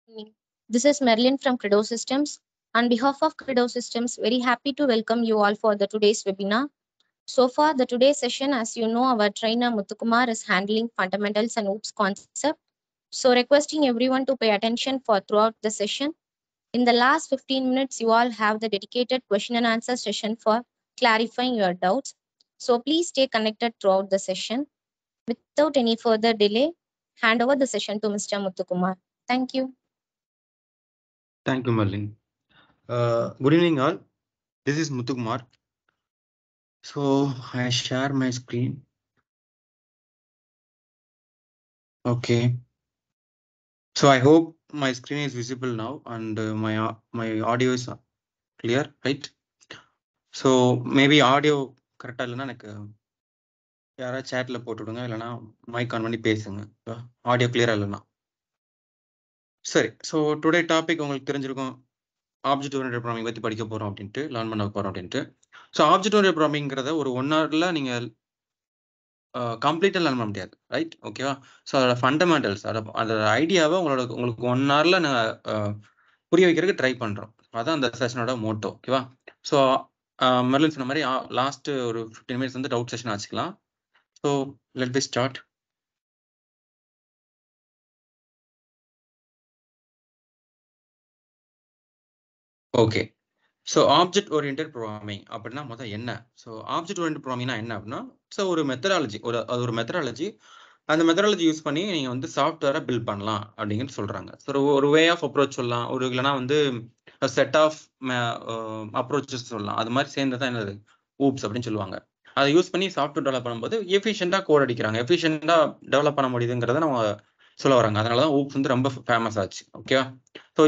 Evening. This is Merlin from Credo Systems. On behalf of Credo Systems, very happy to welcome you all for the today's webinar. So far, the today's session, as you know, our trainer Muthukumar is handling fundamentals and OOPS concept. So requesting everyone to pay attention for throughout the session. In the last 15 minutes, you all have the dedicated question and answer session for clarifying your doubts. So please stay connected throughout the session. Without any further delay, hand over the session to Mr. Muthukumar. Thank you. Thank you, Merlin. Good evening, all. This is Muthukumar. So I share my screen. Okay. So I hope my screen is visible now and my audio is clear, right? So maybe audio correct இல்லைன்னா எனக்கு யாராவது சேட்ல போட்டுவிடுங்க, இல்லைன்னா mic on பண்ணி பேசுங்க. Audio கிளியரா இல்லைன்னா சரி. ஸோ டுடே டாபிக் உங்களுக்கு தெரிஞ்சிருக்கும், ஆப்ஜெக்ட் ஓரியன்டட் ப்ரோக்ராமிங் பற்றி படிக்க போகிறோம் அப்படின்ட்டு, லேர்ன் பண்ண போகிறோம் அப்படின்ட்டு. ஸோ ஆப்ஜெக்ட் ஓரியன்டட் ப்ரோக்ராமிங்கிறத ஒரு 1 hourல நீங்கள் கம்ப்ளீட்டாக லேர்ன் பண்ண முடியாது, ரைட்? ஓகேவா? ஸோ அதோட ஃபண்டமெண்டல்ஸ், அதோட ஐடியாவை உங்களுக்கு 1 hourல நாங்கள் புரிய வைக்கிறதுக்கு ட்ரை பண்ணுறோம். அதான் அந்த செஷனோட மோட்டோ. ஓகேவா? ஸோ மெர்லின் சொன்ன மாதிரி லாஸ்ட் ஒரு 15 minutes வந்து டவுட் செஷன் ஆச்சுக்கலாம். So let be start. Okay. So object oriented programming அப்படின்னா மொத்தம் என்ன? ஸோ ஆப்ஜெக்ட் ஓரியன்டட் ப்ரோக்ராமிங்னா என்ன அப்படின்னா, ஸோ ஒரு மெத்தடாலஜி, அது ஒரு மெத்தடாலஜி. அந்த மெத்தடாலஜி யூஸ் பண்ணி நீங்கள் வந்து சாஃப்ட்வேரை பில்ட் பண்ணலாம் அப்படிங்கிறது சொல்கிறாங்க. ஸோ ஒரு வே ஆஃப் அப்ரோச் சொல்லலாம், ஒரு இல்லைனா வந்து செட் ஆஃப் அப்ரோச்சஸ் சொல்லலாம். அது மாதிரி சேர்ந்து தான் என்னது ஊப்ஸ் அப்படின்னு சொல்லுவாங்க. அதை யூஸ் பண்ணி சாஃப்ட்வேர் டெவலப் பண்ணும்போது எஃபிஷியண்டாக கோட் அடிக்கிறாங்க, எஃபிஷியண்டாக டெவலப் பண்ண முடியுதுங்கிறத நம்ம சொல்ல வராங்க. அதனால தான் ஊப்ஸ் வந்து ரொம்ப ஃபேமஸ் ஆச்சு. ஓகேவா? ஸோ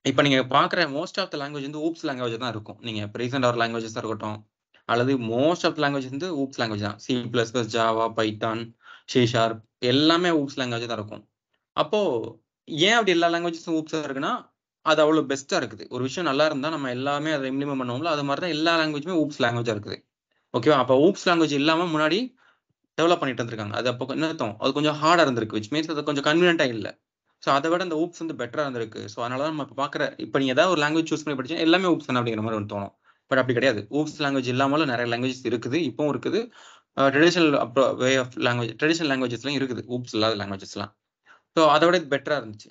இப்போ நீங்கள் பார்க்குற மோஸ்ட் ஆஃப் த லாங்குவேஜ் வந்து ஊப்ஸ் லாங்குவேஜ் தான் இருக்கும். நீங்கள் இப்போ ரீசெண்ட் ஆர் லாங்குவேஜஸாக இருக்கட்டும், அல்லது மோஸ்ட் ஆஃப் த லாங்குவேஜ் வந்து ஊப்ஸ் லாங்குவேஜ் தான். C++, ஜாவா, பைத்தான், C# எல்லாமே ஊப்ஸ் லாங்குவேஜ் தான் இருக்கும். அப்போது ஏன் அப்படி எல்லா லாங்குவேஜஸும் ஊப்ஸாக இருக்குன்னா, அது அவ்வளோ பெஸ்ட்டாக இருக்குது. ஒரு விஷயம் நல்லா இருந்தால் நம்ம எல்லாமே அதை இம்ப்ளிமெண்ட் பண்ணுவோம்ல, அது மாதிரி தான் எல்லா லாங்குவேஜுமே ஊப்ஸ் லாங்குவேஜாக இருக்குது. ஓகேவா? அப்போ ஊப்ஸ் லாங்குவேஜ் இல்லாமல் முன்னாடி டெவலப் பண்ணிட்டு இருந்திருக்காங்க. அது அப்போ என்ன அர்த்தம்? அது கொஞ்சம் ஹார்டாக இருந்திருக்கு, விச் மீன்ஸ் அது கொஞ்சம் கன்வீனியன்ட்டாக இல்லை. ஸோ அதை விட இந்த ஊப்ஸ் வந்து பெட்டராக இருந்திருக்கு. ஸோ அதனால தான் நம்ம இப்போ பார்க்குற, இப்போ நீங்கள் ஏதாவது ஒரு லாங்குவேஜ் சூஸ் பண்ணி படிச்சா எல்லாமே ஊப்ஸ் தானே அப்படிங்கிற மாதிரி ஒன்று தோணும். பட் அப்படி கிடையாது. ஊப்ஸ் லாங்குவேஜ் இல்லாமலும் நிறைய லாங்குவேஜஸ் இருக்குது, இப்போவும் இருக்குது. Traditional way of language, traditional லாங்குவேஜஸ்லாம் இருக்குது, ஊப்ஸ் இல்லாத லாங்குவேஜஸ்லாம். ஸோ அதை விட இது பெட்டராக இருந்துச்சு.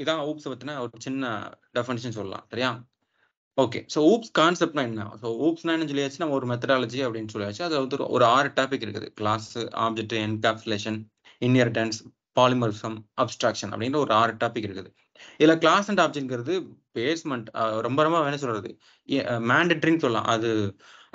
இதான் ஊப்ஸை பற்றின ஒரு சின்ன டெஃபினிஷன் சொல்லலாம். சரியா? ஓகே. ஸோ ஊப்ஸ் கான்செப்ட்னா என்ன? ஸோ ஊப்ஸ்னா என்ன சொல்லியாச்சு, நம்ம ஒரு மெத்தடாலஜி அப்படின்னு சொல்லியாச்சு. அது வந்து ஒரு 6 டாபிக் இருக்குது. Class, object, encapsulation, inheritance, polymorphism, abstraction அப்படின்ற ஒரு 6 டாபிக் இருக்குது. இதில் கிளாஸ் அண்ட் ஆப்ஜெக்ட்ங்கிறது பேஸ்மெண்ட், ரொம்ப ரொம்ப என்ன சொல்றது, மேண்டட்ரின்னு சொல்லலாம்.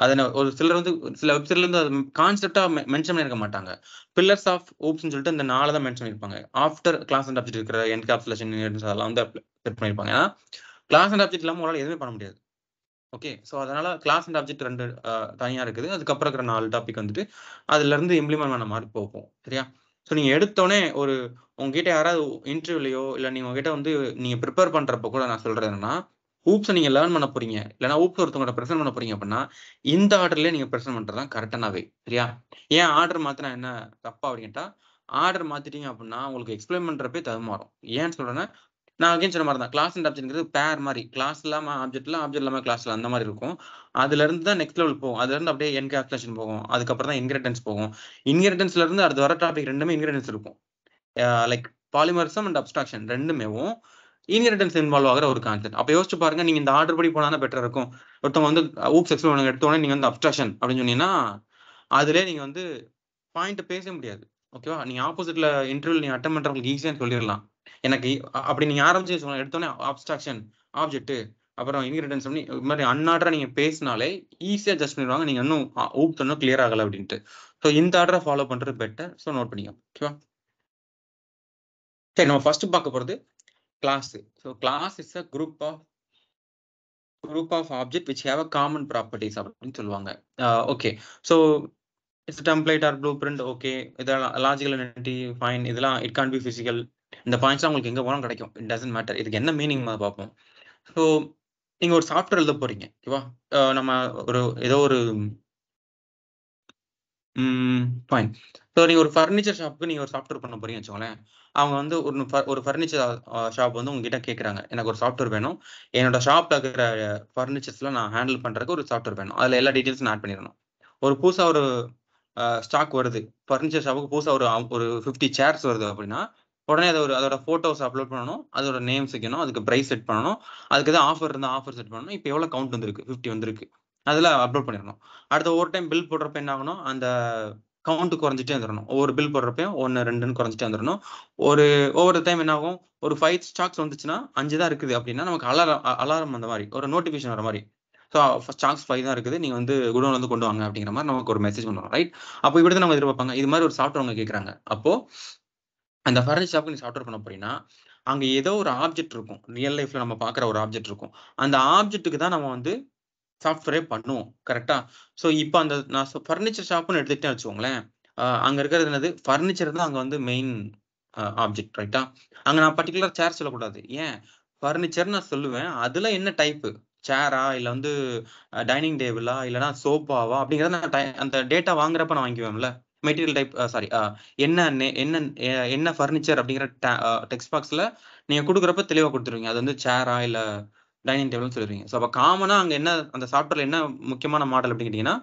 அதை ஒரு சிலர் வந்து சில வெப்சைட்லேருந்து அது கான்செப்டாக மென்ஷன் பண்ணியிருக்க மாட்டாங்க. பில்லர்ஸ் ஆஃப் ஊப்ஸ்ன்னு சொல்லிட்டு இந்த 4 தான் மென்ஷன் பண்ணியிருப்பாங்க. ஆஃப்டர் கிளாஸ் அண்ட் ஆப்ஜெக்ட் இருக்கிற என்கேப்சுலேஷன், இன்ஹெரிட்டன்ஸ் அதெல்லாம் வந்து செட் பண்ணியிருப்பாங்க. ஏன்னா கிளாஸ் அண்ட் ஆப்ஜெக்ட் இல்லாமல் உங்களால் எதுவுமே பண்ண முடியாது. ஓகே. ஸோ அதனால கிளாஸ் அண்ட் ஆப்ஜெக்ட் 2 தனியாக இருக்குது. அதுக்கப்புறம் இருக்கிற 4 டாபிக் வந்துட்டு அதுலேருந்து இம்ப்ளிமெண்ட் பண்ண மாதிரி போகும். சரியா? ஸோ நீங்கள் எடுத்தோடனே உங்ககிட்ட யாராவது இன்டர்வியூலையோ இல்லை நீங்கள் உங்ககிட்ட வந்து நீங்கள் ப்ரிப்பேர் பண்ணுறப்ப கூட நான் சொல்கிறது என்னன்னா, ஊப்ஸை நீங்கள் லேர்ன் பண்ண போறீங்க, இல்லைனா ஊப்ஸ் ஒருத்தவங்க ப்ரெசென்ட் பண்ண போறீங்க அப்படின்னா இந்த ஆர்டர்லேயே நீங்கள் ப்ரெசென்ட் பண்ணுறது தான் கரெக்டானவே. சரியா? ஏன் ஆர்டர் மாற்றினா என்ன தப்பா அப்படின்ட்டா, ஆர்டர் மாற்றிட்டீங்க அப்படின்னா உங்களுக்கு எக்ஸ்பிளைன் பண்ணுறப்பே தடுமாறும். ஏன்னு சொல்கிறேன்னா, நான் அகைன் சொன்ன மாதிரி தான், கிளாஸ் அண்ட் ஆப்ஜெக்ட்ங்கிறது பேர் மாதிரி, கிளாஸ் இல்லாமல் ஆப்ஜெக்ட்ல, ஆப்ஜெக்ட் இல்லாமல் கிளாஸ்ல அந்த மாதிரி இருக்கும். அதுலேருந்து தான் நெக்ஸ்ட் லெவல் போகும். அதுலேருந்து அப்படியே என்கேப்சுலேஷன் போகும், அதுக்கப்புறம் தான் இன்ஹெரிட்டன்ஸ் போகும். இன்ஹெரிட்டன்ஸ்லேருந்து அடுத்து வர டாபிக் ரெண்டுமே இன்ஹெரிட்டன்ஸ் இருக்கும். லைக் பாலிமரிசம் அண்ட் அப்ஸ்ட்ராக்ஷன் ரெண்டுமேவும் இன்ஹெரிட்டன்ஸ் இன்வால்வ் ஆகிற ஒரு கான்செப்ட். அப்போ யோசிச்சு பாருங்க, நீங்கள் இந்த ஆர்டர் படி போனால் தான் பெட்டராக இருக்கும். ஒருத்தவங்க வந்து ஊப்ஸ் எக்ஸ்பிளைன் எடுத்தோடனே நீங்கள் வந்து அப்ஸ்ட்ராக்ஷன் அப்படின்னு சொன்னீங்கன்னா அதிலே நீங்கள் வந்து பாயிண்ட் பேச முடியாது. ஓகேவா? நீங்கள் ஆப்போசிட்ல இன்டர்வியூ நீங்கள் அட்டன் பண்ணுறவங்களுக்கு ஈஸியாக சொல்லிடலாம். எனக்கு அப்படி நீங்கள் ஆரம்பிச்சு சொல்லுங்க, எடுத்தோடனே அப்ஸ்ட்ராக்ஷன், ஆப்ஜெக்ட், அப்புறம் இன்ஹெரிட்டன்ஸ் பண்ணி இது மாதிரி அன்ஆர்டராக நீங்கள் பேசினாலே ஈஸியாக ஜஸ்ட் பண்ணிடுவாங்க, நீங்கள் இன்னும் ஊப்ஸ் இன்னும் கிளியர் ஆகலை அப்படின்ட்டு. ஸோ இந்த ஆர்டரை ஃபாலோ பண்ணுறது பெட்டர். ஸோ நோட் பண்ணிக்கோ. ஓகேவா? சரி, நம்ம ஃபர்ஸ்ட் பார்க்க போகிறது class. So class is a group of object which have a common properties அப்படின்னு சொல்லுவாங்க. Okay. So it's template or blueprint. Okay, இதெல்லாம் லாஜிக்கல் என்டிட்டி ஃபைன். இதெல்லாம் இட் கான் பி ஃபிசிக்கல். இந்த பாயிண்ட்ஸ்லாம் உங்களுக்கு எங்கே போனாலும் கிடைக்கும். It doesn't matter. இதுக்கு என்ன மீனிங் பார்ப்போம். ஸோ நீங்கள் ஒரு சாஃப்ட்வேர் எழுத போறீங்க. ஓகேவா? நம்ம ஏதோ ஒரு ஃபைன். ஸோ நீங்க ஒரு ஃபர்னிச்சர் ஷாப்புக்கு நீங்க ஒரு சாஃப்ட்வேர் பண்ண போறீங்கன்னு வச்சுக்கோங்களேன். அவங்க வந்து ஒரு ஃபர்னிச்சர் ஷாப் வந்து உங்ககிட்ட கேட்குறாங்க. எனக்கு ஒரு சாஃப்ட்வேர் வேணும். என்னோட ஷாப்ல இருக்கிற ஃபர்னிச்சர்ஸ்லாம் நான் ஹேண்டில் பண்றதுக்கு ஒரு சாஃப்ட்வேர் வேணும். அதுல எல்லா டீட்டெயில்ஸும் ஆட் பண்ணிறணும். புதுசா ஒரு ஸ்டாக் வருது. ஃபர்னிச்சர் ஷாப்புக்கு புதுசா ஒரு 50 சேர்ஸ் வருது அப்படின்னா, உடனே அதோட ஃபோட்டோஸ் அப்லோட் பண்ணணும். அதோட நேம்ஸ் வைக்கணும். அதுக்கு பிரைஸ் செட் பண்ணணும். அதுக்கு எதாவது ஆஃபர் இருந்தா ஆஃபர் செட் பண்ணணும். இப்ப எவ்வளோ கவுண்ட் வந்திருக்கு? 50 வந்திருக்கு. அதுல அப்லோட் பண்ணிறணும். அடுத்து ஒவ்வொரு டைம் பில் போடுறப்ப என்ன ஆகணும்? அந்த கவுண்ட் குறைஞ்சிட்டே வந்துரணும். ஒவ்வொரு பில் போடுறப்பயும் 1, 2ன்னு குறைஞ்சிட்டே வந்துரணும். ஒவ்வொரு டைம் என்ன ஆகும்? ஒரு 5 ஸ்டாக்ஸ் வந்துச்சுன்னா, 5 தான் இருக்குது அப்படின்னா, நமக்கு அலாரம் அந்த மாரி, ஒரு நோட்டிஃபிகேஷன் வர மாரி. ஸோ ஸ்டாக்ஸ் 5 தான் இருக்குது. நீங்க வந்து குடோன்ல இருந்து கொண்டு வாங்க அப்படிங்கிற மாரி நமக்கு ஒரு மெசேஜ் வந்துரும். ரைட்? அப்போ இப்படிதான் நம்ம எதிர்பார்ப்பாங்க. இது மாரி ஒரு சாஃப்ட்வேர் அவங்க கேட்கறாங்க. அப்போ அந்த ஃபர்னிச்சர் ஷாப்க்கு நீ சாஃப்ட்வேர் பண்ண போறீங்கன்னா, அங்க ஏதோ ஒரு ஆப்ஜெக்ட் இருக்கும். ரியல் லைஃப்ல நம்ம பார்க்குற ஒரு ஆப்ஜெக்ட் இருக்கும். அந்த ஆப்ஜெக்ட்க்கு தான் நம்ம வந்து சாஃப்ட்வேரே பண்ணுவோம். கரெக்ட்டா? ஸோ இப்ப அந்த நான் ஃபர்னிச்சர் ஷாப்ன்னு எடுத்துக்கிட்டேன்னு வச்சுக்கோங்களேன். அங்க இருக்கிறது என்னது? ஃபர்னிச்சர் தான் அங்க வந்து மெயின் ஆப்ஜெக்ட் ரைட்டா? அங்க நான் பர்ட்டிகுலர் சேர் சொல்லக்கூடாது. ஏன்? ஃபர்னிச்சர்ன்னு நான் சொல்லுவேன். அதுல என்ன டைப்பு? சேரா? இல்ல வந்து டைனிங் டேபிளா? இல்லன்னா சோஃபாவா? அப்படிங்கிறத நான் அந்த டேட்டா வாங்குறப்ப நான் வாங்கிக்குவேன்ல. மெட்டீரியல் டைப் சாரி என்ன என்ன ஃபர்னிச்சர் அப்படிங்கிற டெக்ஸ்ட் பாக்ஸ்ல நீங்க குடுக்குறப்ப தெளிவா குடுத்துருவீங்க. அது வந்து சேரா? இல்ல டைனிங் டேபிள்னு சொல்லிருவீங்க. ஸோ அப்ப காமனா அங்க என்ன அந்த சாஃப்ட்வேர்ல என்ன முக்கியமான மாடல் அப்படின்னு கேட்டீங்கன்னா,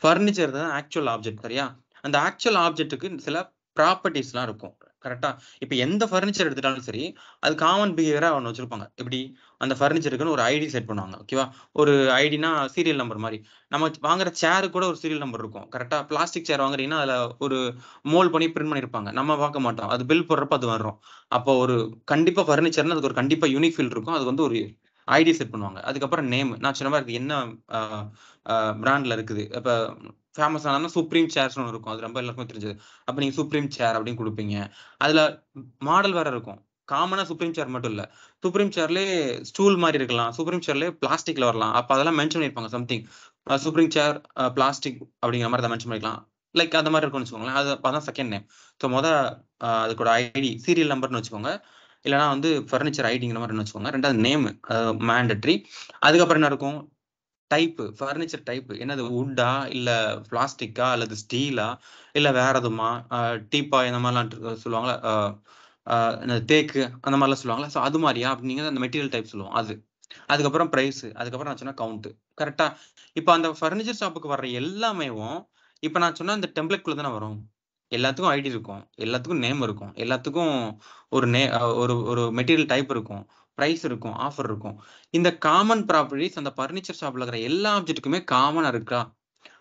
ஃபர்னிச்சர் தான் ஆக்சுவல் ஆப்ஜெக்ட் சரியா? அந்த ஆக்சுவல் ஆப்ஜெக்ட்க்கு சில ப்ராப்பர்ட்டீஸ்லாம் இருக்கும். கரெக்ட்டா? இப்ப எந்த ஃபர்னிச்சர் எடுத்துட்டாலும் சரி, அது காமன் பிஹேவியரா ஒண்ணு வச்சிருப்பாங்க. எப்படி? அந்த ஃபர்னிச்சருக்குன்னு ஒரு ஐடி செட் பண்ணுவாங்க. ஓகேவா? ஒரு ஐடின்னா சீரியல் நம்பர் மாரி. நம்ம வாங்குற சேருக்கு கூட ஒரு சீரியல் நம்பர் இருக்கும். கரெக்ட்டா? பிளாஸ்டிக் சேர் வாங்குறீங்கன்னா, அதுல ஒரு மோல்ட் பண்ணி பிரிண்ட் பண்ணியிருப்பாங்க. நம்ம பார்க்க மாட்டோம். அது பில் போடுறப்ப அது வரும். அப்போ ஒரு கண்டிப்பா ஃபர்னிச்சர்ன்னா அதுக்கு ஒரு கண்டிப்பா யூனிக் ஃபீல் இருக்கும். அதுக்கு வந்து ஒரு ஐடி செட் பண்ணுவாங்க. அதுக்கப்புறம் நேம். நான் சொன்ன மாரி அது என்ன அ அ பிராண்ட்ல இருக்குது. இப்ப ஃபேமஸ் ஆனதுனா சுப்ரீம் சேர்ஸ்ன்னு ஒண்ணு இருக்கும். அது ரொம்ப எல்லாருக்குமே தெரிஞ்சது. அப்ப நீங்க சுப்ரீம் சேர் அப்படின்னு குடுப்பீங்க. அதுல மாடல் வேற இருக்கும். காமனா சுப்ரீம் சேர் மட்டும் இல்ல. சுப்ரீம் சேர்லயே ஸ்டூல் மாரி இருக்கலாம். சுப்ரீம் சேர்லயே பிளாஸ்டிக்ல வரலாம். அப்ப அதெல்லாம் மென்ஷன் பண்ணியிருப்பாங்க சம்திங். சுப்ரீம் சேர் பிளாஸ்டிக் அப்படிங்கிற மாரி அத மென்ஷன் பண்ணிக்கலாம். லைக் அந்த மாரி இருக்கும்னு வச்சுக்கோங்களேன். அதான் செகண்ட் நேம். ஸோ அதுக்கோட ஐடி சீரியல் நம்பர்ன்னு வச்சுக்கோங்க. இல்லன்னா வந்து ஃபர்னிச்சர் ஐடிங்கிற மாரி வச்சுக்கோங்க. 2வது நேமு மேண்டட்ரி. அதுக்கப்புறம் என்ன இருக்கும்? Furniture type. என்னது வுட்டா? இல்ல பிளாஸ்டிக்கா? அல்லது ஸ்டீலா? இல்ல வேற எதுவுமா? டீப்பாய் இந்த மாரிலாம் சொல்லுவாங்கல்ல. அ அ என்னது தேக்கு அந்த மாரிலாம் சொல்லுவாங்கல்ல. ஸோ அது மாரியா? அப்படிங்கிறது அந்த மெட்டீரியல் டைப் சொல்லுவோம் அது. அதுக்கப்புறம் பிரைஸ். அதுக்கப்புறம் நான் சொன்ன கவுண்ட். கரெக்ட்டா? இப்ப அந்த ஃபர்னிச்சர் ஷாப்புக்கு வர்ற எல்லாமேவும், இப்ப நான் சொன்ன அந்த டெம்ப்ளேட்குள்ள தானே வரும். எல்லாத்துக்கும் ஐடி இருக்கும். எல்லாத்துக்கும் நேம் இருக்கும். எல்லாத்துக்கும் ஒரு நே அ ஒரு ஒரு மெட்டீரியல் டைப் இருக்கும். பிரைஸ் இருக்கும். ஆஃபர் இருக்கும். இந்த காமன் ப்ராப்பர்ட்டீஸ் அந்த ஃபர்னிச்சர் ஷாப்ல இருக்கிற எல்லா ஆப்ஜெக்ட்டுக்குமே காமனா இருக்கா?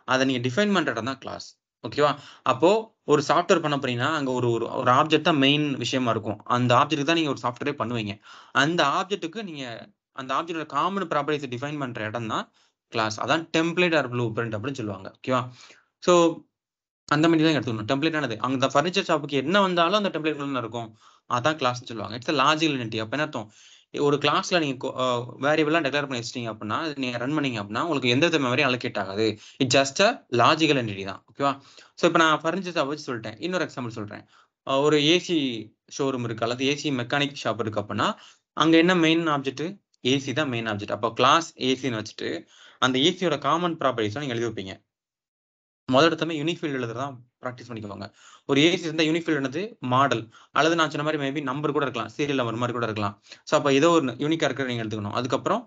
அத நீங்க டிஃபைன் பண்ற இடம் தான் கிளாஸ். ஓகேவா? அப்போ ஒரு சாஃப்ட்வேர் பண்ண போறீங்கன்னா, அங்க ஒரு ஒரு ஒரு ஆப்ஜெக்ட் தான் மெயின் விஷயமா இருக்கும். அந்த ஆப்ஜெக்ட்க்கு தான் நீங்க ஒரு சாஃப்ட்வேரே பண்ணுவீங்க. அந்த ஆப்ஜெக்ட்க்கு நீங்க அந்த ஆப்ஜெக்ட்டோட காமன் ப்ராப்பர்ட்டீஸ டிஃபைன் பண்ற இடம் தான் கிளாஸ். அதான் டெம்ப்ளேட் ஆர் ப்ளூ பிரிண்ட் அப்படின்னு சொல்லுவாங்க. ஓகேவா? ஸோ அந்த மாரி தான் எடுத்துக்கணும். டெம்ப்ளேட்டானது. அந்த ஃபர்னிச்சர் ஷாப்புக்கு என்ன வந்தாலும் அந்த டெம்ப்ளேட்குள்ள தான் இருக்கும். அதான் கிளாஸ்ன்னு சொல்லுவாங்க. It's a logical entity. அப்ப என்ன அர்த்தம்? ஒரு கிளாஸ்ல நீங்க வேரியபிள்லாம் டிக்ளேர் பண்ணி வச்சுட்டீங்க அப்டின்னா, நீங்க ரன் பண்ணீங்க அப்டின்னா, உங்களுக்கு எந்த வித மெமரியும் அலோகேட் ஆகாது. It's just a logical entity தான். ஓகேவா? ஸோ இப்ப நான் ஃபர்னிச்சர் ஷாப் வச்சு சொல்ட்டேன். இன்னொரு எக்ஸாம்பிள் சொல்றேன். ஒரு ஏசி ஷோரூம் இருக்கு. அல்லது ஏசி மெக்கானிக் ஷாப் இருக்கு அப்டின்னா, அங்க என்ன மெயின் ஆப்ஜெக்ட்? ஏசி தான் மெயின் ஆப்ஜெக்ட். அப்போ கிளாஸ் ஏசின்னு வச்சுட்டு, அந்த ஏசியோட காமன் ப்ராப்பர்ட்டீஸ நீங்க எழுதி வைப்பீங்க. எடுத்தோனே யூனிக் ஃபீல்ட் எழுதுறத பிராக்டிஸ் பண்ணிக்கோங்க. ஒரு ஏசி இருந்தா யூனிக் ஃபீல்ட் என்னது? மாடல். அல்லது நான் சொன்ன மாரி மேபி நம்பர் கூட இருக்கலாம். சீரியல் நம்பர் மாரி கூட இருக்கலாம். ஸோ அப்ப ஏதோ ஒரு யூனிக்கா இருக்கிறத நீங்க எடுத்துக்கணும். அதுக்கப்புறம்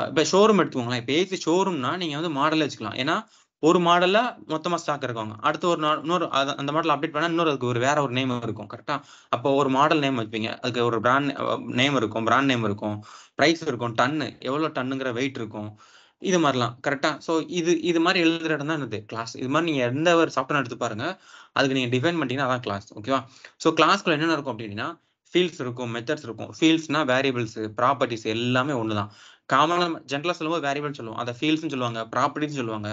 இப்ப ஷோரூம் எடுத்துக்கோங்களேன். இப்ப ஏசி ஷோரூம்னா நீங்க வந்து மாடலே வச்சுக்கலாம். ஏன்னா, ஒரு மாடல்ல மொத்தமா ஸ்டாக் இறக்குவாங்க. அடுத்து ஒரு இன்னொரு அந்த மாடல் அப்டேட் பண்ணா இன்னொரு அதுக்கு வேற ஒரு நேம் இருக்கும். கரெக்ட்டா? அப்போ ஒரு மாடல் நேம் வைப்பீங்க. அதுக்கு ஒரு பிராண்ட் நேம் இருக்கும். பிராண்ட் நேம் இருக்கும். பிரைஸ் இருக்கும். எவ்வளோ டன்னுங்கிற வெயிட் இருக்கும். இது மாரிலாம். கரெக்ட்டா? ஸோ இது மாரி எழுதுற இடம் தான் என்னது? கிளாஸ். இது மாரி நீங்க எந்த ஒரு சாஃப்ட்வேர் எடுத்து பாருங்க. அதுக்கு நீங்க டிஃபைன் பண்ணிட்டீங்கன்னா அதான் கிளாஸ். ஓகேவா? ஸோ கிளாஸ்க்குள்ள என்னென்ன இருக்கும் அப்டின்னா, ஃபீல்ட்ஸ் இருக்கும், மெத்தட்ஸ் இருக்கும். ஃபீல்ட்ஸ்னா வேரியபிள்ஸ், ப்ராப்பர்ட்டீஸ் எல்லாமே ஒண்ணு தான். காமனா ஜெனரலா சொல்லும்போது வேரியபிள்னு சொல்லுவோம். அத ஃபீல்ட்ஸ்ன்னு சொல்லுவாங்க, ப்ராப்பர்ட்டீஸ்ன்னு சொல்லுவாங்க,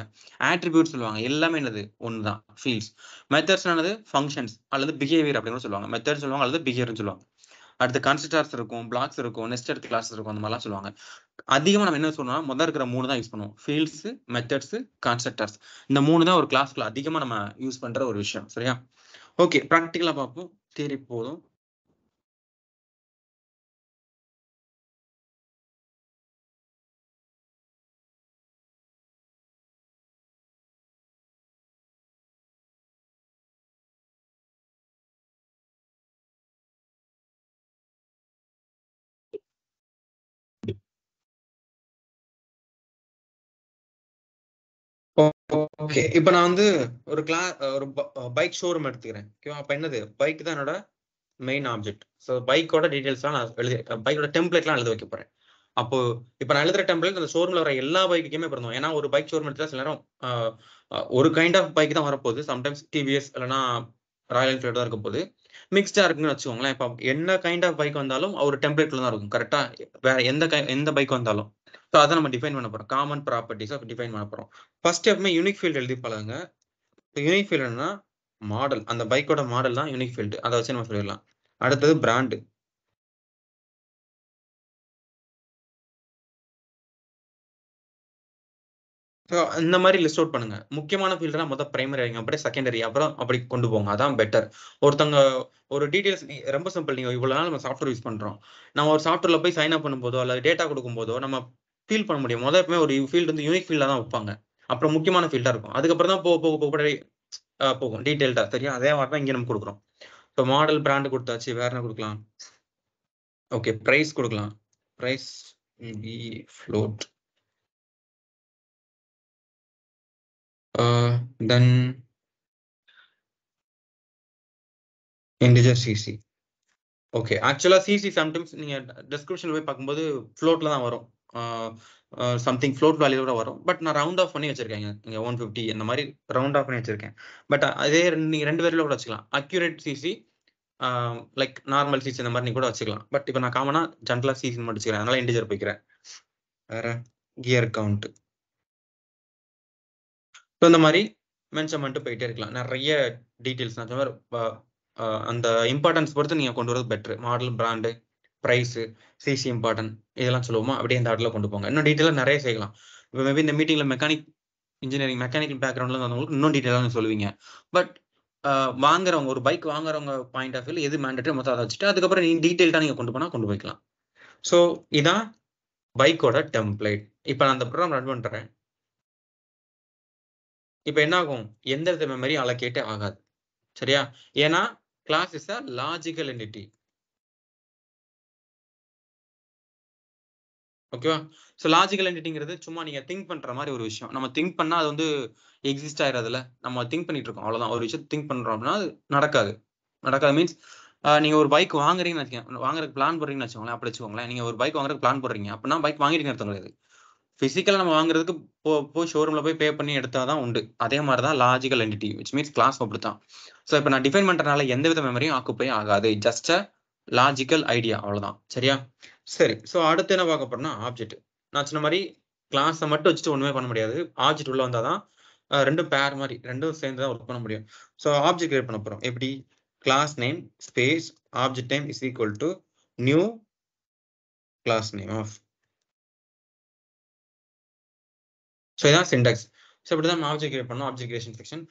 ஆட்ரிபியூட்ஸ் சொல்லுவாங்க. எல்லாமே என்னது? ஒண்ணு தான். ஃபீல்ட்ஸ். மெத்தட்ஸ்னா என்னது? ஃபங்ஷன்ஸ் அல்லது பிஹேவியர் அப்டின்னு கூட சொல்லுவாங்க. மெத்தட்ன்னு சொல்லுவாங்க அல்லது பிஹேவியர்ன்னு சொல்லுவாங்க. அடுத்து கன்ஸ்ட்ரக்டர்ஸ் இருக்கும், பிளாக்ஸ் இருக்கும், நெஸ்டட் கிளாஸ் இருக்கும். அந்த மாரிலாம் சொல்லுவாங்க. அதிகமா நம்ம என்ன சொல்றோம்னா, இருக்கிற 3 தான் யூஸ் பண்ணுவோம். Fields, methods, constructors. இந்த 3 தான் ஒரு கிளாஸ்க்குள்ள அதிகமா நம்ம யூஸ் பண்ற ஒரு விஷயம். சரியா? ஓகே. பிராக்டிகலா பார்ப்போம். தியரி போதும். ஓகே. இப்ப நான் வந்து ஒரு பைக் ஷோரூம் எடுத்துக்கிறேன். ஓகேவா? அப்ப என்னது? பைக் தான் என்னோட மெயின் ஆப்ஜெக்ட். ஸோ பைக்கோட டீடைல்ஸ்லாம் நான் பைக்கோட டெம்ப்ளேட்லாம் எழுத வைக்க போறேன். அப்போ இப்ப நான் எழுதுற டெம்ப்ளேட் அந்த ஷோரூம்ல வர எல்லா பைக்குக்குமே பொருந்தும். ஏன்னா ஒரு பைக் ஷோரூம் எடுத்தா சில நேரம் ஒரு கைண்ட் ஆஃப் பைக் தான் வரப்போகுது. சம்டைம்ஸ் டிவிஎஸ் இல்லைன்னா ராயல் என்ஃபீல்டு தான் இருக்க போகுது. மிக்ஸ்டா இருக்குன்னு வச்சுக்கோங்களேன். இப்போ என்ன கைண்ட் ஆஃப் பைக் வந்தாலும் ஒரு டெம்ப்ளேட்ல தான் இருக்கும். கரெக்டா? வேற எந்த பைக் வந்தாலும். ஸோ அதை நம்ம டிஃபைன் பண்ண போறோம். காமன் ப்ராப்பர்ட்டிஸை டிஃபைன் பண்ண போறோம். ஃபர்ஸ்ட் எப்பவுமே யூனிக் ஃபீல்டு எழுதி பழகுங்க. யூனிக் ஃபீல்டுனா மாடல். அந்த பைக்கோட மாடல் தான் யூனிக் ஃபீல்டு. அதை வச்சு நம்ம சொல்லிடலாம். அடுத்தது பிராண்டு. இந்த மாதிரி லிஸ்ட் அவுட் பண்ணுங்க. முக்கியமான ஃபீல்டுலாம் முதல் பிரைமரி வைங்க. அப்படியே செகண்டரி அப்புறம் அப்படி கொண்டு போங்க. அதான் பெட்டர். ஒருத்தங்க ஒரு டீடைல்ஸ் ரொம்ப சிம்பிள். நீங்க இவ்வளவு நாள் நம்ம சாஃப்ட்வேர் யூஸ் பண்றோம். நம்ம ஒரு சாஃப்ட்வேர்ல போய் சைன் அப் பண்ணும்போதோ அல்லது டேட்டா கொடுக்கும்போதோ நம்ம ஃபீல் பண்ண முடியும். முதல்ல எப்பவுமே ஒரு ஃபீல்டு வந்து யூனிக் ஃபீல்டா தான் வைப்பாங்க. அப்புறம் முக்கியமான ஃபீல்டா இருக்கும். அதுக்கப்புறம் தான் போக போக போக போகும் டீடைல்டா. சரியா? அதே மாதிரி தான் இங்க நம்ம கொடுக்குறோம். இப்போ மாடல் பிராண்ட் கொடுத்தாச்சு. வேற என்ன கொடுக்கலாம்? ஓகே, பிரைஸ் கொடுக்கலாம். Price float. Then integer CC. Okay. Actually CC sometimes நீங்க டிஸ்கிரிப்ஷன்ல போய் பார்க்கும்போது ஃப்ளோட்ல தான் வரும். சம்திங் ஃப்ளோட் வேல்யூல வரும். பட் நான் ரவுண்ட் ஆஃப் பண்ணி வச்சிருக்கேன். இங்க 150 இந்த மாதிரி ரவுண்ட் ஆஃப் பண்ணி வச்சிருக்கேன். பட் அதே நீங்க 2 வேரியபிள் கூட வச்சுக்கலாம். Accurate CC, like normal CC இந்த மாதிரி நீங்க கூட வச்சுக்கலாம். பட் இப்போ நான் காமனா ஜென்ரலா சிசி மட்டும் வச்சுக்கிறேன். அதனால இன்டிஜர் போய்க்கிறேன். வேற கியர் கவுண்ட். ஸோ இந்த மாதிரி மென்ஷன் பண்ணிட்டு போயிட்டே இருக்கலாம். நிறைய டீட்டெயில்ஸ் நான் சொன்ன மாதிரி அந்த இம்பார்ட்டன்ஸ் பொறுத்து நீங்க கொண்டு வரது better. Model, brand, price, CC important இதெல்லாம் சொல்லுவோமா அப்படியே இந்த ஆர்டர்ல கொண்டு போங்க. இன்னும் டீட்டெயிலாக நிறைய செய்யலாம். இப்போ மேபி இந்த மீட்டிங்ல மெக்கானிக்கல் பேக்ரவுண்ட்ல இருந்தவங்களுக்கு இன்னும் டீட்டெயிலாக சொல்லுவீங்க. பட் வாங்குறவங்க ஒரு பைக் வாங்குறவங்க பாயிண்ட் ஆஃப் வியூல எது மேண்டேட்டரி மொத்தம் அதை வச்சுட்டு அதுக்கப்புறம் நீங்க டீட்டெயில்டா நீங்க கொண்டு போனா கொண்டு போய்க்கலாம். ஸோ இதான் பைக்கோட டெம்ப்ளேட். இப்போ நான் அந்த ப்ரோக்ராம் ரன் பண்றேன். இப்போ என்ன ஆகும்? எந்த வித மெமரி அலோகேட் ஆகாது. சரியா? ஏன்னா class is a logical entity. ஓகேவா? ஸோ லாஜிக்கல் என்டிட்டிங்கிறது சும்மா நீங்க திங்க் பண்ற மாதிரி ஒரு விஷயம். நம்ம திங்க் பண்ணா அது வந்து எக்ஸிஸ்ட் ஆயிராதுல்ல. நம்ம திங்க் பண்ணிட்டு இருக்கோம். அவ்வளவுதான். ஒரு விஷயத்தை திங்க் பண்றோம் அப்படின்னா அது நடக்காது. நடக்காது மீன்ஸ் நீங்க ஒரு பைக் வாங்குறீங்கன்னு வச்சுக்கோங்க. வாங்குறதுக்கு பிளான் போடுறீங்கன்னு வச்சுக்கோங்களேன். அப்படி வச்சுக்கோங்களேன். நீங்க ஒரு பைக் வாங்குறதுக்கு பிளான் போடுறீங்க அப்படின்னா பைக் வாங்கிட்டீங்கன்னு அர்த்தம் கிடையாது. பிசிக்கலா நம்ம வாங்குறதுக்கு போய் ஷோரூம்ல போய் பே பண்ணி எடுத்தாதான் உண்டு. அதே மாதிரி தான் logical entity which means class அப்படித்தான். ஸோ இப்போ நான் டிஃபைன் பண்றதுனால எந்த வித மெமரியும் ஆக்குப்பை ஆகாது. ஜஸ்ட் அ லாஜிக்கல் ஐடியா அவ்வளவுதான். சரியா? சரி. ஸோ அடுத்து என்ன பார்க்க போறோம்னா ஆப்ஜெக்ட். நான் சொன்ன மாதிரி கிளாஸை மட்டும் வச்சுட்டு ஒண்ணுமே பண்ண முடியாது. ஆப்ஜெக்ட் உள்ள வந்தாதான் ரெண்டும் பேர் மாதிரி ரெண்டும் சேர்ந்து தான் ஒர்க் பண்ண முடியும். ஸோ ஆப்ஜெக்ட் கிரியேட் பண்ண போறோம். எப்படி? Class name space object name is equal to new class name of. So இதான் சின்டாக்ஸ். ஸோ இப்படி தான் ஆப்ஜெக்ட் கிரியேட் பண்ணோம். Object creation section.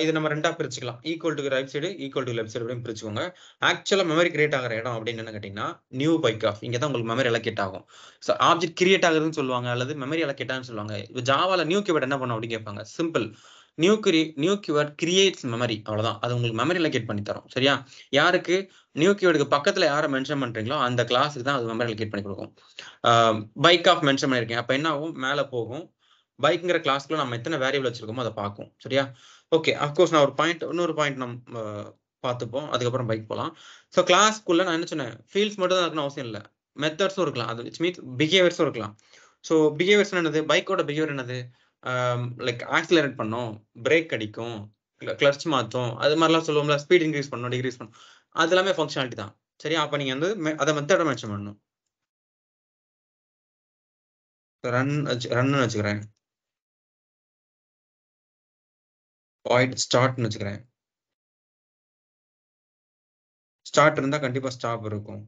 இது நம்ம ரெண்டா பிரிச்சுக்கலாம். Equal to right side, equal to left side அப்படின்னு பிரிச்சுக்கோங்க. ஆக்சுவலா மெமரி கிரியேட் ஆகிற இடம் அப்படின்னு என்ன கேட்டீங்கன்னா நியூ பைக் ஆஃப். இங்க தான் உங்களுக்கு மெமரி அலோகேட் ஆகும். ஸோ ஆப்ஜெக்ட் கிரியேட் ஆகுதுன்னு சொல்லுவாங்க அல்லது மெமரி அலோகேட் ஆகுதுன்னு சொல்லுவாங்க. இப்போ ஜாவால நியூ கீவேர்ட் என்ன பண்ணும் அப்படின்னு கேட்பாங்க. Simple. New keyword creates memory. அவ்வளவுதான். அது உங்களுக்கு மெமரி அலோகேட் பண்ணி தரும். சரியா? யாருக்கு? நியூ கீவேர்டுக்கு பக்கத்துல யாரை மென்ஷன் பண்றீங்களோ அந்த கிளாஸுக்கு தான் அது மெமரி அலோகேட் பண்ணி கொடுக்கும். பைக் ஆஃப் மென்ஷன் பண்ணிருக்கேன். அப்ப என்ன ஆகும்? மேல போகும். பைக்ங்கிற கிளாஸ்க்குள்ள நம்ம எத்தனை வேரியபிள் வச்சிருக்கோமோ அதை பார்க்கும். சரியா? ஓகே. அஃப்கோர்ஸ் நான் இன்னொரு பாயிண்ட் நம்ம பார்த்துப்போம். அதுக்கப்புறம் பைக் போகலாம். ஸோ கிளாஸ்க்குள்ள நான் என்ன சொன்னேன்? ஃபீல்ட்ஸ் மட்டும் தான் இருக்கணும் அவசியம் இல்லை. மெத்தட்ஸும் இருக்கலாம். அது விச் மீன்ஸ் பிஹேவியர்ஸும் இருக்கலாம். ஸோ பிஹேவியர்ஸ் என்னது? பைக்கோட பிஹேவியர் என்னது? லைக் ஆக்சிலரேட் பண்ணும், பிரேக் அடிக்கும், கிளர்ச் மாற்றும், அது மாதிரிலாம் சொல்லுவோம்ல. ஸ்பீட் இன்க்ரீஸ் பண்ணும், டிக்ரீஸ் பண்ணும். அது எல்லாமே ஃபங்க்ஷனாலிட்டி தான். சரியா? அப்போ நீங்க வந்து அதை மெத்தடை மென்ஷன் பண்ணணும். ரன்னு வச்சுக்கிறேன். வாய்ட் ஸ்டார்ட்னு வச்சுக்கிறேன். ஸ்டார்ட் இருந்தா கண்டிப்பா ஸ்டாப் இருக்கும்.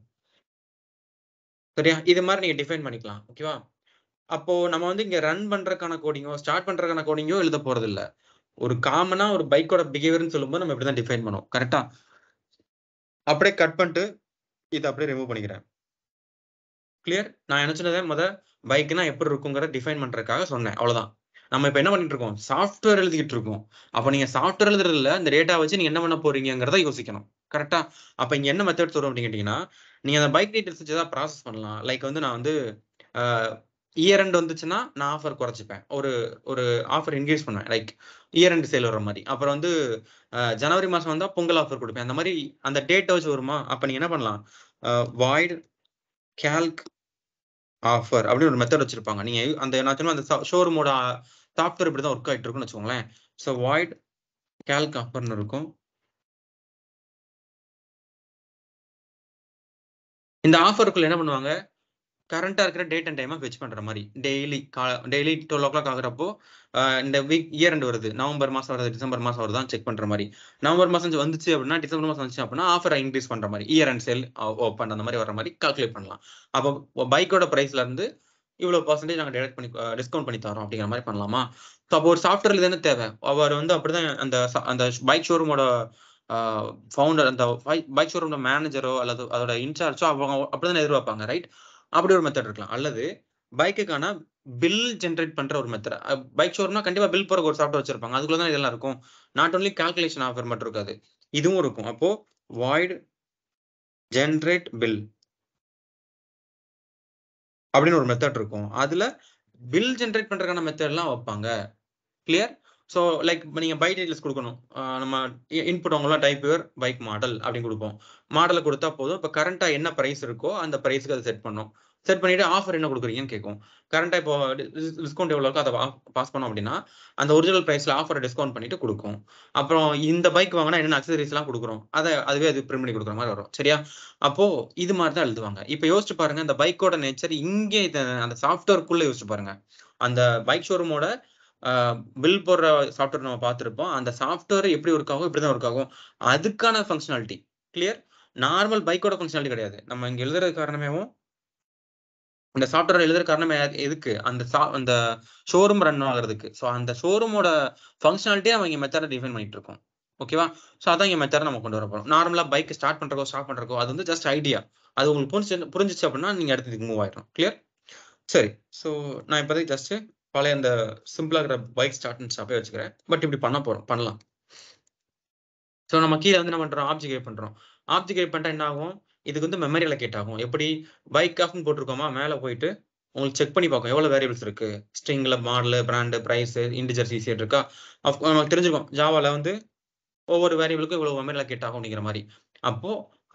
சரியா? இது மாதிரி நீங்க டிஃபைன் பண்ணிக்கலாம். ஓகேவா? அப்போ நம்ம வந்து இங்க ரன் பண்றதுக்கான கோடிங்கோ, ஸ்டார்ட் பண்றதுக்கான கோடிங்கோ எழுத போறது இல்ல. ஒரு காமனா ஒரு பைக்கோட பிஹேவியர்னு சொல்லும்போது நம்ம இப்படி தான் டிஃபைன் பண்ணுவோம். கரெக்ட்டா? அப்படியே கட் பண்ணிட்டு இத அப்படியே ரிமூவ் பண்ணிக்கிறேன். கிளியர்? நான் என்ன சொன்னது பைக்னா எப்படி இருக்குங்கிறத டிஃபைன் பண்றதுக்காக சொன்னேன். அவ்வளவுதான். நம்ம இப்ப என்ன பண்ணிட்டு இருக்கோம்? சாஃப்ட்வேர் எழுதிக்கிட்டு இருக்கோம். அப்ப நீங்க சாஃப்ட்வேர் எழுதுறதுல இந்த டேட்டா வச்சு நீங்க என்ன பண்ண போறீங்கங்கிறத யோசிக்கணும். கரெக்ட்டா? அப்ப இங்க என்ன மெத்தட்ஸ் வரும் அப்படின்னு கேட்டீங்கன்னா, நீங்க அந்த பைக் டீடைல்ஸ் வச்சு ஏதாவது ப்ராசஸ் பண்ணலாம். லைக் வந்து நான் வந்து இயர் எண்ட் வந்துச்சுன்னா நான் ஆஃபர் குறைச்சிப்பேன், ஒரு ஒரு ஆஃபர் இன்க்ரீஸ் பண்ணுவேன், லைக் இயர் எண்ட் சேல் வர மாதிரி. அப்புறம் வந்து ஜனவரி மாசம் வந்தா பொங்கல் ஆஃபர் கொடுப்பேன். அந்த மாதிரி அந்த டேட் வச்சு வருமா, அப்ப நீங்க என்ன பண்ணலாம், வாய்ட் கேல்க் ஆஃபர் அப்படின்னு ஒரு மெத்தட் வச்சிருப்பாங்க. நீங்க அந்த நான் சொன்ன அந்த ஷோரூமோட சாஃப்ட்வேர் இப்படி தான் ஒர்க் ஆகிட்டு இருக்குன்னு வச்சுக்கோங்களேன். ஸோ வாய்ட் கேல்க் ஆஃபர்னு இருக்கும். இந்த ஆஃபருக்குள்ள என்ன பண்ணுவாங்க, கரண்டா இருக்கிற டேட் அண்ட் டைமை ஃபெச் பண்ற மாதிரி டெய்லி 12 o'clock ஆகுறப்போ இந்த வீக் இயர் எண்ட் வருது, நவம்பர் மாசம் வருது, டிசம்பர் மாசம் வருதான் செக் பண்ற மாதிரி. நவம்பர் மாசம் வந்துச்சு அப்படின்னா, டிசம்பர் மாசம் வந்துச்சு அப்படின்னா ஆஃபரை இன்க்ரீஸ் பண்ற மாதிரி, இயர் அண்ட் சேல் ஓப்பன் அந்த மாதிரி வர மாதிரி கால்குலேட் பண்ணலாம். அப்போ பைக்கோட பிரைஸ்ல இருந்து இவ்வளவு பர்சன்டேஜ் நாங்கள் டேரக்ட் பண்ணி டிஸ்கவுண்ட் பண்ணி தரோம் அப்படிங்கிற மாதிரி பண்ணலாமா. ஸோ அப்போ ஒரு சாஃப்ட்வேர்ல தானே தேவை. அவர் வந்து அப்படிதான் அந்த பைக் ஷோரூமோட ஃபவுண்டர், அந்த பைக் ஷோரூமோட மேனேஜரோ அல்லது அதோட இன்சார்ஜோ அவங்க அப்படிதான் எதிர்பார்ப்பாங்க, ரைட்? அப்படி ஒரு மெத்தட் இருக்கலாம். அல்லது பைக்குக்கான பில் ஜென்ரேட் பண்ற ஒரு மெத்தட். பைக் ஷோரூம்னா கண்டிப்பா பில் போற ஒரு சாஃப்ட்வேர் வச்சிருப்பாங்க, அதுக்குள்ள தான் இதெல்லாம் இருக்கும். நாட் ஒன்லி கால்குலேஷன் ஆஃபர் மட்டும் இருக்காது, இதுவும் இருக்கும். அப்போ வாய்ட் ஜென்ரேட் பில் அப்படின்னு ஒரு மெத்தட் இருக்கும். அதுல பில் ஜென்ரேட் பண்றதுக்கான மெத்தட்லாம் வைப்பாங்க. கிளியர்? ஸோ லைக் நீங்க பை டீடைல்ஸ் கொடுக்கணும். நம்ம இன்புட் அவங்களாம் டைப் யுவர் பைக் மாடல் அப்படின்னு கொடுப்போம். மாடலை கொடுத்தா போதும். இப்போ கரண்டா என்ன பிரைஸ் இருக்கோ அந்த பிரைஸ்க்கு அதை செட் பண்ணும். செட் பண்ணிட்டு ஆஃபர் என்ன கொடுக்குறீங்கன்னு கேட்கும். கரண்டா இப்போ டிஸ்கவுண்ட் எவ்வளோ இருக்கோ அதை பாஸ் பண்ணோம் அப்படின்னா அந்த ஒரிஜினல் பிரைஸ்ல ஆஃபரை டிஸ்கவுண்ட் பண்ணிட்டு கொடுக்கும். அப்புறம் இந்த பைக் வாங்கினா என்னென்ன அக்சசரிஸ்லாம் கொடுக்குறோம், அதுவே அது பிரிண்ட் பண்ணி கொடுக்குற மாதிரி வரும். சரியா? அப்போ இது மாதிரி தான் எழுதுவாங்க. இப்போ யோசிச்சு பாருங்க, இந்த பைக்கோட நேச்சர் இங்கே அந்த சாஃப்ட்வேருக்குள்ள யோசிச்சு பாருங்க. அந்த பைக் ஷோரூமோட பில் போடுற சாஃப்ட்வேர் நம்ம பார்த்துருப்போம். அந்த சாஃப்ட்வேர் எப்படி ஒர்க் ஆகும், இப்படி தான் ஒர்க் ஆகும். அதுக்கான ஃபங்க்ஷனாலிட்டி. கிளியர்? நார்மல் பைக்கோட ஃபங்க்ஷனாலிட்டி கிடையாது. நம்ம இங்க எழுதுறது காரணமேவும் இந்த சாஃப்ட்வேர் எழுதுற காரணமே எதுக்கு, அந்த ஷோரூம் ரன் ஆகுறதுக்கு. ஸோ அந்த ஷோரூமோட ஃபங்க்ஷனாலிட்டியே அவங்க மெத்தடை டிஃபைன் பண்ணிட்டு இருக்கோம். ஓகேவா? ஸோ அதான் இங்க மெத்தடை நம்ம கொண்டு வர போறோம். நார்மலா பைக் ஸ்டார்ட் பண்றக்கோ ஸ்டாப் பண்றக்கோ அது வந்து ஜஸ்ட் ஐடியா. அது உங்களுக்கு புரிஞ்சிச்சு அப்படின்னா நீங்க அடுத்ததுக்கு மூவ் ஆயிடணும். கிளியர்? சரி. ஸோ நான் இப்போதைக்கு ஜஸ்ட் பழைய அந்த சிம்பிளா இருக்கிற பைக் ஸ்டார்ட் அண்ட் ஸ்டாப்பே வச்சுக்கிறேன். பட் இப்படி பண்ணலாம். ஸோ நம்ம கீழே வந்து என்ன பண்றோம், ஆப்ஜெக்ட் கிரியேட் பண்றோம். ஆப்ஜெக்ட் கிரியேட் பண்ணிட்டா என்ன ஆகும், இதுக்கு வந்து மெமரி அலோகேட் ஆகும். எப்படி, பைக் ஆஃப்னு போட்டிருக்கோமா, மேலே போயிட்டு உங்களுக்கு செக் பண்ணி பார்க்கும் எவ்வளவு வேரியபிள்ஸ் இருக்கு. ஸ்ட்ரிங்ல மாடல், பிராண்டு, பிரைஸ், இன்டிஜர், சிசிஎட் இருக்கா. நமக்கு தெரிஞ்சிருக்கும் ஜாவால வந்து ஒவ்வொரு வேரியபிளுக்கும் இவ்வளவு மெமரி அலோகேட் ஆகும் அப்படிங்கிற மாதிரி. அப்போ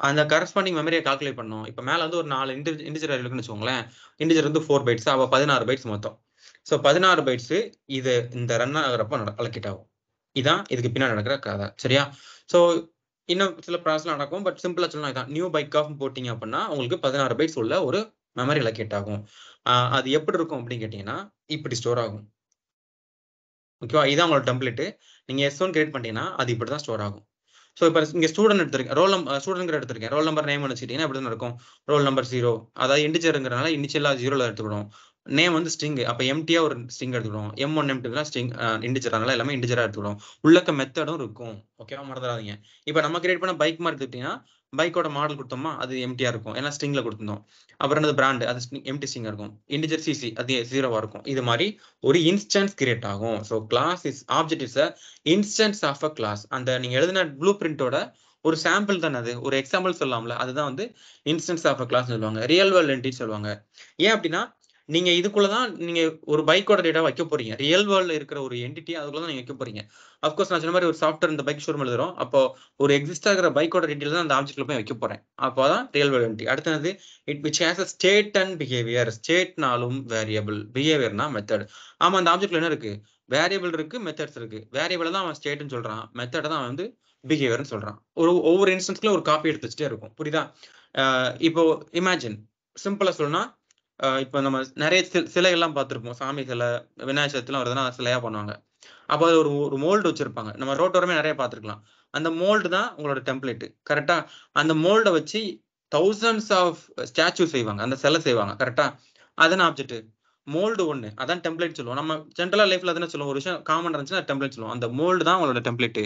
அந்த கரஸ்பாண்டிங் மெமரியை கால்குலேட் பண்ணணும். இப்போ மேலே வந்து ஒரு 4 இன்டிஜர் இருக்குன்னு வச்சுக்கோங்களேன். இன்டிஜர் வந்து 4 பைட்ஸ், அப்போ 16 பைட்ஸ் மொத்தம். ஸோ 16 பைட்ஸ் இது இந்த ரன் ஆகிறப்ப அலோகேட் ஆகும். இதான் இதுக்கு பின்னாடி நடக்கிற கதை. சரியா? ஸோ இன்னும் சில ப்ராசஸ்லாம் நடக்கும். பட் சிம்பிளா சொல்லலாம், இதான் நியூ பைக் ஆஃப் போட்டீங்க அப்படின்னா உங்களுக்கு 16 பைட்ஸ் உள்ள ஒரு மெமரி அலோகேட் ஆகும். அது எப்படி இருக்கும் அப்படின்னு கேட்டீங்கன்னா இப்படி ஸ்டோர் ஆகும். ஓகேவா? இதான் உங்களோட டெம்ப்ளேட். நீங்க S1 கிரியேட் பண்ணிட்டீங்கன்னா அது இப்படி தான் ஸ்டோர் ஆகும். ஸோ இப்போ இங்க ஸ்டூடெண்ட் எடுத்திருக்கேன், ஸ்டூடெண்ட் எடுத்திருக்கேன். ரோல் நம்பர் நேம் வச்சுக்கிட்டீங்கன்னா இப்படி தான் இருக்கும். ரோல் நம்பர் 0, அதாவது இன்டிஜர்ங்கிறனால இனிஷியலா 0ல எடுத்துக்கணும். நேம் வந்து ஸ்ட்ரிங், அப்ப எம்டியா ஒரு ஸ்ட்ரிங் எடுத்துக்கணும். M1 M2 ஸ்ட்ரிங் இன்டிஜர், அதனால எல்லாமே இன்டிஜரா எடுத்துக்கணும். உள்ளக்க மெத்தடும் இருக்கும். ஓகேவா? மறந்துடாதீங்க. இப்போ நம்ம கிரியேட் பண்ண பைக் மார்க் எடுத்துட்டீங்கன்னா பைக்கோட மாடல் கொடுத்தோமா அது எம்டியா இருக்கும், ஏன்னா ஸ்ட்ரிங்ல கொடுத்துருந்தோம். அப்புறம் என்னது பிராண்ட், அது எம்டி ஸ்ட்ரிங் இருக்கும். இன்டிஜர் சிசி அது 0வா இருக்கும். இது மாதிரி ஒரு இன்ஸ்டன்ஸ் கிரியேட் ஆகும். So class is object is instance of a class. அந்த நீங்க எழுதின ப்ளூ பிரிண்டோட ஒரு சாம்பிள் தானே அது, ஒரு எக்ஸாம்பிள் சொல்லலாம்ல, அதுதான் வந்து இன்ஸ்டன்ஸ் ஆஃப் அ கிளாஸ் சொல்லுவாங்க, ரியல் வேர்ல்ட் என்டிட்டி சொல்லுவாங்க. ஏன் அப்படின்னா நீங்க இதுக்குள்ளதான் நீங்க ஒரு பைக்கோட டேட்டா வைக்க போறீங்க. ரியல் வேர்ல்ட்ல இருக்கிற ஒரு என்டிட்டி அதுக்குள்ளதான் நீங்க வைக்க போறீங்க. அப்கோர்ஸ் நான் சொன்ன மாதிரி ஒரு சாஃப்ட்வேர் இந்த பைக் ஷோரூம் எழுதுறோம், அப்போ ஒரு எக்ஸிஸ்ட் ஆகிற பைக்கோட டீடைல் தான் அந்த ஆப்ஜெக்ட்ல போய் வைக்க போறேன். அப்போதான் ரியல் வேர்ல்ட் என்டிட்டி. அடுத்தது it which has a state and behaviour. ஸ்டேட்னாலும் வேரியபிள், பிஹேவியர்னா மெத்தட். ஆமா, அந்த ஆப்ஜெக்ட்ல என்ன இருக்கு, வேரியபிள் இருக்கு, மெத்தட்ஸ் இருக்கு. வேரியபிள் தான் அவன் ஸ்டேட்னு சொல்றான், மெத்தட் தான் அவன் வந்து பிஹேவியர்னு சொல்றான். ஒவ்வொரு இன்ஸ்டன்ஸ்ல ஒரு காப்பி எடுத்து வச்சுட்டே இருக்கும். புரியுதா? இப்போ இமேஜின் சிம்பிளா சொல்லணும்னா இப்போ நம்ம நிறைய சிலைகள்லாம் பார்த்துருப்போம். சாமி சிலை, விநாயகர் சதுர்த்திலாம் வருதுன்னா சிலையா பண்ணுவாங்க. அப்போ அது ஒரு மோல்டு வச்சிருப்பாங்க. நம்ம ரோட்டோரமே நிறைய பார்த்துருக்கலாம். அந்த மோல்டு தான் உங்களோட டெம்ப்ளேட். கரெக்டா? அந்த மோல்டை வச்சு தௌசண்ட்ஸ் ஆஃப் ஸ்டாச்சு செய்வாங்க, அந்த சிலை செய்வாங்க. கரெக்டா? அதான ஆப்ஜெக்ட். மோல்டு ஒண்ணு, அதான் டெம்ப்ளேட் சொல்லுவோம். நம்ம ஜென்ரலா லைஃப்ல அதான சொல்லுவோம், ஒரு விஷயம் காமன் இருந்துச்சுன்னா டெம்ப்ளேட் சொல்லுவோம். அந்த மோல்டு தான் உங்களோட டெம்ப்ளேட்.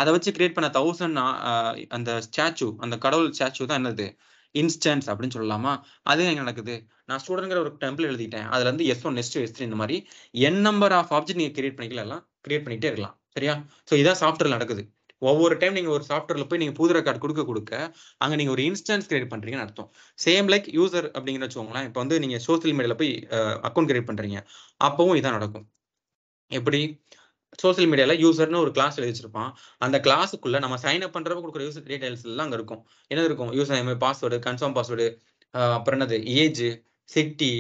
அதை வச்சு கிரியேட் பண்ண 1000 அந்த ஸ்டாச்சு, அந்த கடவுள் ஸ்டாச்சு தான் என்னது, இன்ஸ்டன்ஸ் அப்படின்னு சொல்லலாமா? அது எங்க நடக்குது, நான் ஸ்டூடெண்ட்ங்கிற ஒரு டெம்ப்ளேட் எழுதிட்டேன். அதுல இருந்து S1 S2 S3 இந்த மாதிரி n நம்பர் ஆஃப் ஆப்ஜெக்ட் நீங்க கிரியேட் பண்ணிக்கலாம், கிரியேட் பண்ணிட்டே இருக்கலாம். சரியா? ஸோ இதான் சாஃப்ட்வேர் நடக்குது. ஒவ்வொரு டைம் நீங்க ஒரு சாஃப்ட்வேர்ல போய் நீங்க புது ரெக்கார்ட் கொடுக்க அங்க நீங்க ஒரு இன்ஸ்டன்ஸ் கிரியேட் பண்றீங்கன்னு அர்த்தம். சேம் லைக் யூசர் அப்படிங்கிற வச்சுக்கோங்களேன். இப்போ வந்து நீங்க சோசியல் மீடியால போய் அக்கௌண்ட் கிரியேட் பண்றீங்க, அப்பவும் இதான் நடக்கும். எப்படி சோசியல் மீடியால யூசர்னு ஒரு கிளாஸ் எழுதி வச்சிருப்பான். அந்த கிளாஸுக்குள்ள நம்ம சைன் அப் பண்றப்ப கொடுக்குற யூசர் டீடைல்ஸ் எல்லாம் அங்க இருக்கும். என்ன இருக்கும்? User name, password, confirm password, அப்புறம் என்னது ஏஜ், சிட்டி,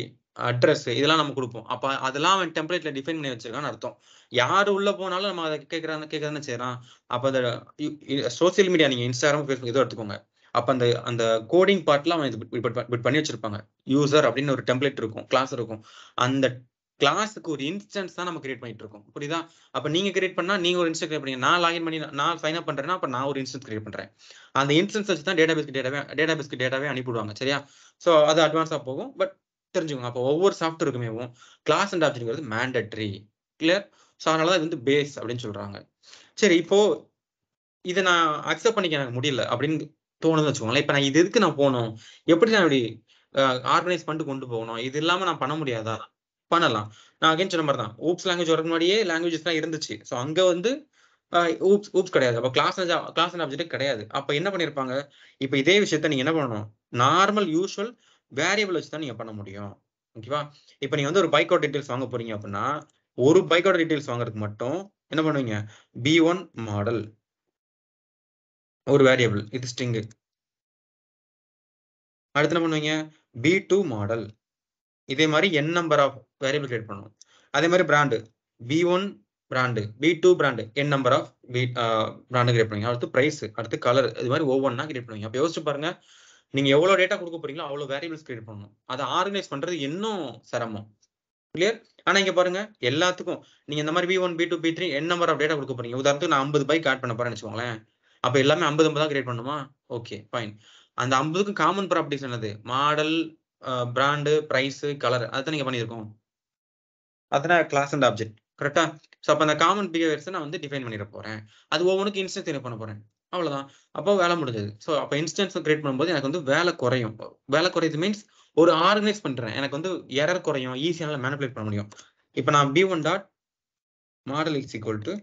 அட்ரஸ் இதெல்லாம் நம்ம கொடுப்போம். அப்ப அதெல்லாம் அவன் டெம்ப்ளேட்ல டிஃபைன் பண்ணி வச்சிருக்கான்னு அர்த்தம். யாரு உள்ள போனாலும் நம்ம அதை கேட்கறான்னு செய்யறான். அப்ப அந்த சோசியல் மீடியா நீங்க இன்ஸ்டாகிராம், ஃபேஸ்புக் இதோ எடுத்துக்கோங்க. அப்ப அந்த அந்த கோடிங் பார்ட்ல அவன் இது பண்ணி வச்சிருப்பாங்க. யூசர் அப்படின்னு ஒரு டெம்ப்ளேட் இருக்கும், கிளாஸ் இருக்கும். அந்த கிளாஸுக்கு ஒரு இன்ஸ்டன்ஸ் தான் நம்ம கிரியேட் பண்ணிட்டு இருக்கோம். புரியுதா? அப்ப நீங்க கிரியேட் பண்ணா நீங்க ஒரு இன்ஸ்டன்ஸ் கிரியேட் பண்ணீங்க. நான் லாகின் பண்ணி நான் சைன் அப் பண்றேன்னா அப்ப நான் ஒரு இன்ஸ்டன்ஸ் கிரியேட் பண்றேன். அந்த இன்ஸ்டன்ஸ் வச்சு தான் டேட்டாபேஸ்க்கு டேட்டாவே அனுப்பிடுவாங்க. சரியா? சோ அது அட்வான்ஸா போகும். பட் தெரிஞ்சுக்கோங்க. அப்போ ஒவ்வொரு சாஃப்ட்வேருக்குமே கிளாஸ் அண்ட் ஆப்ஜெக்ட்ங்கிறது மேண்டேட்டரி. கிளியர்? சோ அதனால இது வந்து பேஸ் அப்படின்னு சொல்றாங்க. சரி, இப்போ இதை நான் அக்செப்ட் பண்ணிக்க எனக்கு முடியல அப்படின்னு தோணுதுன்னு வச்சுக்கோங்களேன். இப்ப நான் இது எதுக்கு நான் போகணும்? எப்படி நான் இப்படி ஆர்கனைஸ் பண்ணிட்டு கொண்டு போகணும்? இது இல்லாம நான் பண்ண முடியாதா? பண்ணலாம். நான் அகைன் சொன்ன மாதிரி தான். ஊப்ஸ் லாங்குவேஜ் வரக்கு முன்னாடியே லாங்குவேஜஸ் தான் இருந்துச்சு. ஸோ அங்க வந்து ஊப்ஸ் கிடையாது. அப்போ கிளாஸ் அண்ட் ஆப்ஜெக்ட் கிடையாது. அப்ப என்ன பண்ணிருப்பாங்க? இப்ப இதே விஷயத்த நீங்க என்ன பண்ணணும்? நார்மல் யூஷுவல் வேரியபிள் வச்சு தான் நீங்க பண்ண முடியும். ஓகேவா? இப்ப நீங்க வந்து ஒரு பைக்கோட டீடைல்ஸ் வாங்க போறீங்க அப்படின்னா, ஒரு பைக்கோட டீடைல்ஸ் வாங்குறதுக்கு மட்டும் என்ன பண்ணுவீங்க? B1 மாடல் ஒரு வேரியபிள், இது ஸ்ட்ரிங். அடுத்து என்ன பண்ணுவீங்க? B2 model. இதே மாதிரி n number of variable create பண்ணணும். அதே மாதிரி brand B1 brand, B2 brand, n number of brand create பண்ணுவீங்க. அடுத்து பிரைஸ், அடுத்து கலர், இது மாதிரி ஒவ்வொன்றா கிரியேட் பண்ணுவீங்க. அப்ப யோசிச்சு பாருங்க, நீங்க எவ்வளவு டேட்டா கொடுக்க போறீங்களோ அவ்வளவு வேரியபிள்ஸ் கிரியேட் பண்ணணும். அதை ஆர்கனைஸ் பண்றது இன்னும் சிரமம். கிளியர்? ஆனா இங்க பாருங்க, எல்லாத்துக்கும் நீங்க இந்த மாதிரி B1 B2 B3 n number of data கொடுக்க போறீங்க. உதாரணத்துக்கு நான் 50 பைக் ஆட் பண்ண போறேன்னு வச்சுக்கோங்களேன். அப்ப எல்லாமே 50 தான் கிரியேட் பண்ணுமா? Okay, fine. அந்த 50க்கும் காமன் ப்ராப்பர்ட்டிஸ் என்னது? Model, brand, price, colour. அதான் நீங்க பண்ணியிருக்கோம். அதான் கிளாஸ் அண்ட் ஆப்ஜெக்ட். கரெக்டா? ஸோ அப்ப அந்த காமன் பிஹேவியர்ஸ் நான் வந்து டிஃபைன் பண்ணிட போறேன். அது ஒவ்வொன்றுக்கு இன்ஸ்டன்ஸ் கிரியேட் பண்ண போறேன். அவ்வளவுதான். அப்போ வேலை முடிஞ்சது. ஸோ அப்ப இன்ஸ்டன்ஸ் கிரியேட் பண்ணும்போது எனக்கு வந்து வேலை குறையும். வேலை குறையுது மீன்ஸ் ஒரு ஆர்கனைஸ் பண்றேன். எனக்கு வந்து எரர் குறையும். ஈஸியால மேனிபுலேட் பண்ண முடியும். இப்ப நான் B1 dot model is equal to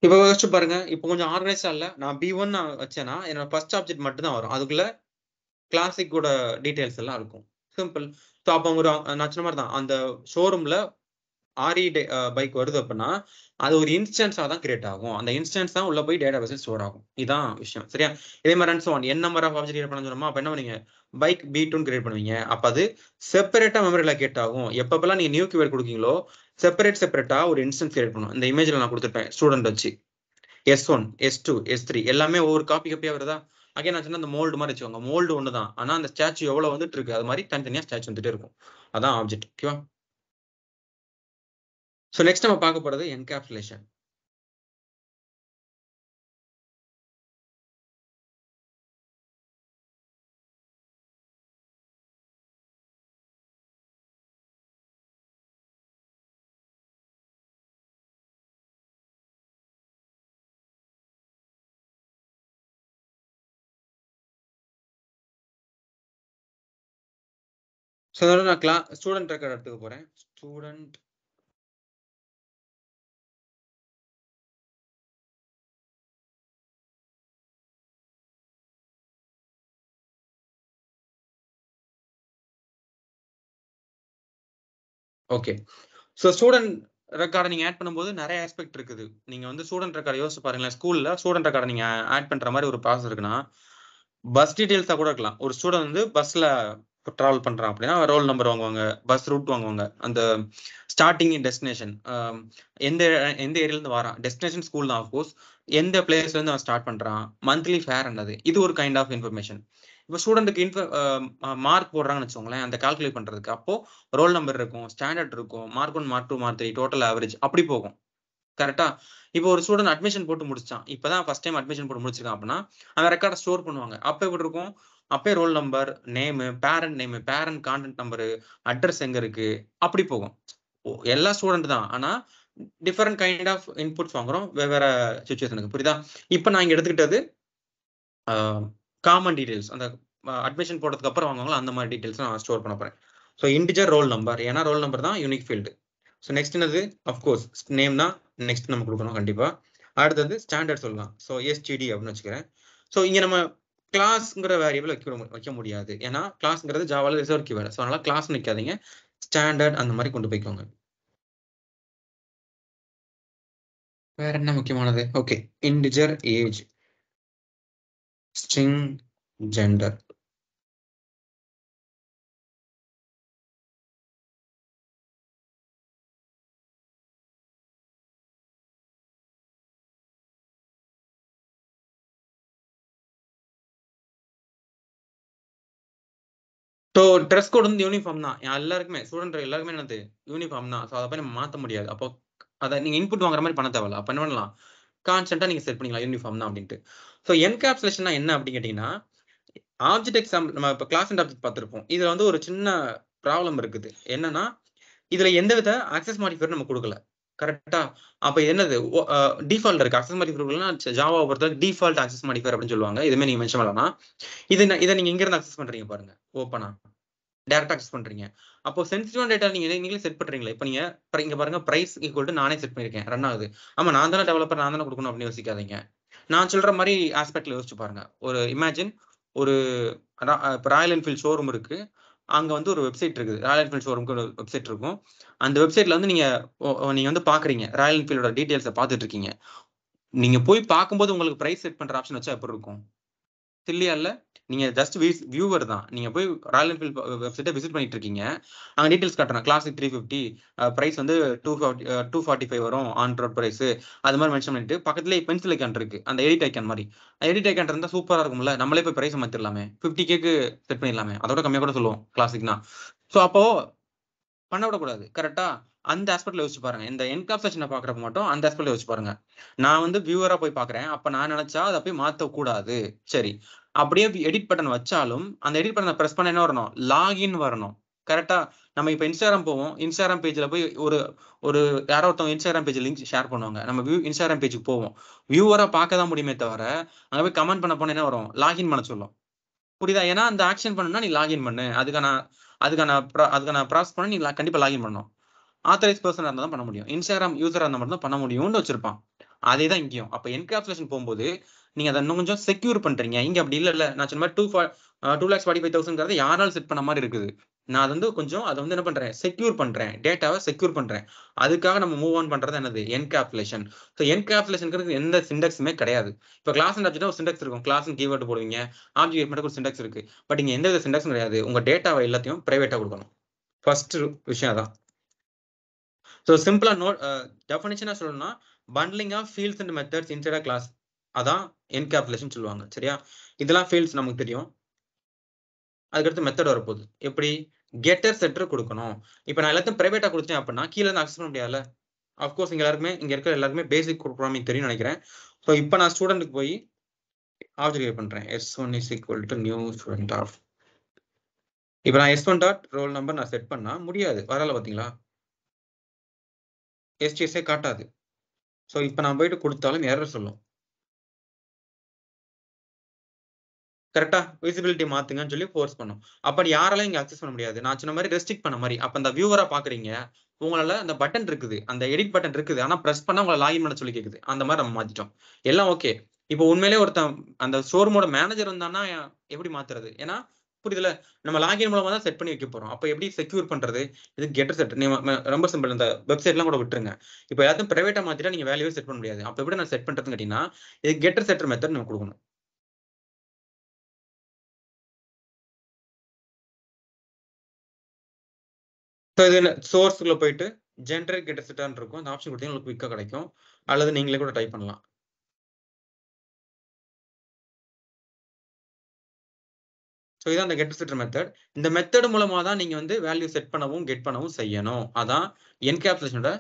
இப்ப யோசிச்சு பாருங்க. இப்ப கொஞ்சம் ஆர்கனைஸா இல்ல. நான் B1 வச்சேன்னா என்னோட ஃபர்ஸ்ட் ஆப்ஜெக்ட் மட்டும் தான் வரும். அதுக்குள்ள கிளாசிக்கோட டீடைல்ஸ் எல்லாம் இருக்கும். சிம்பிள். ஸோ அப்ப ஒரு நான் சொன்ன மாதிரி தான். அந்த ஷோரூம்ல RE பைக் வருது அப்படின்னா, அது ஒரு இன்ஸ்டன்ஸா தான் கிரியேட் ஆகும். அந்த இன்ஸ்டன்ஸ் தான் உள்ள போய் டேட்டாபேஸ்ல ஸ்டோர் ஆகும். இதான் விஷயம். சரியா? இதே மாதிரி runs one n number of object create பண்ண சொன்னோமா, அப்ப என்ன பண்ணுவீங்க? பைக் B2 கிரியேட் பண்ணுவீங்க. அப்ப அது செப்பரேட்டா மெமரில கிரியேட் ஆகும். எப்பப்பெல்லாம் நீங்க நியூ கீவேர்ட் கொடுக்கீங்களோ, செப்பரேட்டா ஒரு இன்ஸ்டன்ஸ் கிரியேட் பண்ணும். இந்த இமேஜ்ல நான் கொடுத்துருப்பேன் ஸ்டூடெண்ட் வச்சு. S1, S2, S3 எல்லாமே ஒவ்வொரு காப்பியா வருதா? அகைன் நான் சொன்ன அந்த மோல்டு மாதிரி வச்சுக்கோங்க. மோல்டு ஒன்று தான். ஆனா அந்த ஸ்டாச்சு எவ்வளவு வந்துட்டு இருக்கு, அது மாதிரி தனித்தனியா ஸ்டாச்சு வந்துட்டே இருக்கும். அதான் ஆப்ஜெக்ட். ஓகேவா? ஸோ நெக்ஸ்ட் நம்ம பார்க்க போறது என்கேப்சுலேஷன். ஸோ அதோட நான் ஸ்டூடெண்ட் ரெக்கார்ட் எடுத்துக்க போறேன். Student okay. ஸோ ஸ்டூடெண்ட் ரெக்கார்டை நீங்க ஆட் பண்ணும்போது நிறைய ஆஸ்பெக்ட் இருக்குது. நீங்க வந்து ஸ்டூடெண்ட் ரெக்கார்டை யோசிச்சு பாருங்களேன். ஸ்கூல்ல ஸ்டூடெண்ட் ரெக்கார்டை நீங்க ஆட் பண்ற மாதிரி ஒரு ப்ராசஸ் இருக்குன்னா, பஸ் டீடைல்ஸா கூட இருக்கலாம். ஒரு ஸ்டூடெண்ட் வந்து பஸ்ல டிராவல் பண்றான் அப்படின்னா ரோல் நம்பர் வாங்குவாங்க, பஸ் ரூட் வாங்குவாங்க, அந்த ஸ்டார்டிங் டெஸ்டினேஷன், எந்த எந்த ஏரியால இருந்து வரான், டெஸ்டினேஷன் ஸ்கூல் தான் ஆஃப்கோர்ஸ், எந்த பிளேஸ்ல இருந்து அவன் ஸ்டார்ட் பண்றான், மந்த்லி ஃபேர் என்னது, இது ஒரு கைண்ட் ஆஃப் இன்ஃபர்மேஷன். இப்போ ஸ்டூடெண்ட்டுக்கு மார்க் போடுறாங்கன்னு வச்சுக்கோங்களேன், அந்த கால்குலேட் பண்றதுக்கு அப்போ ரோல் நம்பர் இருக்கும், ஸ்டாண்டர்ட் இருக்கும், mark 1, mark 2, mark 3, total average அப்படி போகும். கரெக்டா? இப்போ ஒரு ஸ்டூடண்ட் அட்மிஷன் போட்டு முடிச்சான். இப்பதான் ஃபர்ஸ்ட் டைம் அட்மிஷன் போட்டு முடிச்சிருக்கான் அப்படின்னா, அந்த ரெக்கார்ட ஸ்டோர் பண்ணுவாங்க. அப்ப எப்படி இருக்கும்? அப்பயே roll number, name, parent contact number, address எங்க இருக்கு? அப்படி போகும். எல்லா ஸ்டூடண்ட் தான். ஆனா டிஃபரண்ட் கைண்ட் ஆஃப் இன்புட்ஸ் வாங்குறோம். வெவ்வேற சிச்சுவேஷனுக்கு. புரியுதா? இப்ப நான் இங்க எடுத்துக்கிட்டது காமன் டீடைல்ஸ். அந்த அட்மிஷன் போட்டதுக்கு அப்புறம் வாங்குவாங்கல்ல, அந்த மாதிரி டீடைல்ஸ் நான் ஸ்டோர் பண்ண போறேன். So integer roll number. ஏன்னா ரோல் நம்பர் தான் யூனிக் ஃபீல்டு. ஸோ நெக்ஸ்ட் என்னது? அஃப்கோர்ஸ் நேம் தான் நெக்ஸ்ட் நம்ம கொடுக்கணும் கண்டிப்பா. அடுத்தது ஸ்டாண்டர்ட் சொல்லலாம். ஸோ எஸ்டிடி அப்படின்னு வச்சுக்கிறேன். ஸோ இங்க நம்ம கிளாஸ்ங்கிற வேரியபிள் வைக்க முடியாது. ஏன்னா கிளாஸ்ங்கிறது ஜாவால ரிசர்வ் கீவேர்டு. ஸோ அதனால கிளாஸ் நிற்காதீங்க. ஸ்டாண்டர்ட் அந்த மாதிரி கொண்டு போய்க்கோங்க. வேற என்ன முக்கியமானது? Okay, integer age, string gender. So dress code வந்து யூனிஃபார்ம் தான். எல்லாருக்குமே ஸ்டூடெண்ட் எல்லாருக்குமே என்னது யூனிஃபார்ம் தான். ஸோ அதை போய் நம்ம மாற்ற முடியாது. அப்போ அதை நீங்க இன்புட் வாங்குற மாதிரி பண்ண தேவையில்ல. அப்போ என்ன பண்ணலாம்? கான்ஸ்டன்டா நீங்க செட் பண்ணிக்கலாம் யூனிஃபார்ம் தான் அப்படின்ட்டு. ஸோ என்கேப்சுலேஷன் என்ன அப்படின்னு கேட்டீங்கன்னா, ஆப்ஜெக்ட் எக்ஸாம்பிள் நம்ம இப்போ கிளாஸ் அண்ட் ஆப்ஜெக்ட் பார்த்துருப்போம். இதுல வந்து ஒரு சின்ன ப்ராப்ளம் இருக்குது. என்னன்னா, இதுல எந்தவித ஆக்சஸ் மாடிஃபையர் நம்ம கொடுக்கல. கரெக்டா? அப்ப என்னது டிஃபால்ட் இருக்கு. ஆக்சஸ் மாடிஃபையர்னா ஜாவா பொறுத்தவரைக்கும் டிஃபால்ட் ஆக்சஸ் மாடிஃபையர் அப்படின்னு சொல்லுவாங்க. இதுமே நீங்க மென்ஷன் பண்ணலாம். இதை நீங்க எங்க இருந்து ஆக்சஸ் பண்றீங்க பாருங்க. ஓப்பனா டைரக்டா ஆக்சஸ் பண்றீங்க. அப்போ சென்சிட்டிவான டேட்டா நீங்களே செட் பண்றீங்களா? இப்போ நீங்க இங்க பாருங்க பிரைஸ் ஈக்குவல் டு நானே செட் பண்ணிருக்கேன். ரன் ஆகுது. ஆமா நான் தானே டெவலப்பர், நான் தானே கொடுக்கணும் அப்படின்னு யோசிக்காதீங்க. நான் சொல்ற மாதிரி ஆஸ்பெக்ட்ல யோசிச்சு பாருங்க. ஒரு இமேஜின் ஒரு இப்போ ராயல் என்ஃபீல்ட் ஷோரூம் இருக்கு. அங்க வந்து ஒரு வெப்சைட் இருக்குது. ராயல் என்ஃபீல்ட் ஷோரூம்க்கு ஒரு வெப்சைட் இருக்கும். அந்த வெப்சைட்ல வந்து நீங்க வந்து பாக்குறீங்க. ராயல் என்ஃபீல்டோட டீடைல்ஸை பார்த்துட்டு இருக்கீங்க. நீங்க போய் பார்க்கும்போது உங்களுக்கு பிரைஸ் செட் பண்ற ஆப்ஷன் வச்சா எப்படி இருக்கும்? இல்லையா? இல்ல நீங்க ஜஸ்ட் வியூவர் தான். நீங்க போய் ராயல் என்ஃபீல்ட் வெப்சைட்டை விசிட் பண்ணிட்டு இருக்கீங்க. அங்க டீடைல்ஸ் காட்டுறேன். கிளாசிக் 350 பிரைஸ் வந்து 245 வரும் ஆன் ரோட் பிரைஸ். அது மாதிரி மென்ஷன் பண்ணிட்டு பக்கத்துலயே பென்சில் ஐக்கான் இருக்கு. அந்த எடிட் ஐக்கான் மாதிரி. எடிட் ஐக்கான் இருந்தா சூப்பரா இருக்கும்ல. நம்மளே போய் பிரைஸ் மாத்திரலாமே. 50K set பண்ணிடலாமே. அதோட கம்மியா கூட சொல்லுவோம் கிளாசிக்னா. ஸோ அப்போ பண்ண விடக்கூடாது. கரெக்டா? அந்த ஆஸ்பெக்ட்ல யோசிச்சு பாருங்க. இந்த என்கேப்சுலேஷனை பார்க்கறப்ப மட்டும் அந்த ஆஸ்பெக்ட்ல யோசிச்சு பாருங்க. நான் வந்து வியூவரா போய் பார்க்குறேன். அப்ப நான் நினைச்சா அதை போய் மாத்தக்கூடாது. சரி. அப்படியே எடிட் பட்டன் வச்சாலும் அந்த எடிட் பட்டனை பிரஸ் பண்ண என்ன வரணும்? லாகின் வரணும். கரெக்டா? நம்ம இப்ப இன்ஸ்டாகிராம் போவோம். இன்ஸ்டாகிராம் பேஜ்ல போய் ஒரு ஒரு யாரோ ஒருத்தவங்க இன்ஸ்டாகிராம் பேஜ் லிங்க் ஷேர் பண்ணுவாங்க. நம்ம இன்ஸ்டாகிராம் பேஜுக்கு போவோம். வியூவரா பார்க்க தான் முடியுமே தவிர, அங்க போய் கமெண்ட் பண்ண போனா என்ன வரும்? லாகின் பண்ண சொல்லும். புரியுதா? ஏன்னா அந்த ஆக்ஷன் பண்ணணும்னா நீ லாகின் பண்ணு. அதுக்கான ப்ராசஸ் பண்ண நீ கண்டிப்பா லாகின் பண்ணணும். ஆத்தரைஸ் பர்சனா இருந்தா தான் பண்ண முடியும். இன்ஸ்டாகிராம் யூசரா இருந்தா மட்டும் தான் பண்ண முடியும்னு வச்சிருப்பான். அதே தான் இங்கேயும். அப்ப என்கேப்சுலேஷன் போகும்போது நீங்க அதை இன்னும் கொஞ்சம் செக்யூர் பண்றீங்க. இங்க அப்படி இல்ல. நான் சொன்ன மாதிரி 2,45,000 யாராலும் செட் பண்ண மாதிரி இருக்குது. நான் அது வந்து கொஞ்சம் அதை வந்து என்ன பண்றேன்? செக்யூர் பண்றேன். டேட்டாவை செக்யூர் பண்றேன். அதுக்காக நம்ம மூவ் ஆன் பண்றது என்னது? என்கேப்சுலேஷன். ஸோ என்கேப்சுலேஷனுக்கு எந்த சிண்டெக்ஸுமே கிடையாது. இப்போ கிளாஸ் அண்ட் ஆப்ஜெக்ட் ஒரு சிண்டெக்ஸ் இருக்கும். கிளாஸ் கீவேர்டு போடுவீங்க. ஆப்ஜெக்ட் மட்டும் ஒரு சிண்டெக்ஸ் இருக்கு. பட் இங்க எந்த வித சிண்டெக்ஸும் கிடையாது. உங்க டேட்டாவை எல்லாத்தையும் பிரைவேட்டா கொடுக்கணும். ஃபர்ஸ்ட் விஷயம் அதான். ஸோ சிம்பிளா டெஃபினிஷனா சொல்லணும்னா bundling of fields and methods inside a class. அதான் என்கேப்சுலேஷன் சொல்லுவாங்க. சரியா? இதெல்லாம் ஃபீல்ட்ஸ் நமக்கு தெரியும். அதுக்கடுத்து மெத்தட் வரப்போகுது. எப்படி? கெட்டர் செட்டர் கொடுக்கணும். இப்போ நான் எல்லாத்தையும் பிரைவேட்டா கொடுத்தேன் அப்படின்னா கீழே இருந்து அக்சஸ் பண்ண முடியாதுல்ல. அஃப்கோர்ஸ் இங்க இருக்கிற எல்லாருமே பேசிக் ப்ரோக்ராமிங் தெரியும்னு நினைக்கிறேன். ஸோ இப்போ நான் ஸ்டூடெண்ட்டுக்கு போய் ஆப்ஜெக்ட் கிரியேட் பண்றேன். S1 is equal to new student of. இப்போ நான் S1 டாட் ரோல் நம்பர் நான் செட் பண்ணா முடியாது. வரல பாத்தீங்களா? STS காட்டாது. ஸோ இப்போ நான் போயிட்டு கொடுத்தாலும் எரர் சொல்லும். கரெக்டா? விசிபிலிட்டி மாத்துங்கன்னு சொல்லி ஃபோர்ஸ் பண்ணும். அப்ப யாராலையும் இங்க அக்சஸ் பண்ண முடியாது. நான் சொன்ன மாதிரி ரெஸ்ட்ரிக்ட் பண்ண மாதிரி. அப்ப அந்த வியூவரா பாக்குறீங்க. உங்களால அந்த பட்டன் இருக்குது. அந்த எடிட் பட்டன் இருக்குது. ஆனா பிரஸ் பண்ணா உங்களை லாகின் பண்ண சொல்லி கேக்குது. அந்த மாதிரி நம்ம மாத்திட்டோம். எல்லாம் ஓகே. இப்போ உண்மையிலேயே ஒருத்தன் அந்த ஷோரூமோட மேனேஜர் இருந்தான்னா எப்படி மாத்துறது? ஏன்னா புரியுதுல? நம்ம லாகின் மூலமா தான் செட் பண்ணி வைக்க போறோம். அப்ப எப்படி செக்யூர் பண்றது? இது கெட்டர் செட். ரொம்ப சிம்பிள். இந்த வெப்சைட்லாம் கூட விட்டுருங்க. இப்போ எல்லாத்தையும் பிரைவேட்டா மாத்திட்டா நீங்க வேல்யூவே செட் பண்ண முடியாது. அப்ப எப்படி நான் செட் பண்றதுன்னு கேட்டீங்கன்னா, இது கெட்டர் செட்டர் மெத்தட் நம்ம கொடுக்கணும். ஸோ இது சோர்ஸ்குள்ள போயிட்டு ஜென்ரேட் கெட்டர் செட்டான்னு இருக்கும். அந்த ஆப்ஷன் கொடுத்தீங்கன்னா உங்களுக்கு குயிக்கா கிடைக்கும். அல்லது நீங்களே கூட டைப் பண்ணலாம். ஸோ இதான் அந்த கெட்டர் செட்டர் மெத்தட். இந்த மெத்தட் மூலமா தான் நீங்க வந்து வேல்யூ செட் பண்ணவும், கெட் பண்ணவும் செய்யணும். அதான் என்கேப்சுலேஷனோட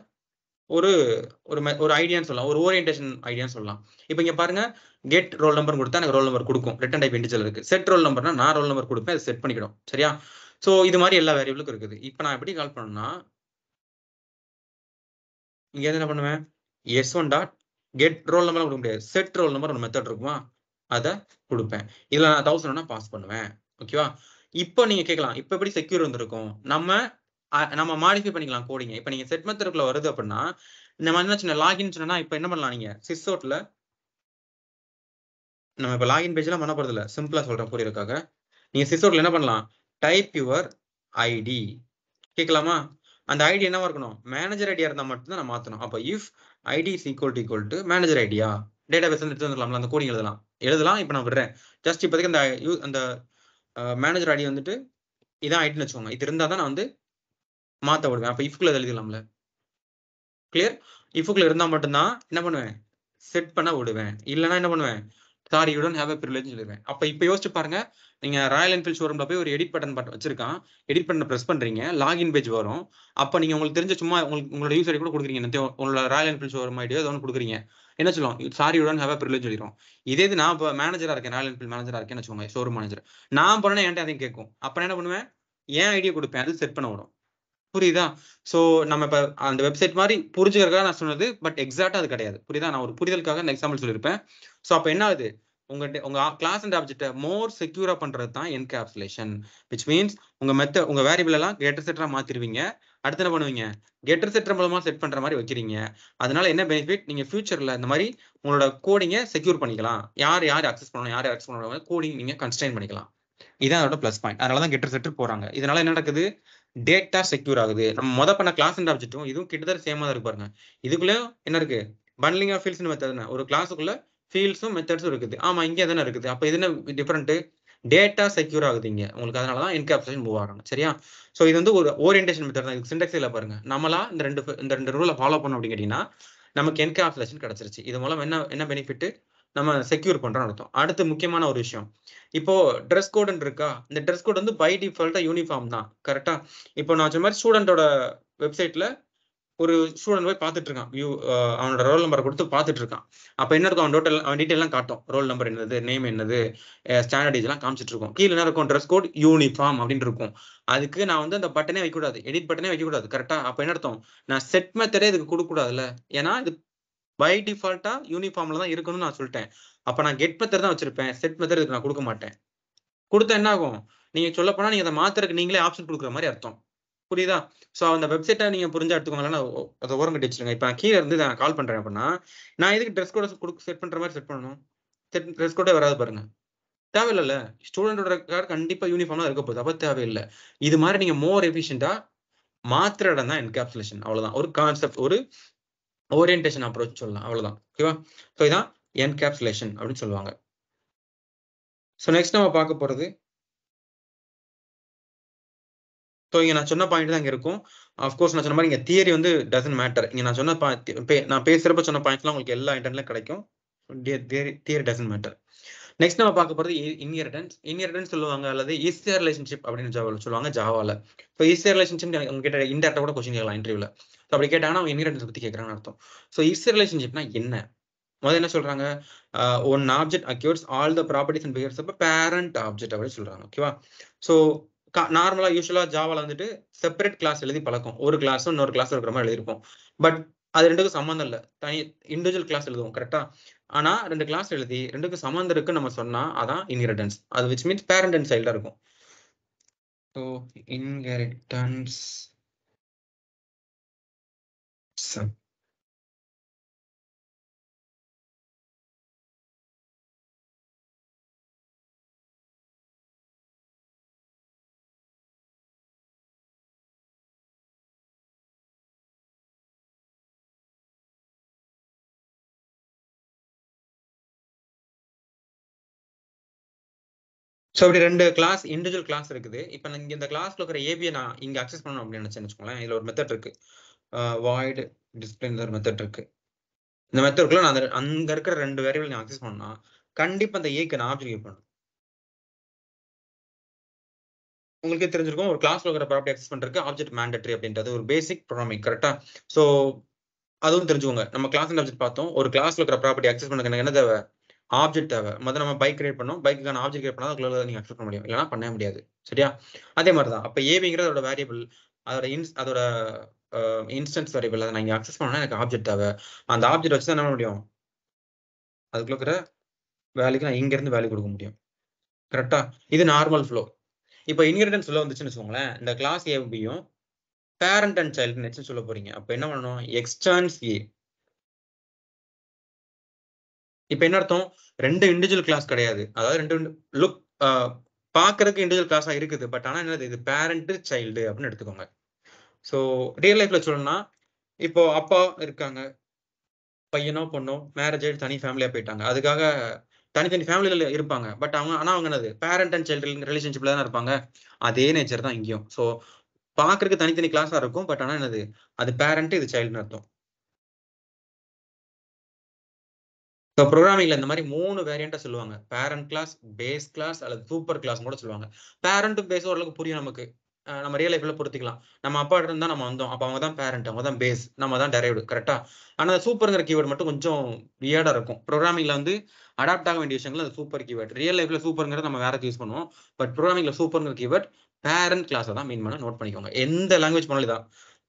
ஒரு ஒரு ஐடியான்னு சொல்லலாம், ஒரு ஓரியன்டேஷன் ஐடியான்னு சொல்லலாம். இப்போ இங்க பாருங்க, கெட் ரோல் நம்பர் கொடுத்தா எனக்கு ரோல் நம்பர் கொடுக்கும். ரிட்டன் டைப் இன்டிஜர் இருக்கு. செட் ரோல் நம்பர்னா நான் ரோல் நம்பர் கொடுப்பேன், அது செட் பண்ணிக்கிடும். சரியா? ஸோ இது மாதிரி எல்லா வேரியபிளுக்கும் இருக்குது. இப்போ நான் எப்படி கால் பண்ணணும்னா, இங்க என்ன பண்ணுவேன், s1 dot get roll number கொடுக்க முடியாது, செட் ரோல் நம்பர் ஒரு மெத்தட் இருக்குமா, அதை கொடுப்பேன். இதுல நான் 1000 பாஸ் பண்ணுவேன். ஓகேவா? இப்போ நீங்க கேட்கலாம், இப்போ எப்படி செக்யூர் வந்திருக்கும், நம்ம மாடிஃபை பண்ணிக்கலாம் கோடிங்க. இப்போ நீங்க செட் மெத்தடுக்குள்ள வருது அப்படின்னா, நம்ம என்ன சின்ன லாகின் சொன்னா, இப்போ என்ன பண்ணலாம், நீங்க சிஸ்அவுட்ல நம்ம இப்போ லாகின் பேஜ்லாம் பண்ண போறது இல்லை, சிம்பிளா சொல்றேன் புரியறதுக்காக. நீங்க சிஸ்அவுட்ல என்ன பண்ணலாம், டைப் யுவர் ஐடி கேட்கலாமா, அந்த ஐடி என்னவா இருக்கணும், மேனேஜர் ஐடியா இருந்தா மட்டும்தான் நான் மாத்தணும். அப்போ if ID is equal to manager idea, database எடுத்து வந்துடலாம்ல, அந்த கோடிங் எழுதலாம். இப்போ நான் விடுறேன், ஜஸ்ட் இப்போதைக்கு அந்த மேனேஜர் ஐடி வந்துட்டு இதான் ஐடின்னு வச்சுக்கோங்க. இது இருந்தா தான் நான் வந்து மாத்த விடுவேன். அப்போ இஃப்குள்ள எழுதிக்கலாம்ல. கிளியர்? இஃப்குள்ள இருந்தா மட்டும்தான் என்ன பண்ணுவேன், செட் பண்ண விடுவேன். இல்லைன்னா என்ன பண்ணுவேன், sorry you don't have a privilege சொல்லிடுவேன். அப்போ இப்போ யோசிச்சு பாருங்க, நீங்க ராயல் என்ஃபீல்ட் ஷோரூம்ல போய் ஒரு எடிட் பட்டன் வச்சிருக்கான், எடிட் பட்டன் பிரஸ் பண்றீங்க, லாகின் பேஜ் வரும். அப்போ நீங்க உங்களுக்கு தெரிஞ்ச சும்மா உங்களோட யூஸ் ஐடி கூட கொடுக்குறீங்க, உங்களோட ராயல் என்ஃபீல்ட் ஷோரூம் ஐடியோ ஏதோ ஒன்று கொடுக்குறீங்க, என்ன சொல்லுவோம், sorry you don't have a privilege சொல்லிடும். இதே இது நான் இப்போ மேனேஜரா இருக்கேன், ராயல் என்ஃபீல்ட் மேனேஜரா இருக்கேன்னு வச்சுக்கோங்க, ஷோரூம் மேனேஜர், நான் பண்ணேன் என்கிட்ட அதையும் கேட்கும். அப்போ என்ன பண்ணுவேன், ஏன் ஐடியா கொடுப்பேன், அது செட் பண்ண விடும். புரியுதா? சோ நம்ம இப்ப அந்த வெப்சைட் மாதிரி புரிஞ்சுக்கிறதுக்காக நான் சொன்னது, பட் எக்ஸாக்ட்டா அது கிடையாது. புரியுதா? நான் ஒரு புரிதலுக்காக இந்த எக்ஸாம்பிள் சொல்லியிருப்பேன். சோ அப்ப என்ன ஆகுது, உங்க கிளாஸ் அண்ட் ஆப்ஜெக்ட்டை மோர் செக்யூரா பண்றது தான் என்கேப்சுலேஷன். விச் மீன்ஸ் உங்க வேரியபிள் எல்லாம் கெட்டர் செட்டரா மாத்திருவீங்க. அடுத்து என்ன பண்ணுவீங்க, கெட்டர் செட்டர் மூலமா செட் பண்ற மாதிரி வைக்கிறீங்க. அதனால என்ன பெனிஃபிட், நீங்க ஃபியூச்சர்ல இந்த மாதிரி உங்களோட கோடிங்கை செக்யூர் பண்ணிக்கலாம். யார் அக்சஸ் பண்ணணும், யார் அக்சஸ் பண்ணணும், கோடிங் நீங்க கன்ஸ்ட்ரைன் பண்ணிக்கலாம். இதான் அதோட பிளஸ் பாயிண்ட். அதனாலதான் கெட்டர் செட்டர் போறாங்க. இதனால என்ன நடக்குது, டேட்டா செக்யூர் ஆகுது. நம்ம பண்ண கிளாஸ் அண்ட் ஆப்ஜெக்ட்டும் இதுவும் கிட்டத்தட்ட சேமா தான் இருக்கு பாருங்க. இதுக்குள்ளயும் என்ன இருக்கு, பண்ட்லிங் ஆஃப் ஃபீல்ட்ஸ் மெத்தட், ஒரு கிளாஸுக்குள்ள ஃபீல்ட்ஸும் மெத்தட்ஸும் இருக்குது. ஆமா, இங்க தானே இருக்குது. அப்ப இது என்ன டிஃபரெண்ட், டேட்டா செக்யூர் ஆகுது இங்க உங்களுக்கு. அதனாலதான் என்கேப்சுலேஷன் மூவ் ஆகிறாங்க. சரியா? சோ இது வந்து ஒரு ஓரியன்டேஷன் மெத்தட் தான். இதுக்கு சின்டாக்ஸ் இல்ல பாருங்க. நம்மளா இந்த ரெண்டு ரூலை ஃபாலோ பண்ணோம் அப்படின்னு கேட்டீங்கன்னா நமக்கு என்கேப்சுலேஷன் கிடைச்சிருச்சு. இது மூலம் என்ன பெனிஃபிட், நம்ம செக்யூர் பண்றோம்னு அர்த்தம். அடுத்து முக்கியமான ஒரு விஷயம், இப்போ ட்ரெஸ் கோடுன்னு இருக்கா, இந்த ட்ரெஸ் கோட் வந்து பை டிஃபால்ட்டா யூனிஃபார்ம் தான். கரெக்டா? இப்போ நான் சொன்ன மாதிரி ஸ்டூடெண்டோட வெப்சைட்ல ஒரு ஸ்டூடெண்ட் போய் பார்த்துட்டு இருக்கான், அவனோட ரோல் நம்பரை கொடுத்து பார்த்துட்டு இருக்கான். அப்ப என்ன இருக்கும், அவன் டீட்டெயில் எல்லாம் காட்டும், ரோல் நம்பர் என்னது, நேம் என்னது, ஸ்டாண்டர்ட் இதெல்லாம் காமிச்சிட்டு இருக்கும். கீழே என்ன இருக்கும், ட்ரெஸ் கோட் யூனிஃபார்ம் அப்படின்னு இருக்கும். அதுக்கு நான் வந்து அந்த பட்டனே வைக்கக்கூடாது, எடிட் பட்டனே வைக்கக்கூடாது. கரெக்டா? அப்ப என்ன அர்த்தம், நான் செட் மெத்தடே இதுக்கு கொடுக்க கூடாதுல்ல, ஏன்னா இது பை டிஃபால்ட்டா யூனிஃபார்ம்ல தான் இருக்கணும்னு நான் சொல்லிட்டேன். அப்ப நான் கெட் மெத்தட் தான் வச்சிருப்பேன், செட் மெத்தட் இதுக்கு நான் கொடுக்க மாட்டேன். கொடுத்தா என்ன ஆகும், நீங்க சொல்ல போனா நீங்க அதை மாத்துறதுக்கு நீங்களே ஆப்ஷன் கொடுக்குற மாதிரி அர்த்தம். புரியுதா? சோ அந்த வெப்சைட்டை நீங்க புரிஞ்சா எடுத்துக்கோங்களேன், அதை ஓரம் கட்டி வச்சிருங்க. இப்ப நான் கீழே இருந்து நான் கால் பண்றேன் அப்படின்னா, நான் எதுக்கு ட்ரெஸ் கோட செட் பண்ற மாதிரி செட் பண்ணணும், ட்ரெஸ் கோடே வராது பாருங்க. தேவையில்ல, ஸ்டூடெண்டோட கார்டு கண்டிப்பா யூனிஃபார்ம் இருக்க போகுது, அப்ப தேவையில்லை. இது மாதிரி நீங்க மோர் எஃபிஷியன்டா மாத்திர இடம் தான் என்கேப்சுலேஷன். அவ்வளவுதான், ஒரு கான்செப்ட், ஒரு ஓரியன்டேஷன் அப்ரோச் சொல்லலாம். அவ்வளவுதான். ஓகேவா? சோ இதான் என்கேப்சுலேஷன் அப்படின்னு சொல்லுவாங்க. சோ நெக்ஸ்ட் நம்ம பார்க்க போறது, ஸோ இங்க நான் சொன்ன பாயிண்ட் தான் இங்க இருக்கும். அஃப்கோர்ஸ் நான் சொன்ன மாதிரி இங்க தியரி வந்து டசன்ட் மேட்டர். இங்க நான் சொன்ன நான் பேசுறப்ப சொன்ன பாயிண்ட்ஸ்லாம் உங்களுக்கு எல்லா இன்டர்நெட்லயும் கிடைக்கும். Theory doesn't matter. நெக்ஸ்ட் நம்ம பார்க்க போறது இன்ஹெரிட்டன்ஸ் சொல்லுவாங்க, அல்லது ஈஸியர் ரிலேஷன்ஷிப் அப்படின்னு சொல்லுவாங்க ஜாவால. ஸோ ஈஸியர் ரிலேஷன்ஷிப் உங்ககிட்ட இன்டெரக்டா கூட கொஸ்டின் கேட்கலாம் இன்டர்வியூல. ஸோ அப்படி கேட்டாங்கன்னா அவங்க இன்ஹெரிட்டன்ஸ் பத்தி கேட்கறாங்கன்னு அர்த்தம். ஸோ ஈஸியர் ரிலேஷன்ஷிப்னா என்ன, முதல்ல என்ன சொல்றாங்க, one object acquires all the properties and behaviours of parent object அப்படின்னு சொல்றாங்க. ஓகேவா? ஸோ நார்மலா யூஸ்வலா ஜாவால வந்துட்டு செப்பரேட் கிளாஸ் எழுதி பழக்கம், ஒரு கிளாஸும் இன்னொரு கிளாஸ் இருக்கிற மாதிரி எழுதிருப்போம். பட் அது ரெண்டுக்கும் சம்மந்தம் இல்லை, தனி இண்டிவிஜுவல் கிளாஸ் எழுதுவோம். கரெக்டா? ஆனா ரெண்டு கிளாஸ் எழுதி ரெண்டுக்கும் சம்மந்தம் இருக்குன்னு நம்ம சொன்னா அதான் இன்ஹெரிட்டன்ஸ். அது விச் மீன்ஸ் பேரண்ட் அண்ட் சைல்டா இருக்கும். ஸோ இன்ஹெரிட்டன்ஸ் ஸோ அப்படி ரெண்டு கிளாஸ் இண்டிவிஜுவல் கிளாஸ் இருக்குது. இப்போ இங்க இந்த கிளாஸ்ல இருக்கிற ஏபியை நான் இங்க அக்சஸ் பண்ணணும் அப்படின்னு நினைச்சேன்னு வச்சுக்கோங்களேன். இதுல ஒரு மெத்தட் இருக்கு, வாய்ட் டிஸ்பிளே மெத்தட் இருக்கு. இந்த மெத்தட்குள்ள நான் அங்க இருக்கிற ரெண்டு வேரியபிள் நான் அக்சஸ் பண்ணா கண்டிப்பா அந்த ஏக்கு நான் ஆப்ஜெக்ட் பண்ணணும். உங்களுக்கே தெரிஞ்சிருக்கும், ஒரு கிளாஸ்ல இருக்கிற ப்ராப்பர்ட்டி அக்சஸ் பண்றதுக்கு ஆப்ஜெக்ட் மேண்டேட்டரி அப்படின்றது ஒரு பேசிக் ப்ரோக்ராமிங். கரெக்டா? ஸோ அதுவும் தெரிஞ்சுக்கோங்க. நம்ம கிளாஸ் அண்ட் ஆப்ஜெக்ட் பார்த்தோம். ஒரு கிளாஸ்ல இருக்கிற ப்ராப்பர்ட்டி அக்சஸ் பண்ண எனக்கு என்ன தேவை? ஆப்ஜெக்ட் தேவை. முதல்ல நம்ம பைக் கிரியேட் பண்ணோம். பைக்குக்கான ஆப்ஜெக்ட் கிரியேட் பண்ணா அதுக்குள்ள நீங்க அக்சஸ் பண்ண முடியும். இல்லைன்னா பண்ணவே முடியாது. சரியா? அதே மாதிரி தான். அப்ப ஏபிங்கிறது அதோட வேரியபிள், அதோட இன்ஸ்டன்ஸ் வேரியபிள். அதை நான் இங்க அக்சஸ் பண்ணா எனக்கு ஆப்ஜெக்ட் தேவை. அந்த ஆப்ஜெக்ட் வச்சு தான் என்ன பண்ண முடியும்? அதுக்குள்ள இருக்கிற வேல்யூக்கு நான் இங்க இருந்து வேல்யூ கொடுக்க முடியும். கரெக்டா? இது நார்மல் ஃப்ளோ. இப்போ இன்ஹெரிட்டன்ஸ் உள்ள வந்துச்சுன்னு வச்சுக்கோங்களேன். இந்த கிளாஸ் ஏபியும் பேரண்ட் அண்ட் சைல்டு நெக்ஸ்ட் சொல்ல போறீங்க. அப்ப என்ன பண்ணணும்? Extends A. இப்ப என்ன அர்த்தம்? 2 இண்டிவிஜுவல் கிளாஸ் கிடையாது. அதாவது 2 லுக் பாக்குறதுக்கு இண்டிவிஜுவல் கிளாஸா இருக்குது. பட் ஆனா என்னது? இது பேரண்ட் சைல்டு அப்படின்னு எடுத்துக்கோங்க. சோ ரியல் லைஃப்ல சொல்லணும்னா, இப்போ அப்பா இருக்காங்க, பையனோ பொண்ணோ மேரேஜ் ஆயிட்டு தனி ஃபேமிலியா போயிட்டாங்க. அதுக்காக தனித்தனி ஃபேமிலில இருப்பாங்க. பட் அவங்க என்னது? பேரண்ட் அண்ட் சைல்டு ரிலேஷன்ஷிப்ல தான் இருப்பாங்க. அதே நேச்சர் தான் இங்கேயும். சோ பாக்குறதுக்கு தனித்தனி கிளாஸா இருக்கும். பட் ஆனா என்னது? அது பேரண்ட், இது சைல்டுன்னு அர்த்தம். இப்போ ப்ரோகிராமிங்ல இந்த மாதிரி 3 வேரியண்டா சொல்லுவாங்க. பேரண்ட் கிளாஸ், பேஸ் கிளாஸ் அல்லது சூப்பர் கிளாஸ் கூட சொல்லுவாங்க. பேரண்ட் பேஸ் ஓரளவுக்கு புரியும் நமக்கு. நம்ம ரியல் லைஃப்ல பொறுத்துக்கலாம். நம்ம அப்பா கிட்ட இருந்தா நம்ம வந்தோம். அப்ப அவங்க தான் பேரண்ட், அவங்க தான் பேஸ், நம்ம தான் டெரைவ்டு. கரெக்டா? ஆனா சூப்பர்ங்கிற கீவேர்ட் மட்டும் கொஞ்சம் வியர்டா இருக்கும். ப்ரோகிராமிங்ல வந்து அடாப்ட் ஆக வேண்டிய விஷயங்கள் அது சூப்பர் கீவேர்ட். ரியல் லைஃப்ல சூப்பர்ங்கிறது நம்ம வேற யூஸ் பண்ணுவோம். பட் ப்ரோகிராமிங்ல சூப்பர்ங்கிற கீவேர்ட் பேரண்ட் கிளாஸை தான் மீன் பண்ண நோட் பண்ணிக்கோங்க. எந்த லாங்குவேஜ் பண்ணாலும் இதான்.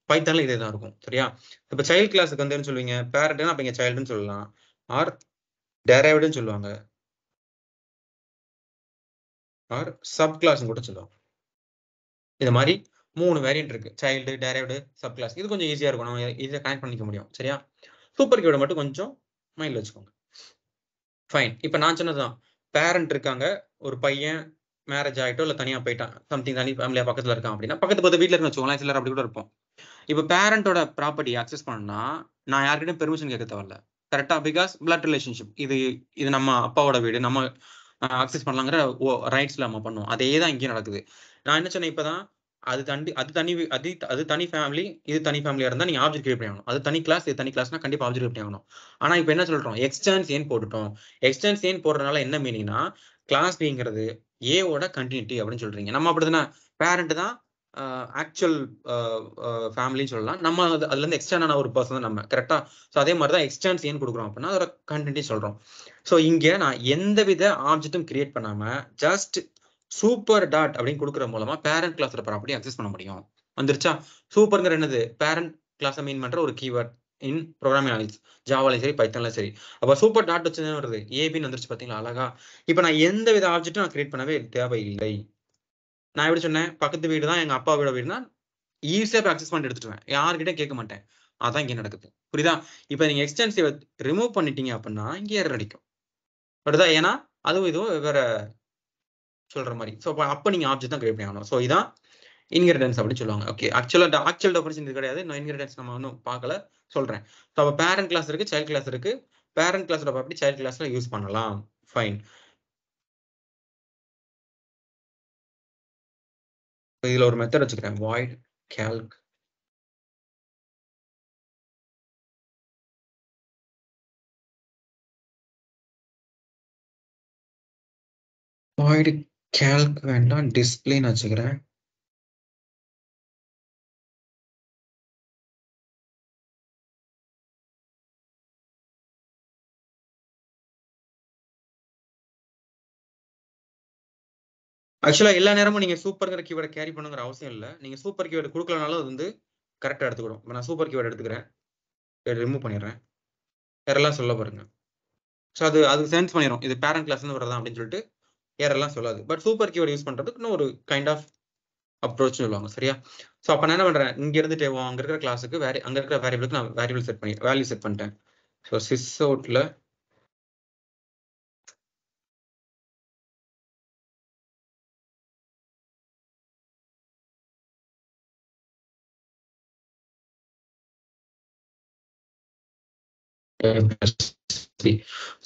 பைத்தான்ல இதே தான் இருக்கும். சரியா? இப்ப சைல்ட் கிளாஸுக்கு வந்து என்ன சொல்லுவீங்க? பேரண்ட்னா அப்ப இங்க சைல்டுன்னு சொல்லலாம். ஆர் டெரைவ்டுன்னு சொல்லுவாங்க. ஆர் சப் கிளாஸ்னு கூட சொல்லுவாங்க. இந்த மாதிரி 3 வேரியன்ட் இருக்கு. Child, derived, subclass. இது கொஞ்சம் ஈஸியா இருக்கும். நம்ம ஈஸியா கனெக்ட் பண்ணிக்க முடியும். சரியா? சூப்பர் கீவேர்ட் மட்டும் கொஞ்சம் மைண்ட்ல வச்சுக்கோங்க. ஃபைன். இப்ப நான் சொன்னதுதான். பேரண்ட் இருக்காங்க. ஒரு பையன் மேரேஜ் ஆயிட்டோ இல்ல தனியா போயிட்டான். சம்திங் தனி ஃபேமிலியா பக்கத்துல இருக்கான் அப்படின்னா, பக்கத்து வீட்ல இருக்குன்னு வச்சுக்கோங்களேன். சிலர் அப்படி கூட இருப்போம். இப்ப பேரண்டோட ப்ராப்பர்ட்டி அக்சஸ் பண்ணணும்னா, நான் யார்கிட்டயும் பெர்மிஷன் கேட்க தேவையில்ல. கரெக்ட்டா? Because blood relationship. இது நம்ம அப்பாவோட வீடு. நம்ம அக்சஸ் பண்ணலாங்கிற ரைட்ஸ்ல நம்ம பண்ணுவோம். அதே தான் இங்கேயும் நடக்குது. நான் என்ன சொன்னேன் இப்பதான், அது தனி ஃபேமிலி, இது தனி ஃபேமிலியா இருந்தா நீங்க ஆப்ஜெக்ட் கிரியேட் பண்ணி ஆகணும். அது தனி கிளாஸ், இது தனி கிளாஸ்னா கண்டிப்பா ஆப்ஜெக்ட் கிரியேட் பண்ணி ஆகணும். ஆனா இப்ப என்ன சொல்றோம்? எக்ஸ்டர்ன்ஸ் ஏன் போட்டுட்டோம். எக்ஸ்டர்ன்ஸ் ஏன் போடுறதுனால என்ன மீனிங்னா, கிளாஸ் பிங்கிறது ஏ ஓட கண்டினியூட்டி அப்படின்னு சொல்றீங்க. நம்ம அப்படிதானே? பேரண்ட் தான் ஆக்சுவல் ஃபேமிலின்னு சொல்லலாம். நம்ம அதுல இருந்து எக்ஸ்டர்னான ஒரு பர்சன் தான் நம்ம. கரெக்டா? சோ அதே மாதிரி தான் எக்ஸ்டர்ன்ஸ் ஏன் கொடுக்குறோம் அப்படின்னா அதோட கண்டினியூட்டி சொல்றோம். சோ இங்க நான் எந்தவித ஆப்ஜெக்டும் கிரியேட் பண்ணாம ஜஸ்ட் சூப்பர் டாட் அப்படின்னு கொடுக்குற மூலமா பேரண்ட் கிளாஸோட ப்ராப்பர்ட்டி அக்சஸ் பண்ண முடியும். வந்துருச்சா? சூப்பர்ங்கிற என்னது? பேரண்ட் கிளாஸை மீன் பண்ற ஒரு கீவேர்ட் இன் ப்ரோக்ராமிங் லாங்குவேஜ். ஜாவாலையும் சரி, பைத்தான்லயும் சரி. அப்ப சூப்பர் டாட் வச்சு என்ன வருது? ஏபின்னு வந்துருச்சு பாத்தீங்களா அழகா? இப்ப நான் எந்த வித ஆப்ஜெக்டும் நான் கிரியேட் பண்ணவே தேவையில்லை. நான் எப்படி சொன்னேன்? பக்கத்து வீடு தான் எங்க அப்பா வீடுனா ஈஸியா போய் அக்சஸ் பண்ணிட்டு எடுத்துட்டுவேன். யார்கிட்டயும் கேட்க மாட்டேன். அதான் இங்க நடக்குது. புரியுதா? இப்ப நீங்க எக்ஸ்டென்சிவ் ரிமூவ் பண்ணிட்டீங்க அப்படின்னா இங்க எரர் அடிக்கும். வருதா? ஏன்னா அதுவும் இதுவும் வெவ்வேற சொல்ற மாதிரி. சோ அப்ப நீங்க ஆப்ஜெக்ட் தான் கிரியேட் பண்ணி ஆகணும். சோ இதான் இன்ஹெரிடன்ஸ் அப்படின்னு சொல்லுவாங்க. ஓகே. ஆக்சுவல் டெஃபினிஷன் இது கிடையாது. நான் இன்ஹெரிடன்ஸ் நம்ம இன்னும் பார்க்கல, சொல்றேன். சோ அப்ப பேரண்ட் கிளாஸ் இருக்கு, சைல்ட் கிளாஸ் இருக்கு. பேரண்ட் கிளாஸோட ப்ராப்பர்ட்டி சைல்ட் கிளாஸ்ல யூஸ் பண்ணலாம். ஃபைன். இதுல ஒரு மெத்தட் வச்சுக்கிறேன். void calc void calc வேண்டாம், டிஸ்பிளேன்னு வச்சுக்கிறேன். ஆக்சுவலா எல்லா நேரமும் நீங்க சூப்பர்ங்கிற கீவேர்ட கேரி பண்ணுங்கிற அவசியம் இல்ல. நீங்க சூப்பர் கீவேர்ட் குடுக்கலனாலும் அது வந்து கரெக்ட்டா எடுத்துக்கிடும். இப்ப நான் சூப்பர் கீவேர்ட் எடுத்துக்கிறேன். ரிமூவ் பண்ணிடுறேன். எரர்லாம் சொல்ல பாருங்க. சோ அது சென்ஸ் பண்ணிரும். இது பேரண்ட் கிளாஸ்ல இருந்து வரதா அப்படின்னு சொல்லிட்டு எரர்லாம் சொல்லாது. பட் சூப்பர் கீவேர்ட் யூஸ் பண்றதுக்கு இன்னும் ஒரு கைண்ட் ஆஃப் அப்ரோச் சொல்லுவாங்க. சரியா? சோ அப்ப நான் என்ன பண்றேன்? இங்க இருந்துட்டு அங்க இருக்கிற கிளாஸ்க்கு அங்க இருக்கிற வேரியபிளுக்கு நான் வேல்யூ செட் பண்ணிட்டேன். சோ sys outல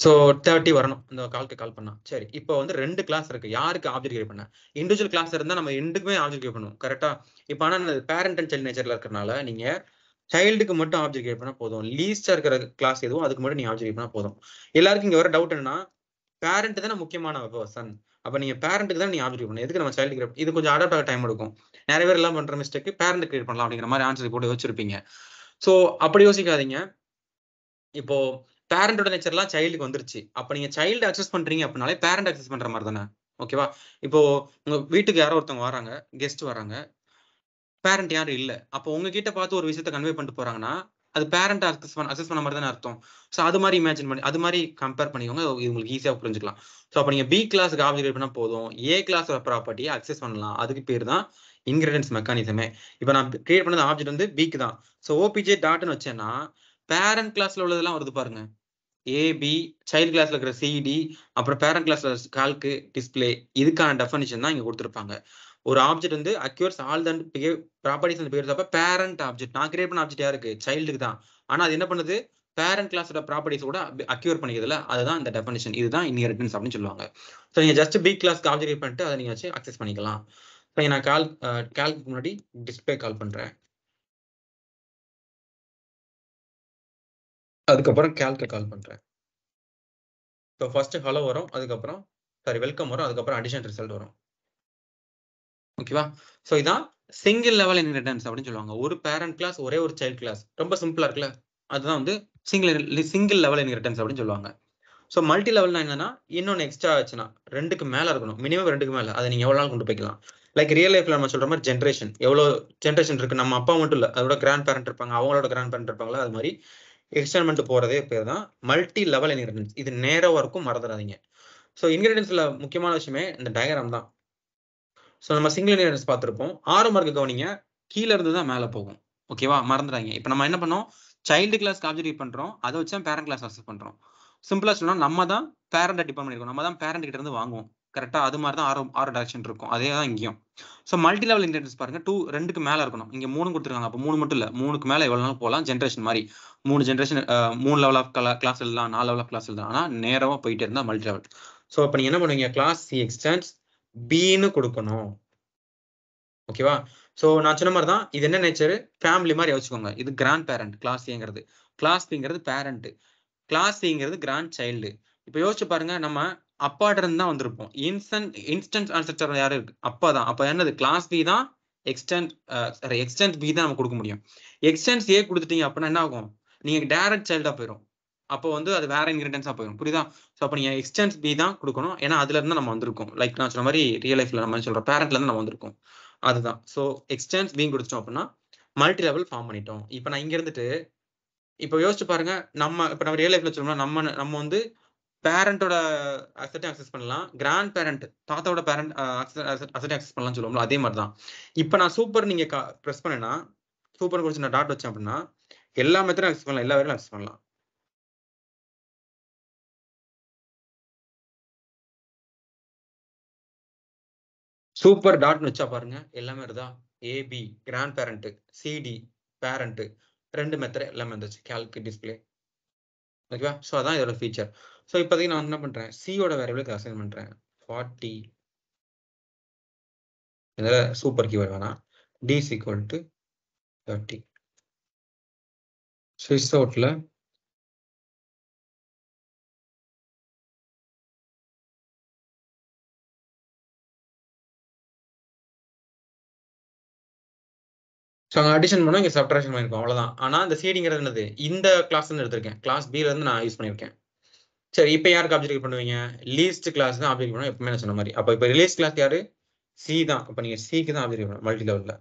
சோ 30 வரணும். இந்த கால் பண்ணா. சரி. இப்போ வந்து 2 கிளாஸ் இருக்கு. யாருக்கு ஆப்ஜெக்ட் கிரியேட் பண்ண? இண்டிவிஜுவல் கிளாஸ் இருந்தா நம்ம ரெண்டுக்குமே ஆப்ஜெக்ட் கிரியேட் பண்ணுவோம். கரெக்ட்டா? இப்போ ஆனா பேரண்ட் அண்ட் சைல்ட் நேச்சர்ல இருக்கறனால நீங்க சைல்டுக்கு மட்டும் ஆப்ஜெக்ட் கிரியேட் பண்ணா போதும். லீஸ்டா இருக்கிற கிளாஸ் எதுவோ அதுக்கு மட்டும் நீங்க ஆப்ஜெக்ட் கிரியேட் பண்ணா போதும். எல்லாருக்கும் இங்க வர டவுட் என்னன்னா, பேரண்ட் தான முக்கியமான பெர்சன். அப்ப நீங்க பேரண்ட்க்கு தான் நீங்க ஆப்ஜெக்ட் கிரியேட் பண்ணணும். எதுக்கு நம்ம சைல்டு கிரியேட் இது கொஞ்சம் அடாப்ட் ஆக டைம் எடுக்கும். நிறைய பேர் எல்லாம் பண்ற மிஸ்டேக் பேரண்ட் கிரியேட் பண்ணலாம் அப்படிங்கிற மாதிரி ஆன்சர் போட்டு வச்சிருப்பீங்க. சோ அப்படி யோசிக்காதீங்க. இப்போ பேரண்டோட நேச்சர்லாம் சைல்டுக்கு வந்துருச்சு. அப்ப நீங்க சைல்டு அக்சஸ் பண்றீங்க அப்படின்னாலே பேரண்ட் அக்சஸ் பண்ற மாதிரி தானே. ஓகேவா? இப்போ உங்க வீட்டுக்கு யாரோ ஒருத்தவங்க வராங்க, கெஸ்ட் வராங்க. பேரண்ட் யாரும் இல்ல. அப்போ உங்ககிட்ட பார்த்து ஒரு விஷயத்த கன்வே பண்ணிட்டு போறாங்கன்னா, அது பேரண்ட் அக்சஸ் பண்ண மாரி தானே அர்த்தம். சோ அது மாரி இமேஜின் பண்ணி அது மாரி கம்பேர் பண்ணிக்கோங்க. இது உங்களுக்கு ஈஸியா புரிஞ்சுக்கலாம். சோ அப்ப நீங்க பி கிளாஸ்க்கு ஆப்ஜெக்ட் கிரியேட் பண்ணா போதும். ஏ கிளாஸோட ப்ராப்பர்ட்டிய அக்சஸ் பண்ணலாம். அதுக்கு பேரு தான் இன்ஹெரிடன்ஸ் மெக்கானிசமே. இப்ப நான் கிரியேட் பண்ணது ஆப்ஜெக்ட் வந்து பிக்கு தான். சோ ஓபிஜே டாட்ன்னு வச்சேன்னா, பேரண்ட் கிளாஸ்ல உள்ளதெல்லாம் வருது பாருங்க. ஏ, பி, சைல்ட் கிளாஸ்ல இருக்கிற சிடி, அப்புறம் பேரண்ட் கிளாஸ்ல கால்க், டிஸ்ப்ளே இதுக்கான டெஃபினிஷன் தான் இங்க குடுத்திருப்பாங்க. ஒரு ஆப்ஜெக்ட் வந்து acquires all the properties and behaviours of a parent object. நான் கிரியேட் பண்ண ஆப்ஜெக்ட் யாருக்கு? சைல்டுக்கு தான். ஆனா அது என்ன பண்ணுது? பேரண்ட் கிளாஸோட ப்ராப்பர்ட்டீஸ் கூட அக்யூர் பண்ணிக்குதுல. அதுதான் இந்த டெஃபினிஷன். இதுதான் இன்ஹெரிட்டன்ஸ் அப்படின்னு சொல்லுவாங்க. சோ நீங்க ஜஸ்ட் பி கிளாஸ்க்கு ஆப்ஜெக்ட் கிரியேட் பண்ணிட்டு அதை நீங்க வச்சு அக்சஸ் பண்ணிக்கலாம். சோ நான் கால்க்கு முன்னாடி டிஸ்ப்ளே கால் பண்றேன். அதுக்கப்புறம் கால்க்க கால் பண்றேன். ஸோ ஃபர்ஸ்ட் ஹலோ வரும். அதுக்கப்புறம் வெல்கம் வரும். அதுக்கப்புறம் அடிஷன் ரிசல்ட் வரும். ஓகேவா? ஸோ இதான் சிங்கிள் லெவல் இன்ஹெரிட்டன்ஸ் அப்படின்னு சொல்லுவாங்க. ஒரு பேரண்ட் கிளாஸ், ஒரே ஒரு சைல்ட் கிளாஸ். ரொம்ப சிம்பிளா இருக்குல்ல? அதுதான் வந்து சிங்கிள் லெவல் இன்ஹெரிட்டன்ஸ் அப்படின்னு சொல்லுவாங்க. ஸோ மல்டி லெவல்னா என்னன்னா, இன்னொன்னு எக்ஸ்ட்ரா ஆச்சுன்னா 2க்கு மேல இருக்கணும். மினிமம் 2க்கு மேல. அதை நீங்க எவ்வளவு நாள் கொண்டு போய்க்கலாம். லைக் ரியல் லைஃப்ல நம்ம சொல்ற மாதிரி ஜென்ரேஷன். எவ்வளவு ஜென்ரேஷன் இருக்கு? நம்ம அப்பா மட்டும் இல்ல. அதோட கிராண்ட் பேரண்ட் இருப்பாங்க. அவங்களோட கிராண்ட் பேரண்ட் இருப்பாங்களா? அது மாதிரி எக்ஸ்டெண்ட் போறதே பேர் தான் மல்டி லெவல் இன்ஹெரிட்டன்ஸ். இது நேரவா இருக்கும், மறந்துடாதீங்க. ஸோ இன்ஹெரிட்டன்ஸ்ல முக்கியமான விஷயமே இந்த டயக்ராம் தான். ஸோ நம்ம சிங்கிள் இன்ஹெரிட்டன்ஸ் பார்த்திருப்போம். 6 மார்க் கவனிங்க. கீழ இருந்து தான் மேல போகும். ஓகேவா? மறந்துடாதீங்க. இப்ப நம்ம என்ன பண்ணோம்? சைல்டு கிளாஸ்க்கு ஆப்ஜெக்ட் பண்றோம். அத வச்சு தான் பேரண்ட் கிளாஸ் அக்சஸ் பண்றோம். சிம்பிளா சொன்னா நம்ம தான் பேரண்ட்ட டிபெண்ட் பண்ணியிருக்கோம். நம்ம தான் பேரண்ட் கிட்ட இருந்து வாங்குவோம். கரெக்ட்டா? அது மாரி தான் 6 டைரக்ஷன் இருக்கும். அதே தான் இங்கேயும். ஸோ மல்டி லெவல் இன்ஹெரிட்டன்ஸ் பாருங்க 2க்கு மேல இருக்கணும். இங்க 3 குடுத்துருக்காங்க. அப்ப 3 மட்டும் இல்ல. 3க்கு மேல எவ்வளவு நாளும் போலாம். ஜெனரேஷன் மாரி. 3 ஜெனரேஷன் 3 லெவல் ஆஃப் கிளாஸ் எழுதலாம். 4 லெவல் ஆஃப் கிளாஸ் எழுதலாம். ஆனா நேரமா போயிட்டே இருந்தா மல்டி லெவல். ஸோ அப்ப நீங்க என்ன பண்ணுவீங்க? கிளாஸ் சி எக்ஸ்டெண்ட்ஸ் பின்னு குடுக்கணும். ஓகேவா? சோ நான் சொன்ன மாரி தான். இது என்ன நேச்சர்? ஃபேமிலி மாரி யோசிச்சுக்கோங்க. இது கிராண்ட் பேரண்ட் கிளாஸ் ஏங்கிறது. கிளாஸ் பிங்கிறது பேரண்ட். கிளாஸ் சிங்கிறது கிராண்ட் சைல்டு. இப்ப யோசிச்சு பாருங்க. நம்ம அப்பாட்ட இருந்து தான் வந்திருப்போம். இன்ஸ்டன்ஸ் ஆன்செஸ்டர் யாரு இருக்கு? அப்பா தான். அப்ப என்னது? கிளாஸ் பி தான் எக்ஸ்டென்ட் பி தான் நம்ம குடுக்க முடியும். எக்ஸ்டென்ஸ் ஏ குடுத்துட்டீங்க அப்படின்னா என்ன ஆகும்? நீங்க டைரக்ட் சைல்டா போயிரும். அப்போ வந்து அது வேற இன்ஹெரிட்டன்ஸா போயிரும். புரியுதா? சோ அப்ப நீங்க எக்ஸ்டென்ஸ் பி தான் குடுக்கணும். ஏன்னா அதுல இருந்து நம்ம வந்திருக்கோம். லைக் நான் சொன்ன மாரி ரியல் லைஃப்ல நம்ம சொல்ற பேரண்ட்ல இருந்து நம்ம வந்திருக்கோம். அதுதான். சோ எக்ஸ்டென்ஸ் பி குடுத்துட்டோம் அப்படின்னா மல்டி லெவல் ஃபார்ம் பண்ணிட்டோம். இப்ப நான் இங்க இருந்துட்டு இப்ப யோசிச்சு பாருங்க. நம்ம ரியல் லைஃப்ல சொல்லணும்னா நம்ம வந்து பேரண்டோட அசெட்டையும் அக்சஸ் பண்ணலாம். கிராண்ட் பேரண்ட் தாத்தாவோட பேரண்ட் அசெட்டையும் அக்சஸ் பண்ணலாம்னு சொல்லுவோம்ல. அதே மாரி தான். இப்ப நான் சூப்பர் நீங்க பிரஸ் பண்ணேன்னா, சூப்பர் குறிச்சு நான் டாட் வச்சேன் அப்படின்னா, எல்லா மெத்தடும் அக்சஸ் பண்ணலாம். எல்லா வேலையும் அக்சஸ் பண்ணலாம். சூப்பர் டாட்ன்னு வச்சா பாருங்க. எல்லாமே வருதா? AB grand parent, CD parent 2 method எல்லாமே வந்துருச்சு. Calc, display. ஓகேவா? சோ அதான் இதோட ஃபீச்சர். சோ இப்போதைக்கு நான் என்ன பண்றேன்? சி யோட வேரியபிளுக்கு அசைன் பண்றேன். 40 இதுல சூப்பர் கீவேர்ட் வேணாம். d is equal to 30. ஸ்விஸ் அவுட்ல ஸோ அங்க அடிஷன் பண்ணோம். இங்க சப்ட்ராக்ஷன் பண்ணியிருக்கோம். அவ்வளவுதான். ஆனா இந்த சிடிங்கிறது என்னது? இந்த கிளாஸ்ல இருந்து எடுத்திருக்கேன். கிளாஸ் B ல இருந்து நான் யூஸ் பண்ணியிருக்கேன். சரி இப்ப யாருக்கு ஆப்ஜெக்ட் பண்ணுவீங்க? லீஸ்ட் கிளாஸ் தான் ஆப்ஜெக்ட் பண்ணுவோம். எப்பவுமே நான் சொன்ன மாரி. அப்ப இப்ப ரிலீஸ் கிளாஸ் யாரு? சி தான். அப்ப நீங்க சிக்கு தான் ஆப்ஜெக்ட் பண்ணணும். மல்டி லெவல்ல.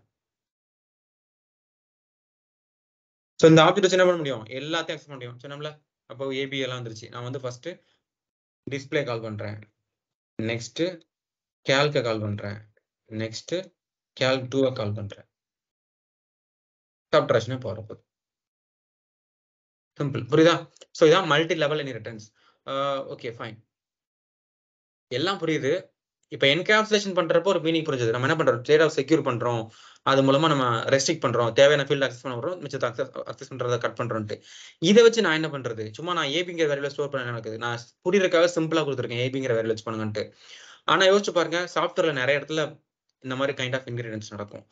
சோ இந்த ஆப்ஜெக்ட் வச்சு என்ன பண்ண முடியும்? எல்லாத்தையும் அக்சஸ் பண்ண முடியும். சொன்னோம்ல. அப்போ ஏபி எல்லாம் வந்துருச்சு. நான் வந்து ஃபர்ஸ்ட் டிஸ்ப்ளே கால் பண்றேன். நெக்ஸ்ட் கால்க்க கால் பண்றேன். நெக்ஸ்ட் கால்க் 2 கால் பண்றேன். சப்ட்ராக்ஷனே போறப்போது. சிம்பிள். புரியுதா? சோ இதான் multi level inheritance. Okay fine. எல்லாம் புரியுது. இப்ப என்கேப்சுலேஷன் பண்றப்போ ஒரு மீனிங் புரிஞ்சது. நம்ம என்ன பண்றோம்? ட்ரேட் ஆஃப் செக்யூர் பண்றோம். அது மூலமா நம்ம ரெஸ்ட்ரிக்ட் பண்றோம். தேவையான ஃபீல்ட் அக்சஸ் பண்ண விடுறோம். மிச்சத்தை அக்சஸ் பண்றத கட் பண்றோம்ட்டு. இத வச்சு நான் என்ன பண்றது? சும்மா நான் ஏபிங்கிற வேரியபிள ஸ்டோர் பண்ண நடக்குது. நான் புரியறதுக்காக சிம்பிளா குடுத்துருக்கேன். ஏபிங்கிற வேரியபிள் வச்சு பண்ணுங்கன்ட்டு. ஆனா யோசிச்சு பாருங்க. சாஃப்ட்வேர்ல நெறைய இடத்துல இந்த மாதிரி கைண்ட் ஆஃப் இன்கிரிடியன்ட்ஸ் நடக்கும்.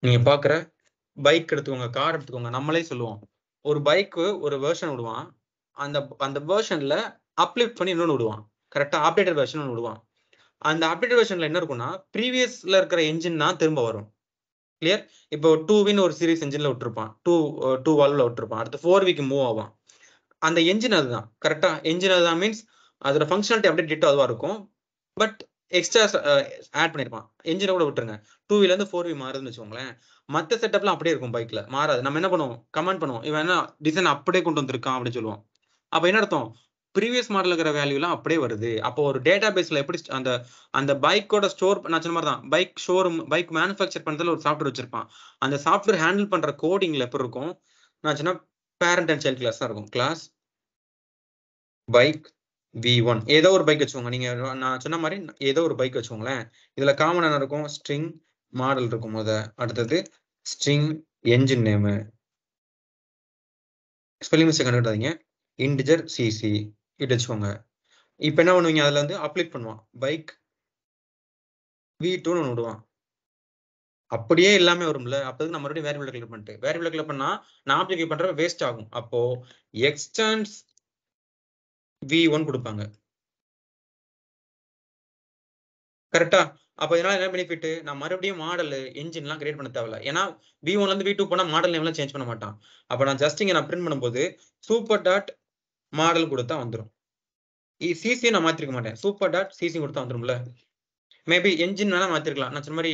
நீங்க பாக்குற பைக் எடுத்துக்கோங்க, கார் எடுத்துக்கோங்க. நம்மளே சொல்லுவோம். ஒரு பைக் ஒரு வெர்ஷன் விடுவான். அந்த அந்த வெர்ஷன்ல அப்லிஃப்ட் பண்ணி இன்னொன்னு விடுவான். கரெக்ட்டா? அப்டேட்டட் வெர்ஷன் ஒண்ணு விடுவான். அந்த அப்டேட்டட் வெர்ஷன்ல என்ன இருக்கும்னா, ப்ரீவியஸ்ல இருக்கிற என்ஜின் தான் திரும்ப வரும். கிளியர். இப்போ 2V ஒரு சீரிஸ் என்ஜின்ல விட்டுருப்பான், 2 வால்வ்ல விட்டுருப்பான், அடுத்து 4Vக்கு மூவ் ஆவான். அந்த என்ஜின் அதுதான் கரெக்டா, என்ஜின் அதுதான் மீன்ஸ் அதோட ஃபங்க்ஷனாலிட்டி அப்படியே டிட்டோ அதுவா இருக்கும். பட் எக்ஸ்ட்ரா ஆட் பண்ணிருப்பான். என்ஜினை கூட விட்டுருங்க, 2Vல இருந்து 4V மாறுதுன்னு வச்சுக்கோங்களேன். மற்ற செட்டப்லாம் அப்படியே இருக்கும், பைக்ல மாறாது. நம்ம என்ன பண்ணுவோம், கமெண்ட் பண்ணுவோம், இவன் என்ன டிசைன் அப்படியே கொண்டு வந்திருக்கான் அப்படின்னு சொல்லுவோம். அப்ப என்ன அர்த்தம், ப்ரீவியஸ் மாடல் இருக்கிற வேல்யூலாம் அப்படியே வருது. அப்போ ஒரு டேட்டா பேஸ்ல எப்படி அந்த அந்த பைக்கோட ஸ்டோர், நான் சொன்ன மாதிரி தான், பைக் ஷோரூம் பைக் மேனுஃபேக்சர் பண்றதுல ஒரு சாஃப்ட்வேர் வச்சிருப்பான். அந்த சாஃப்ட்வேர் ஹேண்டில் பண்ற கோடிங்ல எப்படி இருக்கும், நான் சொன்ன பேரண்ட் அண்ட் சைல்ட் கிளாஸ் தான் இருக்கும். கிளாஸ் பைக் V1 ஏதோ ஒரு பைக் வச்சுக்கோங்க, நீங்க நான் சொன்ன மாதிரி ஏதோ ஒரு பைக் வச்சுக்கோங்களேன். இதுல காமன் என்ன இருக்கும், ஸ்ட்ரிங் மாடல் இருக்கும். அடுத்தது string engine name, spelling mistake கண்டுக்காதீங்க, இன்டிஜர் சிசி இது வச்சுக்கோங்க. இப்போ என்ன பண்ணுவீங்க, அதுல வந்து அப்ளை பண்ணுவான், பைக் V2 விடுவான். அப்படியே எல்லாமே வரும்ல. அப்போ நம்ம மறுபடியும் வேரியபிள் டிக்ளேர் பண்ணிட்டு, வேரியபிள் டிக்ளேர் பண்ணா நான் ஆப்ஜெக்ட் பண்ற வேஸ்ட் ஆகும். அப்போ எக்ஸ்டென்ஸ் V1 கொடுப்பாங்க கரெக்டா. அப்ப இதனால என்ன பெனிஃபிட், நான் மறுபடியும் மாடல் என்ஜின்லாம் கிரியேட் பண்ண தேவையில்ல. ஏன்னா V1ல இருந்து V2 போனா மாடல் நேம்லாம் சேஞ்ச் பண்ண மாட்டான். அப்ப நான் ஜஸ்ட் இங்க நான் பிரிண்ட் பண்ணும்போது சூப்பர் டாட் மாடல் கொடுத்தா வந்துரும். சிசி நான் மாத்திருக்க மாட்டேன், சூப்பர் டாட் சிசி கொடுத்தா வந்துரும்ல. மேபி என்ஜின் வேணா மாத்திருக்கலாம். நான் சொன்ன மாதிரி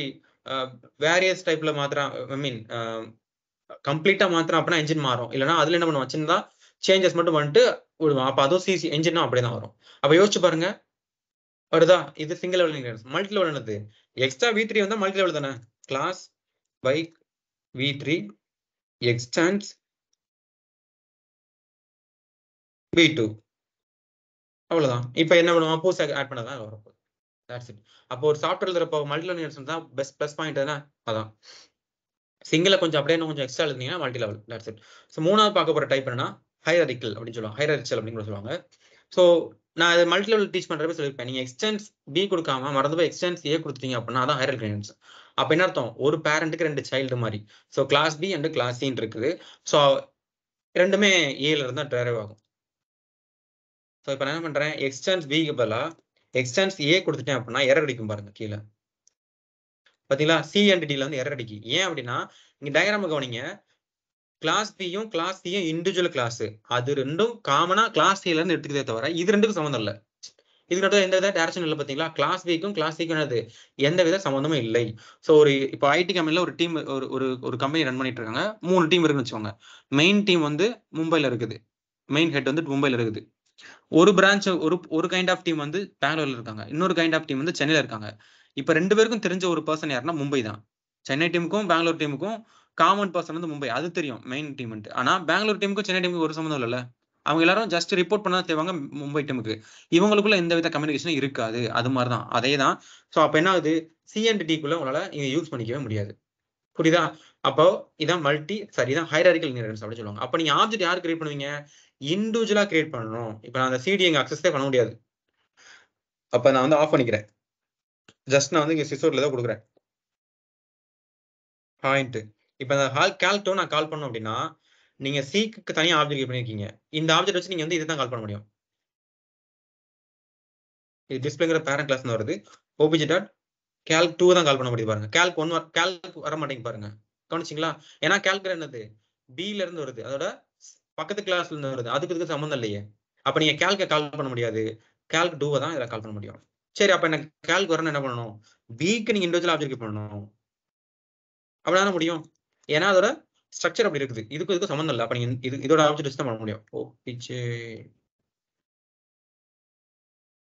வேரியஸ் டைப்ல மாத்திரம், ஐ மீன் கம்ப்ளீட்டா மாத்திரம் அப்படின்னா என்ஜின் மாறும். இல்லைன்னா அதுல என்ன பண்ணுவோம், சின்னதா சேஞ்சஸ் மட்டும் பண்ணிட்டு விடுவோம். அப்ப அதுவும் சிசி என்ஜின் அப்படியே தான் வரும். அப்ப யோசிச்சு பாருங்க, வருதா? இது single level inheritance. Multi level என்னது, எக்ஸ்ட்ரா V3 வந்தா மல்டி லெவல் தானே. Class bike V3 extends V2 அவ்வளவுதான். இப்போ என்ன பண்ணுவோம், புதுசா ஆட் பண்ணதான் வரும். That's it. அப்போ ஒரு சாஃப்ட்வேர் எழுதுறப்போ மல்டி லெவல் இன்ஹெரிடன்ஸ் தான் பெஸ்ட் ப்ளஸ் பாயிண்ட் தானே. அதான் சிங்கிள கொஞ்சம் அப்படியே கொஞ்சம் எக்ஸ்ட்ரா எழுதினீங்கன்னா multi level. That's it. So மூணாவது பார்க்க போற டைப் என்னன்னா ஹைரார்கிக்கல் அப்படின்னு சொல்லுவாங்க, ஹைரார்கிக்கல் அப்படின்னு சொல்லுவாங்க. ஸோ நான் அது மல்டி லெவல் டீச் பண்றப்ப சொல்லியிருப்பேன், நீங்க எக்ஸ்டென்ஸ் B கொடுக்காம மறந்து போய் எக்ஸ்டென்ஸ் A கொடுத்துட்டீங்க அப்படின்னா அதான் ஹைரார்கிக்கல் இன்ஹெரிடன்ஸ். அப்ப என்ன அர்த்தம், ஒரு பேரண்ட்டுக்கு 2 சைல்டு மாதிரி. So class B and class C இருக்குது. ஸோ ரெண்டுமே ஏல இருந்தா டிரைவ் ஆகும். ஸோ இப்போ நான் என்ன பண்றேன், எக்ஸ்டென்ஸ் Bக்கு பதிலா எக்ஸ்டென்ஸ் A கொடுத்துட்டேன் அப்படின்னா எரர் அடிக்கும் பாருங்க கீழே. பாத்தீங்களா, C அண்ட் Dல வந்து எரர் அடிக்கும். ஏன் அப்படின்னா இங்க டயக்ராம் கவனிங்க, கிளாஸ் பியும் கிளாஸ் சியும் இண்டிவிஜுவல் கிளாஸ், அது ரெண்டும் காமனா கிளாஸ் ல இருந்து எடுத்துக்கிறதே தவிர இது ரெண்டுக்கும் சம்மந்தம் இல்லை. இதுக்கு நடுவில் எந்த வித டைரக்ஷன் இல்லை. பாத்தீங்களா, கிளாஸ் பிக்கும் கிளாஸ் சிக்கும் என்னது எந்த வித சம்மந்தமும் இல்லை. ஸோ இப்போ ஐடி கம்பெனில ஒரு டீம் ஒரு கம்பெனி ரன் பண்ணிட்டு இருக்காங்க, 3 டீம் இருக்குன்னு வச்சுக்கோங்க. மெயின் டீம் வந்து மும்பைல இருக்குது, மெயின் ஹெட் வந்து மும்பைல இருக்குது. ஒரு பிரான்ச் ஒரு கைண்ட் ஆஃப் டீம் வந்து பெங்களூர்ல இருக்காங்க, இன்னொரு கைண்ட் ஆஃப் டீம் வந்து சென்னையில இருக்காங்க. இப்ப 2 பேருக்கும் தெரிஞ்ச ஒரு பர்சன் யாருன்னா மும்பை தான். சென்னை டீமுக்கும் பெங்களூர் டீமுக்கும் காமன் பர்சன் வந்து மும்பை, அது தெரியும் மெயின் டீம். ஆனா பெங்களூர் டீமுக்கும் சென்னை டீமுக்கு ஒரு சம்மந்தம் இல்லைல்ல. அவங்க எல்லாரும் ஜஸ்ட் ரிப்போர்ட் பண்ணா செய்வாங்க மும்பை டீமுக்கு. இவங்களுக்குள்ள எந்த வித கம்யூனிகேஷனும் இருக்காது. அது மாதிரிதான், அதே தான். ஸோ அப்ப என்ன ஆகுது, C அண்ட் Dக்குள்ள உங்களால நீங்க யூஸ் பண்ணிக்கவே முடியாது. புரியுதா? அப்போ இதான் இதான் ஹைரார்கிக்கல் இன்ஹெரிடன்ஸ் அப்படின்னு சொல்லுவாங்க. அப்ப நீங்க ஆப்ஜெக்ட் யார் கிரியேட் பண்ணுவீங்க, இண்டிவிஜுவலா கிரியேட் பண்ணணும். இப்ப நான் அந்த CD எங்க அக்சஸே பண்ண முடியாது. அப்ப நான் வந்து ஆஃப் பண்ணிக்கிறேன். ஜஸ்ட் நான் வந்து இங்க சிசோர்ல தான் கொடுக்குறேன் பாயிண்ட். இப்ப இந்த கால் டோ நான் கால் பண்ணோம் அப்படின்னா நீங்க சீக்கு தனியா ஆப்ஜெக்ட் பண்ணிருக்கீங்க. இந்த ஆப்ஜெக்ட் வச்சு நீங்க வந்து இதை தான் கால் பண்ண முடியும். இது டிஸ்பிளேங்கிற பேரண்ட் கிளாஸ் வருது. OBJ டாட் calc 2 தான் கால் பண்ண முடியுது பாருங்க. calc 1 வர மாட்டேங்குது பாருங்க. கவனிச்சிங்களா? ஏன்னா calc என்னது B ல இருந்து வருது, அதோட பக்கத்து கிளாஸ்ல இருந்து வருது, அதுக்கு இதுக்கு சம்மந்தம் இல்லையே. அப்ப நீங்க calc கால் பண்ண முடியாது, calc 2 தான் இதில் கால் பண்ண முடியும். சரி, அப்ப எனக்கு calc வரணும், என்ன பண்ணணும், B-க்கு நீங்க இண்டிவிஜுவல் ஆப்ஜெக்ட் பண்ணணும். அப்படிதானே முடியும், ஏன்னா அதோட ஸ்ட்ரக்சர் அப்படி இருக்குது, இதுக்கு இதுக்கு சம்மந்தம் இல்லை. அப்ப நீங்க இதோட ஆப்ஜெக்ட் வச்சு தான் பண்ண முடியும். OBJ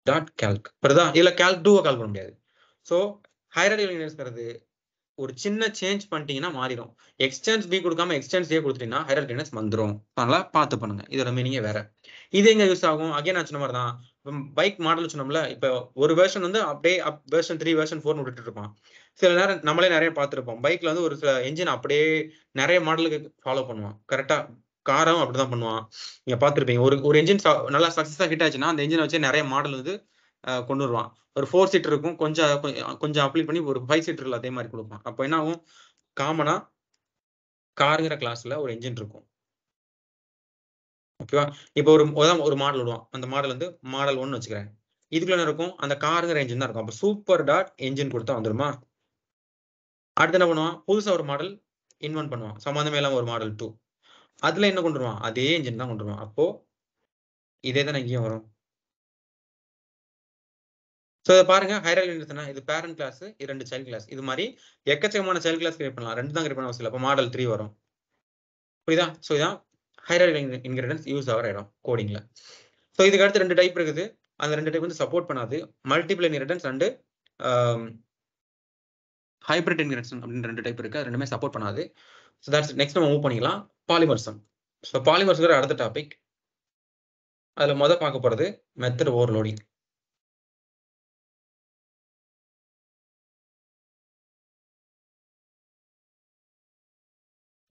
டாட் calc புரியுதா? இதுல calc 2 கால் பண்ண முடியாது. ஸோ ஹைரார்கிக்கல் இன்ஹெரிடன்ஸ்ங்கிறது ஒரு சின்ன சேஞ்ச் பண்ணிட்டீங்கன்னா மாறிடும். எக்ஸ்டென்ஸ் B கொடுக்காம எக்ஸ்டென்ஸ் A கொடுத்துட்டீங்கன்னா ஹைரார்கிக்கல் இன்ஹெரிடன்ஸ் வந்துரும். அதனால பார்த்து பண்ணுங்க. இதோட மீனிங்கே வேற. இது எங்க யூஸ் ஆகும், அகைன் நான் சொன்ன மாதிரி தான். பைக் மாடல் சொன்னோம்ல, இப்போ ஒரு வெர்ஷன் வந்து அப்படியே வெர்ஷன் 3 வெர்ஷன் 4 விட்டுட்டு இருப்பான். சில நேரம் நம்மளே நிறைய பார்த்துருப்போம், பைக்ல வந்து ஒரு சில என்ஜின் அப்படியே நிறைய மாடலுக்கு ஃபாலோ பண்ணுவான். கரெக்டா, காரும் அப்படிதான் பண்ணுவான். நீங்க பார்த்துருப்பீங்க, ஒரு என்ஜின் நல்லா சக்சஸா ஹிட் ஆச்சுன்னா அந்த என்ஜின் வச்சு நிறைய மாடல் வந்து கொண்டு வருவான். ஒரு 4 சீட்டர் இருக்கும், கொஞ்சம் அப்ளை பண்ணி ஒரு 5 சீட்டர்ல அதே மாதிரி கொடுப்பான். அப்போ என்ன ஆகும், காமனா காருங்கிற கிளாஸ்ல ஒரு என்ஜின் இருக்கும். ஓகேவா? இப்போ ஒரு மாடல் விடுவான், அந்த மாடல் வந்து மாடல் 1 வச்சுக்கிறேன். இதுக்குள்ள என்ன இருக்கும், அந்த காருங்கிற என்ஜின் தான் இருக்கும். அப்போ சூப்பர் டாட் என்ஜின் கொடுத்தா வந்துருமா? அடுத்து என்ன பண்ணுவான், புதுசா ஒரு மாடல் இன்வென்ட் பண்ணுவான், சம்பந்தமே இல்லாம ஒரு மாடல் 2. அதுல என்ன கொண்டு வருவான், அதே இன்ஜின் தான் கொண்டு வருவான். அப்போ இதே தானே இங்கேயும் வரும். ஸோ இதை பாருங்க, ஹைரார்கி இது பேரண்ட் கிளாஸ், இது 2 சைல்ட் கிளாஸ். இது மாதிரி எக்கச்சக்கமான சைல்ட் கிளாஸ் கிரியேட் பண்ணலாம். 2 தான் கிரியேட் பண்ண அவசியம் இல்லை. அப்போ மாடல் 3 வரும். புரியுதா? ஸோ இதான் ஹைரார்கி இன்ஹெரிடன்ஸ் யூஸ் ஆகிற இடம் கோடிங்ல. ஸோ இதுக்கு அடுத்து 2 டைப் இருக்குது. அந்த 2 டைப் வந்து சப்போர்ட் பண்ணாது. Multiple inheritance and hybrid inheritance அப்படின்னு 2 டைப் இருக்கு. அது ரெண்டுமே சப்போர்ட் பண்ணாது. ஸோ தட்ஸ் நெக்ஸ்ட் நம்ம மூவ் பண்ணிக்கலாம். பாலிமர்சம். ஸோ பாலிமர்ஸ்ங்கிற அடுத்த டாபிக். அதில் முதல் பார்க்க போகிறது மெத்தட் ஓவர்லோடிங்.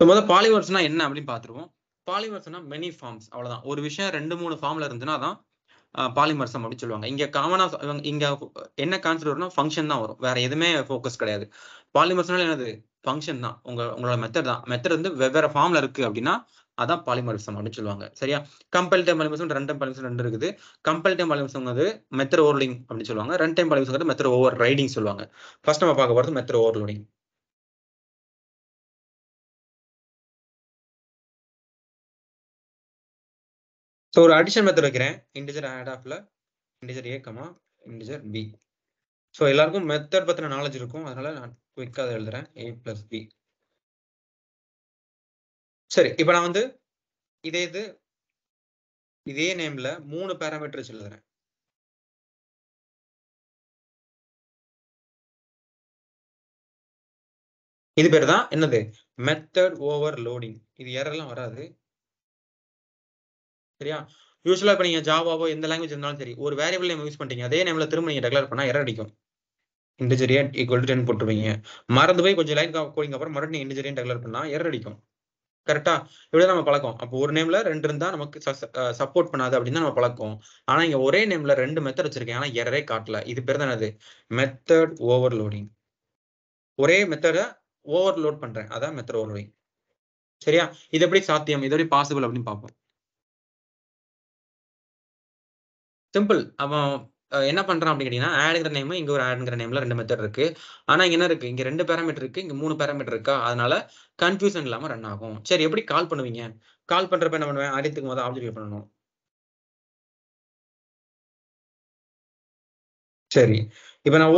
முதல் பாலிமர்ஸ்னா என்ன அப்படின்னு பார்த்துருவோம். பாலிமர்ஸ்னா மெனி ஃபார்ம்ஸ், அவ்வளவுதான். ஒரு விஷயம் 2-3 ஃபார்ம்ல இருந்துன்னா தான் பாலிமர்சம் அப்படின்னு சொல்லுவாங்க. இங்க காமனா இங்க என்ன கான்செப்ட் வரும்னா ஃபங்க்ஷன் தான் வரும், வேற எதுவுமே ஃபோக்கஸ் கிடையாது. பாலிமர்ஸ்னால என்னது, ஃபங்க்ஷன் தான். உங்களோட மெத்தட் தான். மெத்தட் வந்து வெவ்வேறு ஃபார்ம்ல இருக்கு அப்படின்னா அதான் பாலிமரிசம் அப்படின்னு சொல்லுவாங்க. சரியா? கம்பல் டைம் பாலிமரிசம், ரன் டைம் பாலிமரிசம் 2 இருக்குது. கம்பல் டைம் பாலிமரிசம் வந்து மெத்தட் ஓவர்லோடிங் அப்படின்னு சொல்லுவாங்க. Run time polymorphism method overriding சொல்லுவாங்க. ஃபர்ஸ்ட் நம்ம பார்க்க போறது மெத்தட் ஓவர்லோடிங். ஸோ ஒரு அடிஷன் மெத்தட் வைக்கிறேன். இன்டிஜர் ஆட் ஆஃப்ல integer A comma integer B. So எல்லாருக்கும் மெத்தட் பத்தின நாலேஜ் இருக்கும், அதனால நான் குயிக்காக அதை எழுதுறேன். A plus B. சரி, இப்போ நான் வந்து இதே நேம்ல 3 பேராமீட்டர்ஸ் எழுதுறேன். இது பேர் தான் என்னது, மெத்தட் ஓவர்லோடிங். இது எரர்லாம் வராது. சரியா? யூசுவலா இப்போ நீங்க ஜாவாவோ எந்த லாங்குவேஜ் இருந்தாலும் சரி, ஒரு வேரியபிள் நேம் யூஸ் பண்ணிட்டீங்க, அதே நேம்ல திரும்ப நீங்க டெக்ளேர் பண்ணா எரர் அடிக்கும். Integer A equal to 10 போட்டுருவீங்க. மறந்து போய் கொஞ்சம் லைன் கோடிங் அப்புறம் மறுபடியும் இன்டிஜர் ஏ டெக்ளேர் பண்ணா எரர் அடிக்கும். கரெக்டா? இப்படிதான் நம்ம பழக்கம். அப்போ ஒரு நேம்ல 2 இருந்தா நமக்கு சப்போர்ட் பண்ணாது அப்படின்னு நம்ம பழக்கம். ஆனா இங்க ஒரே நேம்ல 2 மெத்தட் வச்சிருக்கேன், ஆனா எரரே காட்டல. இது பேர் தான் என்னது, மெத்தட் ஓவர்லோடிங். ஒரே மெத்தட ஓவர்லோட் பண்றேன், அதான் மெத்தட் ஓவர்லோடிங். சரியா? இது எப்படி சாத்தியம், இது எப்படி பாசிபிள் அப்படின்னு பார்ப்போம். சிம்பிள். அவன் என்ன பண்றான் அப்படின்னு கேட்டீங்கன்னா, ஆட்ங்கிற நேம், இங்க ஒரு ஆட்ங்கிற நேம்ல 2 மெத்தட் இருக்கு. ஆனா இங்க என்ன இருக்கு, இங்க 2 பேராமீட்டர் இருக்கு, இங்க 3 பேராமீட்டர் இருக்கா, அதனால கன்ஃபியூஷன் இல்லாம ரன் ஆகும். சரி, எப்படி கால் பண்ணுவீங்க? கால் பண்றப்ப என்ன பண்ணுவேன், ஆடியத்துக்கு முதல்ல ஆப்ஜெக்ட் பண்ணணும். சரி, இப்போ நான்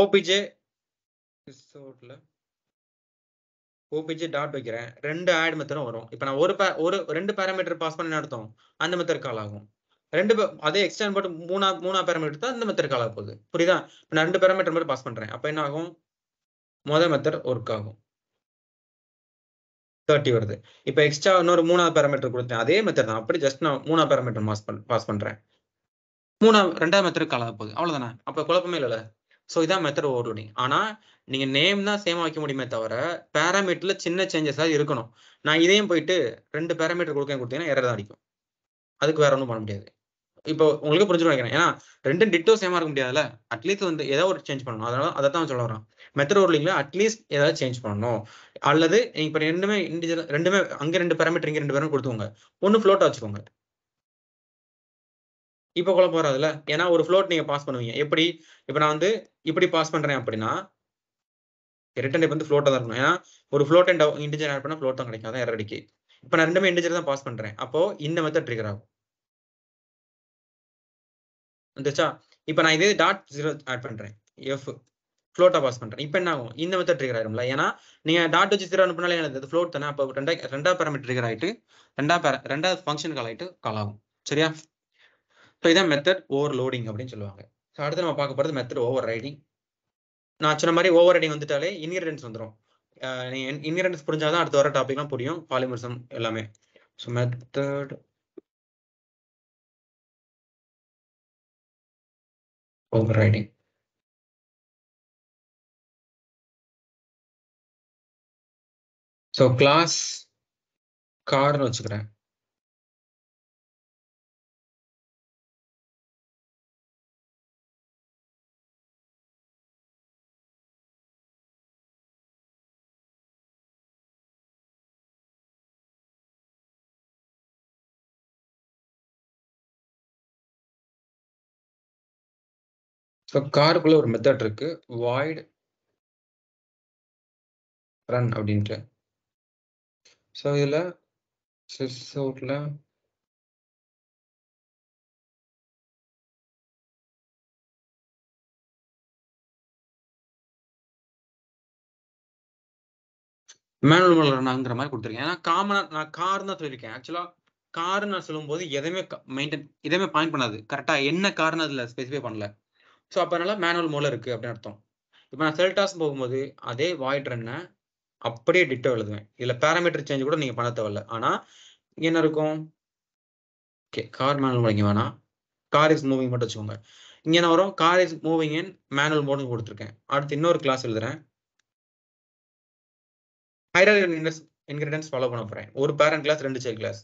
ஓபிஜே டாட் வைக்கிறேன். 2 ஆட் மெத்தடும் வரும். இப்போ நான் ஒரு 2 பேராமீட்டர் பாஸ் பண்ண அர்த்தம், அந்த மெத்தட் கால் ஆகும். அதே எக்ஸ்டெண்ட் போட்டு மூணா பேராமீட்டர் தான் இந்த மெத்தட் கால் ஆக போகுது. புரியுதா? இப்போ நான் 2 பேராமீட்டர் மட்டும் பாஸ் பண்றேன். அப்போ என்ன ஆகும், முதல் மெத்தட் ஒர்க் ஆகும், 30 வருது. இப்போ எக்ஸ்ட்ரா இன்னொரு 3வது பேராமீட்டர் கொடுத்தேன், அதே மெத்தட் தான். அப்படி ஜஸ்ட் நான் 3வது பேராமீட்டர் பாஸ் பண்றேன். 2வது மெத்தட் கால் ஆக போகுது, அவ்வளவுதானே? அப்ப குழப்பமே இல்லைல்ல. ஸோ இதான் மெத்தட் ஓவர்லோடிங். ஆனா நீங்க நேம் தான் சேமா வைக்க முடியுமே தவிர பேராமீட்டர்ல சின்ன சேஞ்சஸா இருக்கணும். நான் இதையும் போயிட்டு 2 பேராமீட்டர் கொடுத்தீங்கன்னா எரர் தான் அடிக்கும். அதுக்கு வேற ஒன்றும் பண்ண முடியாது. இப்போ உங்களுக்கு புரிஞ்சுட்டு நினைக்கிறேன். ஏன்னா 2 டிட்டோ சேமா இருக்க முடியாதுல்ல. அட்லீஸ்ட் வந்து ஏதாவது ஒரு சேஞ்ச் பண்ணணும். அதனால அதை தான் சொல்ல வரோம். மெத்தட் ஓவர்லோடிங்ல அட்லீஸ்ட் ஏதாவது சேஞ்ச் பண்ணணும். அல்லது இப்போ ரெண்டுமே இன்டிஜர், ரெண்டுமே அங்க 2 பேராமீட்டர் இங்க 2 பேரும் கொடுத்துக்கோங்க. ஒன்னு ஃப்ளோட்டா வச்சுக்கோங்க. இப்போ குழப்பம் வராதுல்ல. ஏன்னா ஒரு ஃப்ளோட் நீங்க பாஸ் பண்ணுவீங்க. எப்படி? இப்போ நான் வந்து இப்படி பாஸ் பண்றேன் அப்படின்னா ரிட்டர்ன் டைப் வந்து ஃப்ளோட்டா தான் இருக்கணும். ஏன்னா ஒரு ஃப்ளோட் அண்ட் இன்டிஜர் ஆட் பண்ணா ஃப்ளோட் தான் கிடைக்கும். அதான் எரர் அடிக்கு. இப்போ நான் ரெண்டுமே இன்டிஜர் தான் பாஸ் பண்றேன். அப்போ இந்த மெத்தட் ட்ரிகர் ஆகும். வந்துச்சா? இப்போ நான் இதே டாட் 0 ஆட் பண்றேன். எஃப் ஃப்ளோட்டா பாஸ் பண்றேன். இப்போ என்ன ஆகும், இந்த மெத்தட் ட்ரிகர் ஆயிரும்ல. ஏன்னா நீங்க டாட் வச்சு 0 அனுப்புனாலே என்னது, ஃப்ளோட் தானே. அப்போ ரெண்டாவது பேராமீட்டர் ட்ரிகர் ஆயிட்டு ரெண்டாவது ஃபங்க்ஷன் கால் ஆயிட்டு கால் ஆகும். சரியா? ஸோ இதான் மெத்தட் ஓவர்லோடிங் அப்படின்னு சொல்லுவாங்க. ஸோ அடுத்து நம்ம பார்க்க போறது மெத்தட் ஓவர் ரைடிங். நான் சொன்ன மாதிரி ஓவர் ரைடிங் வந்துட்டாலே இன்ஹெரிடன்ஸ் வந்துடும். நீங்க இன்ஹெரிடன்ஸ் புரிஞ்சாதான் அடுத்து வர டாபிக்லாம் புரியும், பாலிமரிசம் எல்லாமே. So method overriding. So class கார்னு வச்சுக்கிறேன். ஸோ காருக்குள்ள ஒரு மெத்தட் இருக்கு, வாய்ட் ரன் அப்படின்ட்டு. ஸோ இதில் சிஸ் அவுட்ல மேனுவல் மோட்ல ரன்னாங்கிற மாதிரி கொடுத்துருக்கேன். ஏன்னா காமனாக நான் கார் தான் சொல்லியிருக்கேன். ஆக்சுவலாக கார்னு நான் சொல்லும்போது எதையுமே பாயிண்ட் பண்ணாது. கரெக்டாக என்ன கார்னு அதில் ஸ்பெசிஃபை பண்ணல. ஸோ அப்போ அதனால மேனுவல் மோட்ல இருக்குது அப்படின்னு அர்த்தம். இப்போ நான் செல்டாஸ் போகும்போது அதே வாய்ட் ரன்னை அப்படியே டிட்டோ எழுதுவேன். இதில் பேராமீட்டர் சேஞ்ச் கூட நீங்கள் பண்ண தேவையில்ல. ஆனால் இங்கே என்ன இருக்கும்? ஓகே, கார் மேனுவல் மோட் இங்கே வேணாம், கார் இஸ் மூவிங் மட்டும் வச்சுக்கோங்க. இங்கே என்ன வரும்? Car is moving in manual மோட்னு கொடுத்துருக்கேன். அடுத்து இன்னொரு கிளாஸ் எழுதுறேன். ஹைரார்கிக்கல் இன்ஹெரிடன்ஸ் ஃபாலோ பண்ண போகிறேன். ஒரு பேரண்ட் கிளாஸ், 2 சைல்ட் கிளாஸ்.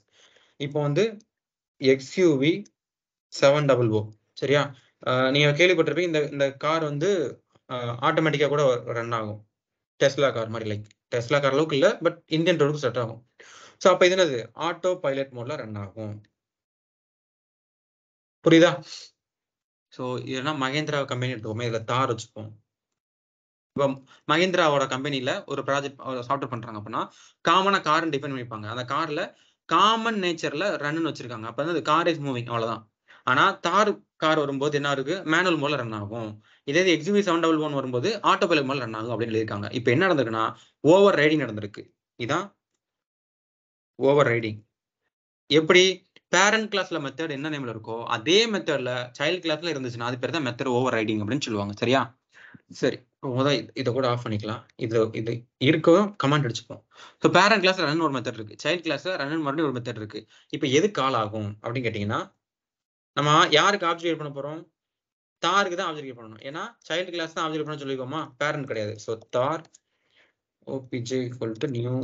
இப்போ வந்து XUV 700 சரியா? நீங்கள் கேள்விப்பட்டிருப்பீங்க, இந்த கார் வந்து ஆட்டோமேட்டிக்காக கூட ரன் ஆகும். டெஸ்லா கார் மாதிரி, லைக் டெஸ்லா கார் அளவுக்கு இல்லை, பட் இந்தியன் ரோடுக்கு செட் ஆகும். ஸோ அப்போ இது என்னது? ஆட்டோ பைலட் மோட்ல ரன் ஆகும். புரியுதா? ஸோ இதனா மகேந்திரா கம்பெனி எடுத்துக்கோமே, இதில் தார் வச்சுப்போம். இப்போ மகேந்திராவோட கம்பெனியில் ஒரு ப்ராஜெக்ட் சாஃப்ட்வேர் பண்ணுறாங்க அப்படின்னா காமனாக கார்னு டிஃபைன் பண்ணிப்பாங்க. அந்த காரில் காமன் நேச்சரில் ரன்னு வச்சிருக்காங்க. அப்போ வந்து கார் இஸ் மூவிங், அவ்வளோதான். ஆனால் தார் கார் வரும்போது என்ன இருக்கு? மேனுவல் மோட்ல ரன் ஆகும். இதே XUV 700 வரும்போது ஆட்டோ பைலட் மோட்ல ரன் ஆகும் அப்படின்னு எழுதியிருக்காங்க. இப்போ என்ன நடந்திருக்குன்னா ஓவர் ரைடிங் நடந்திருக்கு. இதான் ஓவர் ரைடிங். எப்படி? பேரண்ட் கிளாஸ்ல மெத்தட் என்ன நேம்ல இருக்கோ அதே மெத்தட்ல சைல்ட் கிளாஸ்ல இருந்துச்சுன்னா அது பேர் தான் மெத்தட் ஓவர் ரைடிங் அப்படின்னு சொல்லுவாங்க. சரியா? சரி, இதை கூட ஆஃப் பண்ணிக்கலாம். இது இருக்கவும் கமாண்ட் அடிச்சுப்போம். ஸோ பேரண்ட் கிளாஸ்ல ரன் ஒரு மெத்தட் இருக்கு, சைல்ட் கிளாஸ்ல ரன் மறுபடியும் ஒரு மெத்தட் இருக்கு. இப்போ எது கால் ஆகும் அப்படின்னு கேட்டீங்கன்னா, நம்ம யாருக்கு ஆப்ஜெக்ட் கிரியேட் பண்ண போறோம்? தாருக்கு தான் ஆப்ஜெக்ட் கிரியேட் பண்ணணும். ஏன்னா சைல்ட் கிளாஸ் தான் ஆப்ஜெக்ட் பண்ண சொல்லிக்கோமா, பேரண்ட் கிடையாது. ஸோ தார் OPJ = நியூ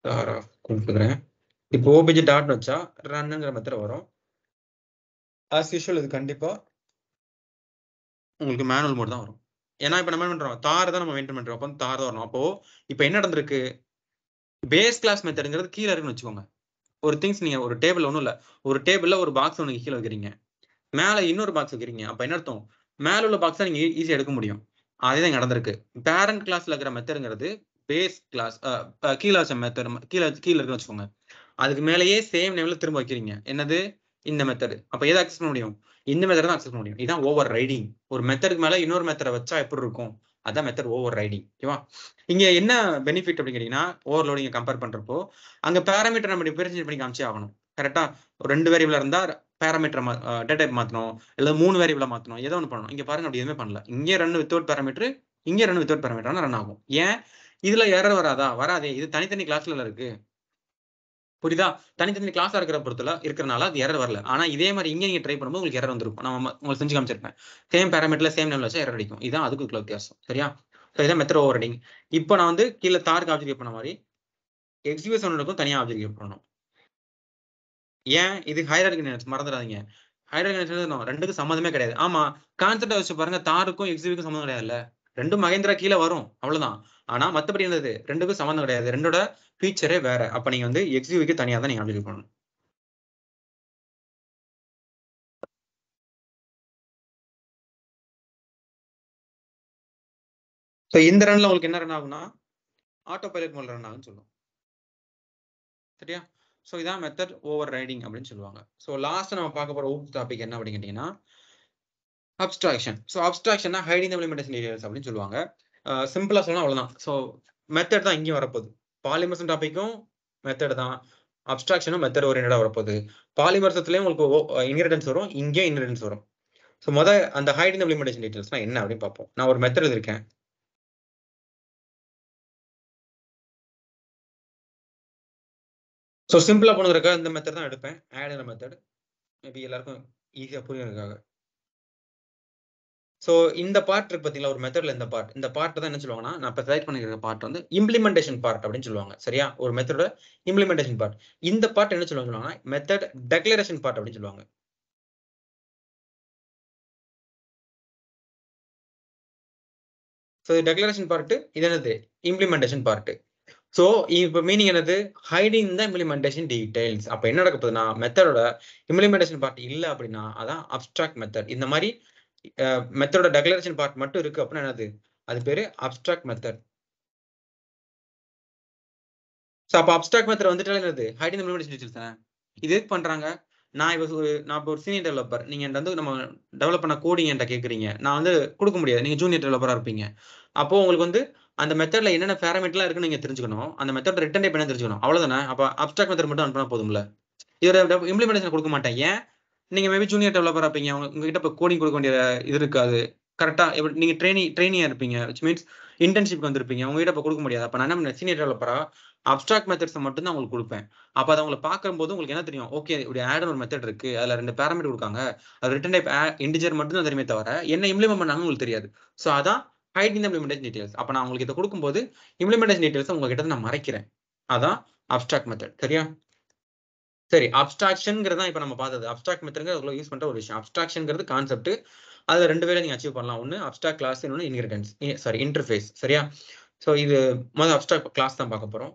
தார் ஆஃப் கொடுத்துக்கிறேன். இப்போ OPJ டாட் வச்சா ரன்னுங்கிற மெத்தட் வரும். ஆஸ் யூஷுவல் இது கண்டிப்பா உங்களுக்கு மேனுவல் மோட் தான் வரும். ஏன்னா இப்போ நம்ம என்ன பண்றோம்? தார் தான் நம்ம மெயின்டைன் பண்றோம். அப்போ தார் தான் வரும். அப்போ இப்போ என்ன நடந்திருக்கு? பேஸ் கிளாஸ் மெத்தட்ங்கிறது கீழே இருக்குன்னு வச்சுக்கோங்க. ஒரு திங்ஸ் நீங்க ஒரு டேபிள் ஒன்றும் இல்லை, ஒரு டேபிள்ல ஒரு பாக்ஸ் ஒன்று கீழே வைக்கிறீங்க, மேலே இன்னொரு பாக்ஸ் வைக்கிறீங்க. அப்போ என்ன அர்த்தம்? மேலே உள்ள பாக்ஸ் தான் நீங்க ஈஸியாக எடுக்க முடியும். அதுதான் நடந்திருக்கு. பேரண்ட் கிளாஸ்ல இருக்கிற மெத்தடுங்கிறது பேஸ் கிளாஸ் கீழே வச்ச மெத்தட், கீழே இருக்குன்னு வச்சுக்கோங்க. அதுக்கு மேலேயே சேம் நேம்ல திரும்ப வைக்கிறீங்க. என்னது? இந்த மெத்தட். அப்போ எதை அக்சஸ் பண்ண முடியும்? இந்த மெத்தட் தான் அக்சஸ் பண்ண முடியும். இதான் ஓவர் ரைடிங். ஒரு மெத்தடுக்கு மேலே இன்னொரு மெத்தடை வச்சா எப்படி இருக்கும்? அதான் மெத்தட் ஓவர் ரைடிங். ஓகேவா? இங்க என்ன பெனிஃபிட் அப்படின்னு கேட்டீங்கன்னா, ஓவர்லோடிங் கம்பேர் பண்றப்போ அங்க பேராமீட்டர் நம்ம டிஃபரன்ஷியேட் பண்ணி காமிச்சே ஆகணும். கரெக்டா? ஒரு 2 வேரியபிள் இருந்தா பேராமீட்டர் டேட்டா டைப் மாத்தணும், இல்ல 3 வேரியபிளா மாத்தணும், ஏதோ ஒன்று பண்ணணும். இங்க பாருங்க அப்படி எதுவுமே பண்ணல. இங்கே ரன் வித்தவுட் பேராமீட்டர், இங்கே ரன் வித்தவுட் பேராமீட்டர் ரன் ஆகும். ஏன்? இதுல எரர் வராதா? வராதே. இது தனித்தனி கிளாஸ்ல இருக்கு. புரியுதா? தனித்தனி கிளாஸா இருக்கிறனால அது எரர் வரல. ஆனா இதே மாதிரி இங்க நீங்க ட்ரை பண்ணும்போது உங்களுக்கு எரர் வந்திருக்கும். நான் உங்களுக்கு செஞ்சு காமிச்சிருப்பேன். சேம் பேராமீட்டர்ல சேம் நேம்ல வச்சா எரர் அடிக்கும். இதான் அதுக்கு வித்தியாசம். சரியா? இதான் மெத்தட் ஓவர் ரைடிங். இப்போ நான் வந்து கீழே தாருக்கு ஆப்ஜெக்ட் கிரியேட் பண்ண மாதிரி XUV 700க்கும் தனியா ஆப்ஜெக்ட் கிரியேட் பண்ணணும். ஏன்? இது ஹைரார்கி இன்ஹெரிடன்ஸ், மறந்துடாதீங்க. ஹைரார்கி இன்ஹெரிடன்ஸ் ரெண்டுக்கும் சம்மந்தமே கிடையாது. ஆமா, கான்செப்டை வச்சு பாருங்க, தாருக்கும் XUV-க்கும் சம்மந்தம் கிடையாதுல்ல. ரெண்டும் மகேந்திரா கீழே வரும், அவ்வளவுதான். ஆனா மத்தபடி என்னது? ரெண்டுக்கும் சம்மந்தம் கிடையாது. ரெண்டோட ஃபீச்சரே வேற. அப்ப நீங்க வந்து XUV-க்கு தனியா தான் நீங்க ஆப்ஜெக்ட் பண்ணணும். ஸோ இந்த ரன்ல உங்களுக்கு என்ன ரன் ஆகும்னா ஆட்டோ பைலட் மோட்ல ரன் ஆகும்னு சொல்லுவோம். சரியா? ஸோ இதான் மெத்தட் ஓவர் ரைடிங் அப்படின்னு சொல்லுவாங்க. ஸோ லாஸ்ட் நம்ம பார்க்க போற டாபிக் என்ன அப்படின்னு கேட்டீங்கன்னா, அப்ஸ்ட்ராக்ஷன். ஸோ அப்ஸ்ட்ராக்ஷன்னா ஹைடிங் இம்ப்ளிமெண்டேஷன் டீடைல்ஸ் அப்படின்னு சொல்லுவாங்க. சிம்பிளா சொன்னா அவ்வளவுதான். ஸோ மெத்தட் தான் இங்கேயும் வரப்போகுது. பாலிமர்சன் டாபிக்கும் மெத்தட் தான், அப்ஸ்ட்ராக்ஷனும் மெத்தட் ஓரியன்டா வரப்போகுது. பாலிமர்சத்துலயும் உங்களுக்கு இன்ஹெரிடன்ஸ் வரும், இங்கேயும் இன்ஹெரிடன்ஸ் வரும். ஸோ அந்த ஹைடிங் இம்ப்ளிமெண்டேஷன் டீடைல்ஸ்னா என்ன அப்படின்னு பார்ப்போம். நான் ஒரு மெத்தட் இருக்கேன். ஸோ சிம்பிளா போனதுக்காக இந்த மெத்தட் தான் எடுப்பேன். ஆட் மெத்தட் மேபி எல்லாருக்கும் ஈஸியா புரியறதுக்காக. ஸோ இந்த பார்ட் இருக்கு பார்த்தீங்களா, ஒரு மெத்தட்ல இந்த பார்ட் தான் என்ன சொல்லுவாங்கன்னா, நான் இப்போ செலக்ட் பண்ணிருக்கிற பார்ட் வந்து இம்ப்ளிமெண்டேஷன் பார்ட் அப்படின்னு சொல்லுவாங்க. சரியா? ஒரு மெத்தடோட இம்ப்ளிமெண்டேஷன் பார்ட். இந்த பார்ட் என்ன சொல்லுவாங்கன்னா, மெத்தட் டெக்ளரேஷன் பார்ட் அப்படின்னு சொல்லுவாங்க. ஸோ டெக்ளரேஷன் பார்ட், இது என்னது? Implementation part. ஸோ இப்போ மீனிங் என்னது? ஹைடிங் த இம்ப்ளிமெண்டேஷன் டீடைல்ஸ். அப்போ என்ன நடக்க போகுதுன்னா, மெத்தடோட இம்ப்ளிமெண்டேஷன் பார்ட் இல்லை அப்படின்னா அதான் அப்ஸ்ட்ராக்ட் மெத்தட். இந்த மாதிரி மெத்தடோட டெக்ளரேஷன் பார்ட் மட்டும் இருக்கு அப்படின்னா என்னது? அது பேரு அப்ஸ்ட்ராக்ட் மெத்தட். ஸோ அப்போ அப்ஸ்ட்ராக்ட் மெத்தட் வந்துட்டாலே என்னது ஹைடிங் இம்ப்ளிமெண்டேஷன் டீடைல்ஸ் தானே. இது எதுக்கு பண்றாங்க? நான் இப்போ ஒரு சீனியர் டெவலப்பர், நீங்க என்கிட்ட வந்து நம்ம டெவலப் பண்ண கோடிங் என்கிட்ட கேட்குறீங்க, நான் வந்து கொடுக்க முடியாது, நீங்க ஜூனியர் டெவலப்பரா இருப்பீங்க. அப்போ உங்களுக்கு வந்து அந்த மெத்தட்ல என்னென்ன பேராமீட்டர்லாம் இருக்குன்னு நீங்க தெரிஞ்சுக்கணும், அந்த மெத்தட் ரிட்டர்ன் டைப் என்ன தெரிஞ்சுக்கணும், அவ்வளவுதானே. அப்போ அப்ஸ்ட்ராக்ட் மெத்தட் மட்டும் அனுப்பினா போதும்ல. இதோட இம்ப்ளிமெண்டேஷன் கொடுக்க மாட்டேன். ஏன்? நீங்க மேபி ஜூனியர் டெவலப்பரா இருப்பீங்க, உங்ககிட்ட இப்போ கோடிங் கொடுக்க வேண்டிய இது இருக்காது. கரெக்டா நீங்க ட்ரெயினியா இருப்பீங்க, விச் மீன்ஸ் இன்டர்ன்ஷிப் வந்திருப்பீங்க, உங்ககிட்ட இப்போ கொடுக்க முடியாது. அப்போ நான் என்ன சீனியர் டெவலப்பரா அப்ஸ்ட்ராக்ட் மெத்தட்ஸ் மட்டும் தான் உங்களுக்கு கொடுப்பேன். அப்போ அதை உங்களை பார்க்கும்போது உங்களுக்கு என்ன தெரியும், ஓகே இப்படி ஆட் ஒரு மெத்தட் இருக்கு, அதுல 2 பேராமீட்டர் கொடுக்காங்க, அது ரிட்டன் டைப் இன்டிஜர் மட்டும் தான் தெரியுமே தவிர என்ன இம்ப்ளிமெண்ட் பண்ணாங்க உங்களுக்கு தெரியாது. ஸோ அதான் ஹைட் இந்த இம்ப்ளிமெண்டேஷன் டீடைல்ஸ். அப்போ நான் உங்களுக்கு இதை கொடுக்கும்போது இம்ப்ளிமெண்டேஷன் டீடைல்ஸ் உங்ககிட்ட நான் மறைக்கிறேன். அதான் அப்ஸ்ட்ராக்ட் மெத்தட். சரியா? சரி, அப்ஸ்ட்ராக்ஷன்ங்கிறது தான் இப்போ நம்ம பார்த்தது. அப்ஸ்ட்ராக்ட் மெத்தட்ங்கிறது யூஸ் பண்ற ஒரு விஷயம். அப்ஸ்ட்ராக்ஷன்ங்கிறது கான்செப்ட். அதுல 2 வேலை நீங்க அச்சீவ் பண்ணலாம். ஒன்னு அப்ஸ்ட்ராக்ட் கிளாஸ், இன்னொன்னு இன்ஹெரிட்டன்ஸ். Sorry, interface. சரியா? சோ இது முதல்ல அப்ஸ்ட்ராக்ட் கிளாஸ் தான் பார்க்க போறோம்.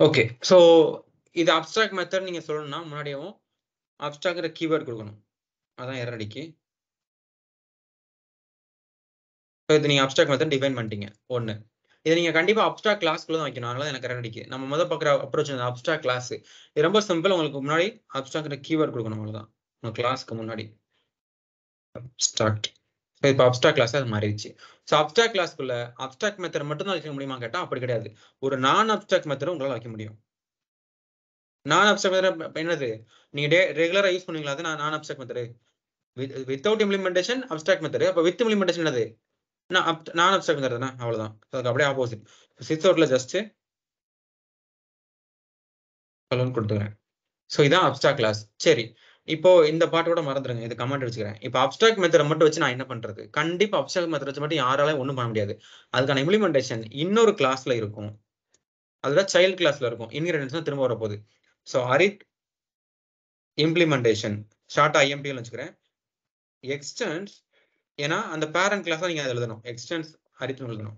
ஓகே. சோ இது அப்ஸ்ட்ராக்ட் மெத்தட் நீங்க சொல்லணும்னா முன்னாடியும் அப்ஸ்ட்ராக்ட்ங்கிற கீவேர்ட் கொடுக்கணும். அதான் எரர் அடிக்கு. இது நீங்க அப்ஸ்ட்ராக்ட் மெத்தட் டிஃபைன் பண்ணிட்டீங்க. 1. இதை நீங்க கண்டிப்பா அப்ஸ்ட்ராக்ட் கிளாஸ்க்குள்ள தான் வைக்கணும். அதனால எனக்கு எரர் அடிக்கு. நம்ம முதல்ல பார்க்குற அப்ரோச் அப்ஸ்ட்ராக்ட் கிளாஸ். இது ரொம்ப சிம்பிள். உங்களுக்கு முன்னாடி அப்ஸ்ட்ராக்ட்ங்கிற கீவேர்ட் கொடுக்கணும், அவ்வளவுதான். உங்க கிளாஸ்க்கு முன்னாடி அப்ஸ்ட்ராக்ட். இப்போ அப்ஸ்ட்ராக்ட் கிளாஸ் அது மாறிடுச்சு. ஸோ அப்ஸ்ட்ராக்ட் கிளாஸ்க்குள்ள அப்ஸ்ட்ராக்ட் மெத்தட் மட்டும் தான் வைக்க முடியுமா கேட்டா அப்படி கிடையாது. ஒரு நான் அப்ஸ்ட்ராக்ட் மெத்தடும் உங்களால வைக்க முடியும். நான் அப்ஸ்ட்ராக்ட் மெத்தட் என்னது? நீங்க ரெகுலரா யூஸ் பண்ணுவீங்களா? அது நான் abstract method. Without implementation abstract method. அப்ப வித் இம்ப்ளிமெண்டேஷன் என்னது? நான் அப்ஸ்ட்ராக்ட் மெத்தட் தானே, அவ்வளவுதான். அதுக்கு அப்படியே ஆப்போசிட். சிக்ஸ் அவுட்ல ஜஸ்ட் கொடுத்துக்கிறேன். ஸோ இதான் அப்ஸ்ட்ராக்ட் கிளாஸ். சரி, இப்போ இந்த பாட்டோட மறந்துருங்க, இது கமெண்ட் வச்சுக்கிறேன். இப்போ அப்ஸ்ட்ராக்ட் மெத்தட் மட்டும் வச்சு நான் என்ன பண்றது? கண்டிப்பா அப்ஸ்ட்ராக்ட் மெத்தட் வச்சு மட்டும் யாராலையும் ஒண்ணும் பண்ண முடியாது. அதுக்கான இம்ப்ளிமெண்டேஷன் இன்னொரு கிளாஸ்ல இருக்கும். அதுதான் சைல்ட் கிளாஸ்ல இருக்கும். இன்ஹெரிட்டன்ஸ் திரும்ப வரப்போகுது. ஸோ அரித் இம்ப்ளிமெண்டேஷன் ஷார்ட்டா ஐஎம்டின்னு வச்சுக்கிறேன். எக்ஸ்டென்ஸ், ஏன்னா அந்த பேரண்ட் கிளாஸ் நீங்க எழுதணும். எக்ஸ்டென்ஸ் அரித் எழுதணும்.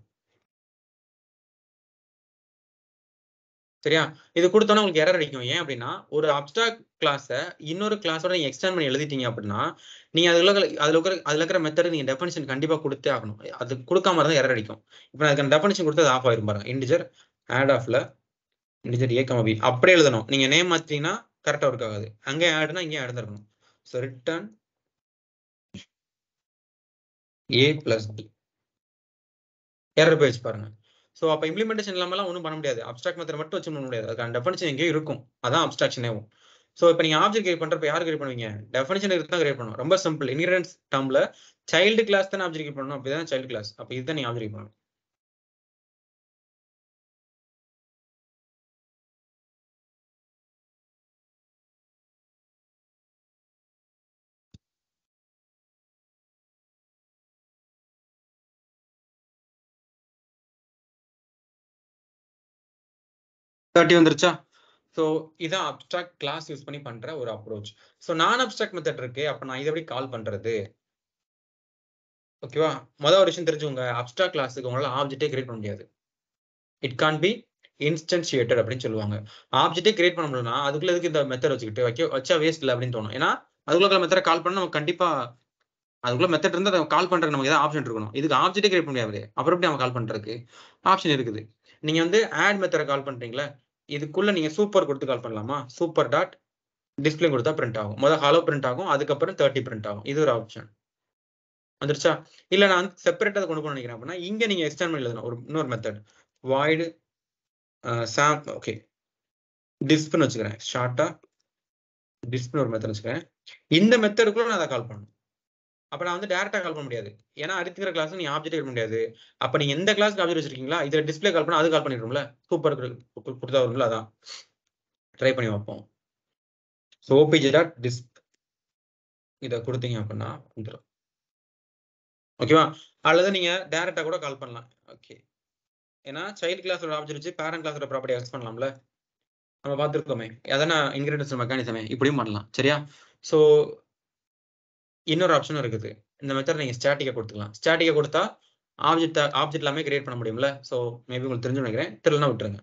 சரியா? இது கொடுத்தோன்னா உங்களுக்கு எரர் அடிக்கும். ஏன் அப்படின்னா ஒரு அப்ஸ்ட்ராக்ட் கிளாஸ இன்னொரு கிளாஸோட நீங்க எக்ஸ்டெண்ட் பண்ணி எழுதிட்டீங்க அப்படின்னா நீங்க அதுல இருக்கிற மெத்தட் நீங்க டெஃபினிஷன் கண்டிப்பா கொடுத்தே ஆகணும். அது கொடுக்காம இருந்தா எரர் அடிக்கும். இப்போ நான் அதுக்கு டெஃபினிஷன் கொடுத்து ஆஃப் ஆயிரும் பாருங்க. இன்டிஜர் ஆட் ஆஃப்ல இன்டிஜர் ஏ கமா பி அப்படியே எழுதணும். நீங்க நேம் மாத்தீங்கன்னா கரெக்டா ஒர்க் ஆகாது. அங்கே ஆட்னா இங்கே ஆட் இருக்கணும். ஸோ ரிட்டர்ன் ஏ பிளஸ் பி. எரர் பேஜ் பாருங்க. ஸோ அப்போ இம்ப்ளிமெண்டேஷன் இல்லாமலாம் ஒன்றும் பண்ண முடியாது. அப்ஸ்ட்ராக்ட் மெத்தட் மட்டும் வச்சு பண்ண முடியாது. அதுக்கான டெஃபினிஷன் எங்கேயும் இருக்கும். அதான் அப்ஸ்ட்ராக்ஷனேவும். ஸோ இப்போ நீங்க ஆப்ஜெக்ட் கிரியேட் பண்றப்ப யார் கிரியேட் பண்ணுவீங்க? டெஃபினிஷன் இருக்கு தான் கிரியேட் பண்ணணும். ரொம்ப சிம்பிள். இன்ஹெரிட்டன்ஸ் டேர்ம்ல சைல்டு கிளாஸ் தான் ஆப்ஜெக்ட் கிரியேட் பண்ணணும். அப்படிதான் சைல்டு கிளாஸ். அப்போ இதுதான் நீங்க ஆப்ஜெக்ட் பண்ணணும். வந்துருச்சா? ஸோ இதான் அப்ஸ்ட்ராக்ட் கிளாஸ் யூஸ் பண்ணி பண்ற ஒரு அப்ரோச். ஸோ நான் அப்ஸ்ட்ராக்ட் மெத்தட் இருக்கு. அப்போ நான் இதை எப்படி கால் பண்றது? ஓகேவா? முதல் ஒரு விஷயம் தெரிஞ்சுங்க. அப்ஸ்ட்ராக்ட் கிளாஸுக்கு உங்களால ஆப்ஜெக்டே கிரியேட் பண்ண முடியாது. இட் கான் பி இன்ஸ்டன்ஷியேட்டட் அப்படின்னு சொல்லுவாங்க. ஆப்ஜெக்டே கிரியேட் பண்ண முடியும்னா அதுக்குள்ள எதுக்கு இந்த மெத்தட் வச்சுக்கிட்டு வச்சா வேஸ்ட் இல்லை அப்படின்னு தோணும். ஏன்னா அதுக்குள்ள மெத்தட் கால் பண்ணா நம்ம கண்டிப்பா அதுக்குள்ள மெத்தட் இருந்தா அதை கால் பண்றதுக்கு நமக்கு ஏதாவது ஆப்ஷன் இருக்கணும். இதுக்கு ஆப்ஜெக்டே கிரியேட் பண்ண முடியாது. அப்புறம் எப்படி நம்ம கால் பண்றதுக்கு? ஆப்ஷன் இருக்குது. நீங்க வந்து ஆட் மெத்தட கால் பண்றீங்களா, இதுக்குள்ள நீங்க சூப்பர் கொடுத்து கால் பண்ணலாமா? சூப்பர் டாட் டிஸ்பிளே கொடுத்தா பிரிண்ட் ஆகும். முதல்ல ஹலோ பிரிண்ட் ஆகும், அதுக்கப்புறம் 30 பிரிண்ட் ஆகும். இது ஒரு ஆப்ஷன். வந்துருச்சா? இல்ல நான் செப்பரேட்டா கொண்டு போக நினைக்கிறேன் அப்படின்னா இங்க நீங்க எக்ஸ்டெண்ட் பண்ணி எழுதணும். இன்னொரு மெத்தட் void sam ஓகே டிஸ்ப்னு வச்சுக்கிறேன். ஷார்ட்டா டிஸ்ப்னு ஒரு மெத்தட் வச்சுக்கிறேன். இந்த மெத்தடுக்குள்ள நான் அதை கால் பண்ணணும். அப்ப நான் வந்து டைரக்டா கால் பண்ண முடியாது. ஏன்னா அடுத்துங்கிற கிளாஸ் நீ ஆப்ஜெக்ட் எடுக்க முடியாது. அப்ப நீங்க எந்த கிளாஸ்க்கு ஆப்ஜெக்ட் வச்சிருக்கீங்களா, இதுல டிஸ்ப்ளே கால் பண்ணா அது கால் பண்ணிடும்ல. சூப்பர் குடுத்தா வரும்ல அதான். ட்ரை பண்ணி பார்ப்போம். ஸோ opg.disp இத குடுத்தீங்க அப்படின்னா வந்துரும். ஓகேவா? அல்லது நீங்க டைரக்டா கூட கால் பண்ணலாம். ஓகே. ஏன்னா சைல்ட் கிளாஸோட ஆப்ஜெக்ட் வச்சு பேரண்ட் கிளாஸோட ப்ராப்பர்ட்டி அக்சஸ் பண்ணலாம்ல. நம்ம பார்த்திருக்கோமே. அதான இன்ஹெரிடன்ஸ் மெக்கானிசமே. இப்படியும் பண்ணலாம். சரியா? ஸோ இன்னொரு ஆப்ஷனும் இருக்குது. இந்த மெத்தட் நீங்க ஸ்டாட்டிக்கா கொடுத்துக்கலாம். ஸ்டாட்டிக்கா கொடுத்தா ஆப்ஜெக்ட் எல்லாமே கிரியேட் பண்ண முடியும்ல. ஸோ மேபி உங்களுக்கு தெரிஞ்சு நினைக்கிறேன். தெரியலனா விட்டுருங்க.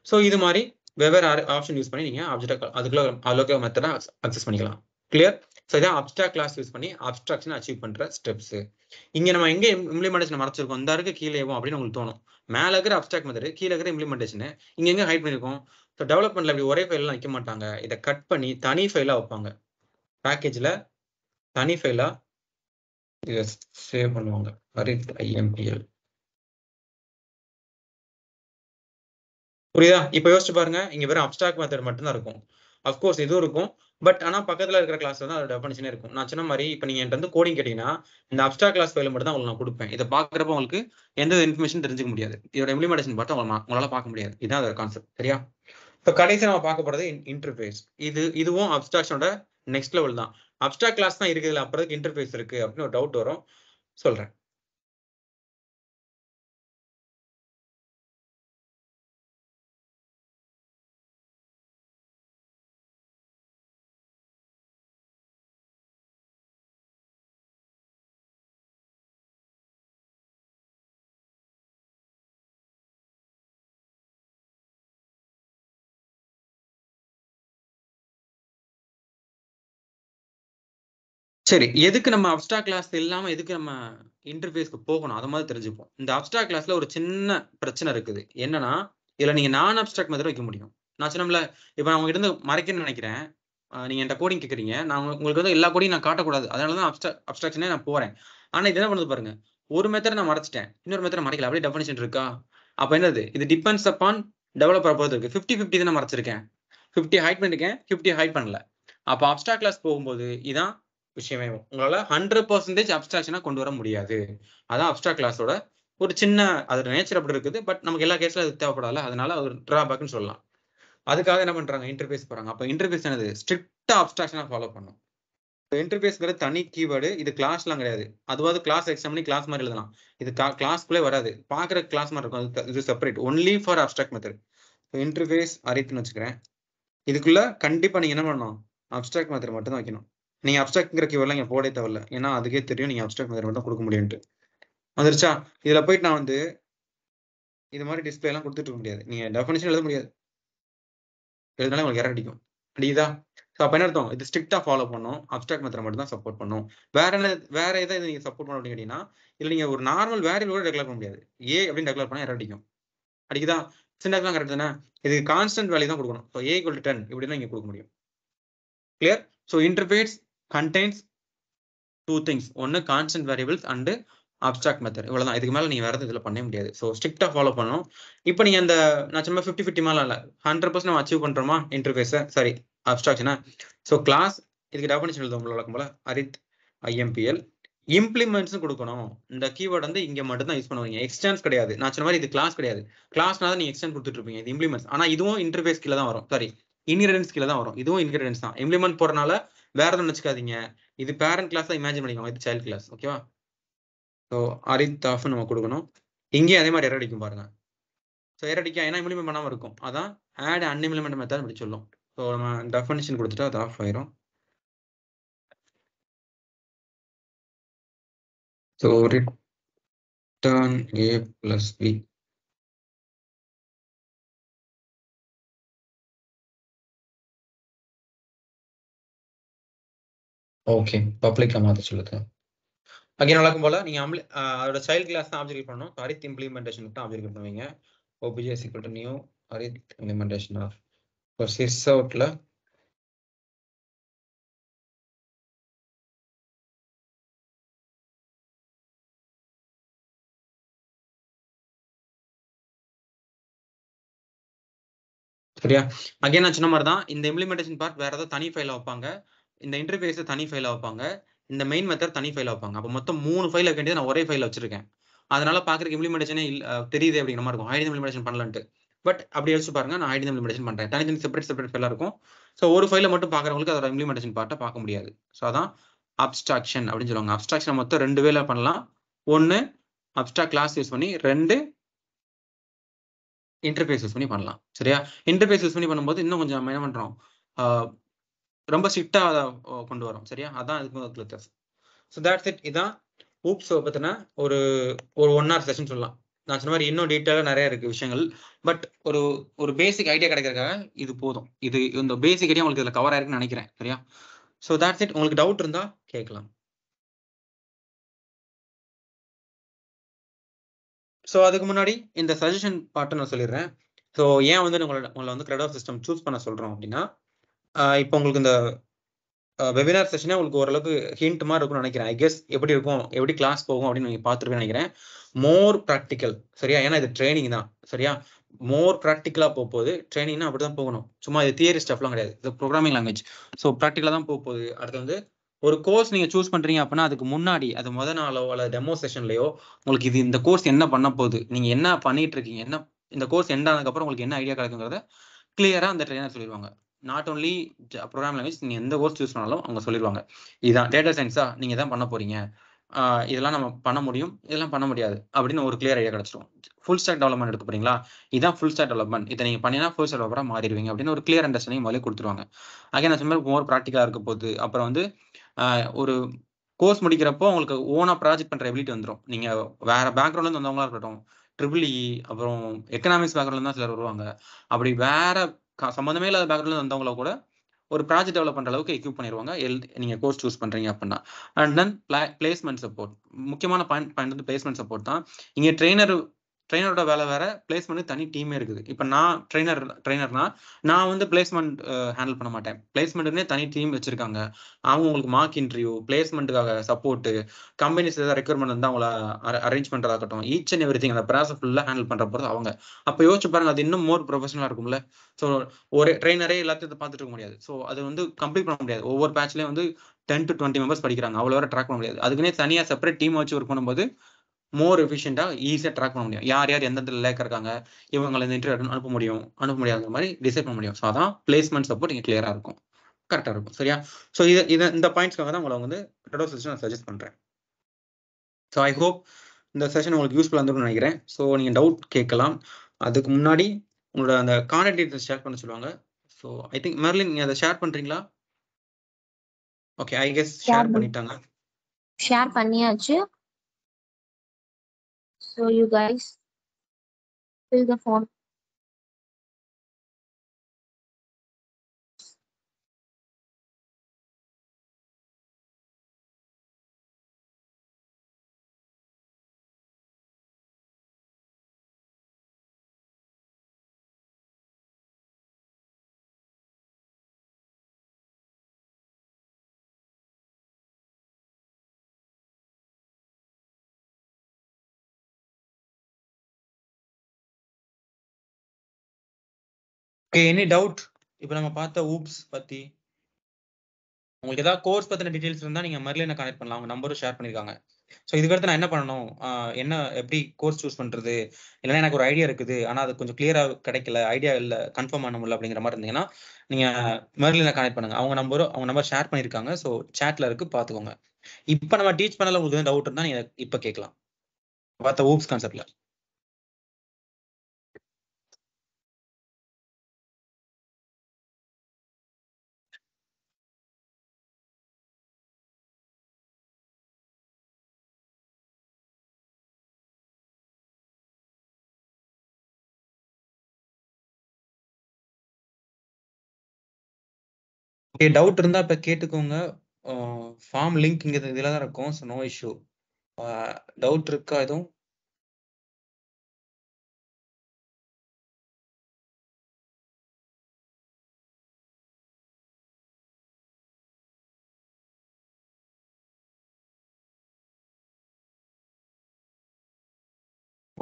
ஸோ இது மாதிரி வெவ்வேறு ஆப்ஷன் யூஸ் பண்ணி நீங்க ஆப்ஜெக்ட் அதுக்குள்ள மெத்தடை அக்சஸ் பண்ணிக்கலாம். கிளியர்? ஸோ இதான் அப்ஸ்ட்ராக்ட் கிளாஸ் யூஸ் பண்ணி அப்ஸ்ட்ராக்ஷன் அச்சீவ் பண்ற ஸ்டெப்ஸ். இங்க நம்ம எங்க இம்ப்ளிமெண்டேஷன் மறைச்சிருக்கோம், இந்த இருக்கு கீழேவும் அப்படின்னு உங்களுக்கு தோணும். மேல இருக்கிற அப்ஸ்ட்ராக்ட் மெத்தட், கீழே இருக்கிற இம்ப்ளிமெண்டேஷன் இங்க எங்க ஹைட் பண்ணிருக்கோம். ஸோ டெவலப்மெண்ட்ல இப்படி ஒரே ஃபைல்லாம் வைக்க மாட்டாங்க. இதை கட் பண்ணி தனி ஃபைலா வைப்பாங்க. பேக்கேஜ்ல தனி ஃபைலா இதை சேவ் பண்ணுவாங்க. அரித் IMPL. புரியுதா? இப்ப யோசிச்சு பாருங்க. இங்க வெறும் அப்ஸ்ட்ராக்ட் மெத்தட் மட்டும் தான் இருக்கும். அஃப்கோர்ஸ் இதுவும் இருக்கும். பட் ஆனா பக்கத்துல இருக்கிற கிளாஸ்ல தான் அதோட டெஃபினிஷனே இருக்கும். நான் சொன்ன மாதிரி இப்ப நீங்க என்கிட்ட வந்து கோடிங் கேட்டீங்கன்னா இந்த அப்ஸ்ட்ராக்ட் கிளாஸ் ஃபைல மட்டும் தான் உங்களுக்கு நான் கொடுப்பேன். இதை பாக்குறப்ப உங்களுக்கு எந்த இன்ஃபர்மேஷன் தெரிஞ்சுக்க முடியாது. இதோட இம்ப்ளிமெண்டேஷன் பார்த்து உங்களால பார்க்க முடியாது. இதுதான் அதோட கான்செப்ட். சரியா? இப்ப கடைசி நம்ம பார்க்க போறது இன்டர்ஃபேஸ். இதுவும் அப்ஸ்ட்ராக்ஷனோட நெக்ஸ்ட் லெவல் தான். அப்ஸ்ட்ராக்ட் கிளாஸ் தான் இருக்குதுல, அப்புறம் இன்டர்ஃபேஸ் இருக்கு அப்படின்னு ஒரு டவுட் வரும். சொல்றேன். சரி. எதுக்கு நம்ம அப்ஸ்ட்ராக்ட் கிளாஸ் இல்லாம எதுக்கு நம்ம இன்டர்ஃபேஸ்க்கு போகணும்? அத மாதிரி தெரிஞ்சுப்போம். இந்த அப்ஸ்ட்ராக்ட் கிளாஸ்ல ஒரு சின்ன பிரச்சனை இருக்குது. என்னன்னா, இதுல நீங்க நான் அப்ஸ்ட்ராக்ட் மெத்தட் வைக்க முடியும். நான் சொன்னேன்ல, இப்ப நான் உங்ககிட்ட இருந்து மறைக்கணும்னு நினைக்கிறேன். நீங்க என்ட்ட கோடிங் கேட்கிறீங்க. நான் உங்களுக்கு வந்து எல்லா கோடிங் நான் காட்டக்கூடாது. அதனால தான் அப்ஸ்ட்ராக்ஷனே நான் போறேன். ஆனா இது என்ன பண்ணுது பாருங்க. ஒரு மெத்தட் நான் மறைச்சுட்டேன். இன்னொரு மெத்தட் மறைக்கல. அப்படியே டெஃபினிஷன் இருக்கா? அப்ப என்னது? இது டிபெண்ட்ஸ் அப்பான் டெவலப்பர பொறுத்து இருக்கு. 50-50 தானே மறைச்சிருக்கேன். 50 ஹைட் பண்ணிருக்கேன். 50 ஹைட் பண்ணல. அப்ப அப்ஸ்ட்ராக்ட் கிளாஸ் போகும்போது இதான் விஷயமே. உங்களால 100% அப்ஸ்ட்ராக்ஷனா கொண்டு வர முடியாது. அதான் அப்ஸ்ட்ராக்ட் கிளாஸோட ஒரு சின்ன அதோட நேச்சர் அப்படி இருக்குது. பட் நமக்கு எல்லா கேஸ்ல அது தேவைப்படாதுல்ல. அதனால ஒரு டிராபேக்னு சொல்லலாம். அதுக்காக என்ன பண்றாங்க? இன்டர்ஃபேஸ் போறாங்க. அப்ப இன்டர்ஃபேஸ் என்னது? ஸ்ட்ரிக்ட்டா அப்ஸ்ட்ராக்ஷனா ஃபாலோ பண்ணும். இன்டர்ஃபேஸ்ங்கிறது தனி கீவேர்டு. இது கிளாஸ்லாம் கிடையாது. அதுவாவது கிளாஸ் எக்ஸ்டெண்ட் பண்ணி கிளாஸ் மாதிரி எழுதலாம். இது கிளாஸ்க்குள்ளே வராது. பார்க்குற கிளாஸ் மாதிரி இருக்கும். இது separate. Only for abstract method. Interface அரித்னு வச்சுக்கிறேன். இதுக்குள்ள கண்டிப்பா நீங்க என்ன பண்ணணும்? அப்ஸ்ட்ராக்ட் மெத்தட் மட்டும் தான் வைக்கணும். நீங்க அப்ஸ்ட்ராக்ட்ங்கிற கீவேர்ட்லாம் இங்க போடவே தேவையில்ல. ஏன்னா அதுக்கே தெரியும் நீங்க அப்ஸ்ட்ராக்ட் மெத்தட் மட்டும் கொடுக்க முடியும்ட்டு. வந்துருச்சா? இதுல போயிட்டு நான் வந்து இது மாதிரி டிஸ்ப்ளே எல்லாம் கொடுத்துட்டு இருக்க முடியாது. நீங்க டெஃபினிஷன் எழுத முடியாது. எழுதினாலே உங்களுக்கு எரர் அடிக்கும். அடிக்குதா? ஸோ அப்ப என்ன அர்த்தம்? இது ஸ்ட்ரிக்ட்டா ஃபாலோ பண்ணும். அப்ஸ்ட்ராக்ட் மெத்தட் மட்டும் தான் சப்போர்ட் பண்ணும். வேற எத நீங்க சப்போர்ட் பண்ண அப்படின்னு கேட்டீங்கன்னா, இதுல நீங்க ஒரு நார்மல் வேரியபிள் கூட டிக்ளேர் பண்ண முடியாது. ஏ அப்படின்னு டிக்ளேர் பண்ணா எரர் அடிக்கும். அடிக்குதா? சின்டாக்ஸ்லாம் கரெக்ட் தானே? இது கான்ஸ்டன்ட் வேல்யூ தான் கொடுக்கணும். ஸோ A = 10 இப்படிதான் இங்க கொடுக்க முடியும். Clear? So interface contains 2 things. ஒன்னு constant variables and abstract method. இவ்வளவுதான். இதுக்கு மேல நீங்க வேற எதுவும் இதுல பண்ணவே முடியாது. ஸோ ஸ்ட்ரிக்ட்டா ஃபாலோ பண்ணணும். இப்போ நீங்க அந்த நான் சும்மா 50-50 மேல இல்ல. 100% நம்ம அச்சீவ் பண்றோமா இன்டர்ஃபேஸ? சரி அப்ஸ்ட்ராக்ஷனா? ஸோ கிளாஸ் இதுக்கு டெஃபினிஷன் எழுதுவோம் வழக்கம் போல. அரித் IMPL இம்ப்ளிமெண்ட்ஸ் கொடுக்கணும். இந்த கீவேர்ட் வந்து இங்க மட்டும் தான் யூஸ் பண்ணுவீங்க. எக்ஸ்டென்ஸ் கிடையாது. நான் சொன்ன மாதிரி இது கிளாஸ் கிடையாது. கிளாஸ்னா தான் நீங்க எக்ஸ்டெண்ட் கொடுத்துட்டு இருப்பீங்க. இது இம்ப்ளிமெண்ட்ஸ். ஆனா இதுவும் இன்டர்ஃபேஸ் கீழ தான் வரும். சாரி இன்ஹெரிடன்ஸ் கீழ தான் வரும். இதுவும் இன்ஹெரிடன்ஸ் தான். இம்ப்ளிமெண்ட் போறனால வேற எதுவும் நினைச்சுக்காதீங்க. இது பேரண்ட் கிளாஸ் தான் இமேஜின் பண்ணிக்கோங்க. இது சைல்ட் கிளாஸ். ஓகேவா? ஸோ அரித் ஆஃப் நம்ம கொடுக்கணும். இங்கேயும் அதே மாதிரி எரர் அடிக்கும் பாருங்க. ஸோ எரர் அடிக்கும். ஏன்னா இம்ப்ளிமெண்ட் பண்ணாம இருக்கும். அதான் ஆட் அன்இம்ப்ளிமெண்ட் மெத்தட் அப்படி சொல்லும். ஸோ நம்ம டெஃபினிஷன் கொடுத்துட்டு அது ஆஃப் ஆயிரும். So return A + B. Okay. பப்ளிக்கா மாத்த சொல்லுது. அகைன் வழக்கம் போல நீங்க அதோட சைல்ட் கிளாஸ் தான் ஆப்ஜெக்ட் பண்ணணும். அரித் இம்ப்ளிமெண்டேஷன் தான் ஆப்ஜெக்ட் பண்ணுவீங்க. obj = new arith implementation of. இப்போ சிஸ் அவுட்ல சரியா? அகைன் நான் சொன்ன மாதிரி தான் இந்த இம்ப்ளிமெண்டேஷன் பார்ட் வேற ஏதாவது தனி ஃபைல வைப்பாங்க. இந்த இன்டர்ஃபேஸ் தனி ஃபைல வைப்பாங்க. இந்த மெயின் மெத்தட் தனி ஃபைல் வைப்பாங்க. அப்போ மொத்தம் 3 ஃபைல் வைக்க வேண்டியது நான் ஒரே ஃபைல் வச்சிருக்கேன். அதனால பார்க்கறதுக்கு இம்ப்ளிமெண்டேஷனே தெரியுது அப்படிங்கிற மாதிரி இருக்கும். ஐடி இம்ப்ளிமெண்டேஷன் பண்ணலான்ட்டு. பட் அப்படி யோசிச்சு பாருங்க, நான் ஐடி இம்ப்ளிமெண்டேஷன் பண்றேன். தனித்தனி செப்பரேட் ஃபைலா இருக்கும். ஸோ ஒரு ஃபைலை மட்டும் பார்க்குறவங்களுக்கு அதோட இம்ப்ளிமெண்டேஷன் பார்ட்டை பார்க்க முடியாது. ஸோ அதான் அப்ஸ்ட்ராக்ஷன் அப்படின்னு சொல்லுவாங்க. அப்ஸ்ட்ராக்ஷன் மொத்தம் 2 வேலை பண்ணலாம். 1 அப்ஸ்ட்ராக்ட் கிளாஸ் யூஸ் பண்ணி, 2 இன்டர்ஃபேஸ் யூஸ் பண்ணி பண்ணலாம். சரியா? இன்டர்ஃபேஸ் யூஸ் பண்ணி பண்ணும்போது இன்னும் கொஞ்சம் நம்ம என்ன பண்றோம், ரொம்ப ஸ்ட்ரிக்டா கொண்டு வரோம். சரியா? அதான் இதுக்கு வித்தியாசம். So that's it. இதான் ஊப்ஸ் பத்தின ஒரு ஒரு 1 hour செஷன் சொல்லலாம். நான் சொன்ன மாதிரி இன்னும் டீட்டெயிலாக நிறைய இருக்கு விஷயங்கள். பட் ஒரு பேசிக் ஐடியா கிடைக்கிறதுக்காக இது போதும். இந்த பேசிக் ஐடியா உங்களுக்கு இதில் கவர் ஆயிருக்குன்னு நினைக்கிறேன். சரியா? So that's it. உங்களுக்கு டவுட் இருந்தா கேட்கலாம். ஸோ அதுக்கு முன்னாடி இந்த சஜஷன் பார்ட்டு நான் சொல்லிடுறேன். ஸோ ஏன் வந்து உங்களை வந்து கிரெடோ சிஸ்டம் சூஸ் பண்ண சொல்றோம் அப்படின்னா, இப்போ உங்களுக்கு இந்த வெபினார் செஷனே உங்களுக்கு ஓரளவுக்கு ஹிண்ட் மாதிரி இருக்கும்னு நினைக்கிறேன். ஐ கெஸ் எப்படி இருக்கும், எப்படி கிளாஸ் போகும் அப்படின்னு நீங்க பார்த்துருப்பேன்னு நினைக்கிறேன். மோர் ப்ராக்டிக்கல். சரியா? ஏன்னா இது ட்ரைனிங் தான். சரியா? மோர் ப்ராக்டிக்கலா போகுது. ட்ரைனிங்னா அப்படிதான் போகணும். சும்மா இது தியரி ஸ்டஃப்லாம் கிடையாது. இது ப்ரோக்ராமிங் லாங்குவேஜ். ஸோ ப்ராக்டிக்கலா தான் போகுது. அடுத்து வந்து ஒரு கோர்ஸ் நீங்க சூஸ் பண்றீங்க அப்படின்னா அதுக்கு முன்னாடி, அது முத நாளோ அல்லது டெமோ செஷன்லயோ உங்களுக்கு இந்த கோர்ஸ் என்ன பண்ண போகுது, நீங்க என்ன பண்ணிட்டு இருக்கீங்க, என்ன இந்த கோர்ஸ் எண்ட் ஆனதுக்கு அப்புறம் உங்களுக்கு என்ன ஐடியா கிடைக்குங்கிறத கிளியரா அந்த ட்ரெயினர் சொல்லிடுவாங்க. நாட் ஒன்லி ப்ரோக்ராம் லாங்குவேஜ், நீங்க எந்த கோர்ஸ் சூஸ் பண்ணாலும் அவங்க சொல்லிடுவாங்க. இதான் டேட்டா சயின்ஸா நீங்க தான் பண்ண போறீங்க, இதெல்லாம் நம்ம பண்ண முடியும், இதெல்லாம் பண்ண முடியாது அப்படின்னு ஒரு கிளியர் ஐடியா கிடைச்சிடும். ஃபுல் ஸ்டாக் டெவலப்மெண்ட் எடுக்க போறீங்களா, இதான் ஃபுல் ஸ்டாக் டெவலப்மெண்ட், இதை நீங்க பண்ணினா ஃபுல் ஸ்டாக் டெவலப்பரா மாறிடுவீங்க அப்படின்னு ஒரு கிளியர் அண்டர்ஸ்டாண்டிங் முதல்ல கொடுத்துருவாங்க. அகைன் நான் சொன்ன மோர் ப்ராக்டிக்கலா இருக்க போகுது. அப்புறம் வந்து ஒரு கோர்ஸ் முடிக்கிறப்போ உங்களுக்கு ஓனா ப்ராஜெக்ட் பண்ற எபிலிட்டி வந்துடும். நீங்க வேற பேக்ரவுண்ட்ல இருந்து வந்தவங்களா இருக்கட்டும், ட்ரிபிள் இ அப்புறம் எக்கனாமிக்ஸ் பேக்ரவுண்ட்ல தான் சிலர் வருவாங்க. அப்படி வேற சம்மந்தமே இல்லாத பேக்ரவுண்ட்ல வந்தவங்கள கூட ஒரு ப்ராஜெக்ட் டெவலப் பண்ற அளவுக்கு எக்யூப் பண்ணிடுவாங்க நீங்க கோர்ஸ் சூஸ் பண்றீங்க அப்படின்னா. And then placement support. முக்கியமான பாயிண்ட் வந்து பிளேஸ்மெண்ட் சப்போர்ட் தான். இங்க ட்ரெயினரோட வேலை வேற, பிளேஸ்மெண்ட் தனி டீமே இருக்குது. இப்போ நான் ட்ரெயினர்னா நான் வந்து பிளேஸ்மெண்ட் ஹேண்டில் பண்ண மாட்டேன். பிளேஸ்மெண்ட்னே தனி டீம் வச்சிருக்காங்க. அவங்க உங்களுக்கு மார்க் இன்டர்வியூ, பிளேஸ்மெண்ட்டுக்காக சப்போர்ட், கம்பெனிஸ் ஏதாவது ரெக்யர்மெண்ட் வந்து அவங்கள அரேஞ்ச் பண்றதாகட்டும், ஈச் அண்ட் எவ்ரி திங் அந்த ப்ராசஸ் ஃபுல்லா ஹேண்டில் பண்ற போது அவங்க. அப்போ யோசிச்சு பாருங்க, அது இன்னும் மோர் ப்ரொஃபஷனலா இருக்கும்ல. ஸோ ஒரு ட்ரெயினரே எல்லாத்தையும் பார்த்துட்டு இருக்க முடியாது. ஸோ அது வந்து கம்ப்ளீட் பண்ண முடியாது. ஒவ்வொரு பேட்ச்லயும் வந்து 10 to 20 மெம்பர்ஸ் படிக்கிறாங்க. அவ்வளோ வரை ட்ராக் பண்ண முடியாது. அதுக்குன்னே தனியா செப்பரேட் டீம் வச்சு ஒர்க் பண்ணும்போது மோர் எஃபிஷியண்டா ஈஸியா ட்ராக் பண்ண முடியும். யார் யார் எந்த லேக் இருக்காங்க, இவங்களை இந்த இன்டர்வியூ அனுப்ப முடியாத மாதிரி டிசைட் பண்ண முடியும். ஸோ அதான் பிளேஸ்மெண்ட் சப்போர்ட் இங்க கிளியரா இருக்கும், கரெக்டா இருக்கும். சரியா? ஸோ இந்த பாயிண்ட்ஸ்க்காக தான் உங்களை வந்து கிரெடோ செஷன் நான் சஜஸ்ட் பண்றேன். ஸோ ஐ ஹோப் இந்த செஷன் உங்களுக்கு யூஸ்ஃபுல்லாக இருந்திருக்கும்னு நினைக்கிறேன். ஸோ நீங்க டவுட் கேட்கலாம். அதுக்கு முன்னாடி உங்களோட அந்த கான்டாக்ட் டீடைல்ஸ் ஷேர் பண்ண சொல்லுவாங்க. ஸோ ஐ திங்க் மெர்லின் நீங்க அதை ஷேர் பண்றீங்களா? ஓகே, ஐ கெஸ் ஷேர் பண்ணிட்டாங்க. ஷேர் பண்ணியாச்சு. So you guys fill the form. Okay, any doubt? இப்போ நம்ம பார்த்த ஊப்ஸ் பத்தி உங்களுக்கு ஏதாவது கோர்ஸ் பத்தின டீடைல்ஸ் இருந்தா நீங்க மெர்லினை கான்டாக்ட் பண்ணலாம். அவங்க நம்பரும் ஷேர் பண்ணிருக்காங்க. ஸோ இதுக்கடுத்து நான் என்ன பண்ணணும், எப்படி கோர்ஸ் சூஸ் பண்றது, இல்லைன்னா எனக்கு ஒரு ஐடியா இருக்குது ஆனா அது கொஞ்சம் கிளியரா கிடைக்கல, ஐடியா இல்லை, கன்ஃபார்ம் பண்ண முடியல அப்படிங்கிற மாதிரி இருந்தீங்கன்னா நீங்க மெர்லினை கான்டாக்ட் பண்ணுங்க. அவங்க நம்பர் ஷேர் பண்ணிருக்காங்க. ஸோ சாட்ல இருக்கு, பாத்துக்கோங்க. இப்போ நம்ம டீச் பண்ணல உங்களுக்கு எதாவது டவுட் இருந்தா நீங்க இப்போ கேட்கலாம் பார்த்த ஊப்ஸ் கான்செப்ட்ல. ஓகே, டவுட் இருந்தா இப்ப கேட்டுக்கோங்க. ஃபார்ம் லிங்க் இங்க இதுல தான் இருக்கும். So no issue. டவுட் இருக்கா எதுவும்?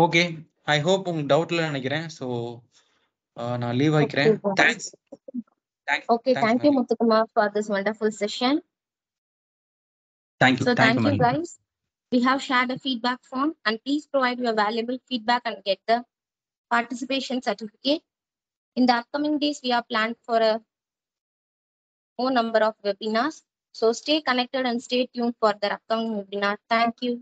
ஓகே, ஐ ஹோப் உங்களுக்கு டவுட்ல நினைக்கிறேன். ஸோ நான் லீவ் ஆயிக்கிறேன். Thanks. Okay, thank you, Muthukumar, for this wonderful session. Thank you. So thank you, Marilyn. guys. We have shared a feedback form, and please provide your valuable feedback and get the participation certificate. In the upcoming days, we are planned for a more number of webinars. So stay connected and stay tuned for the upcoming webinar. Thank you.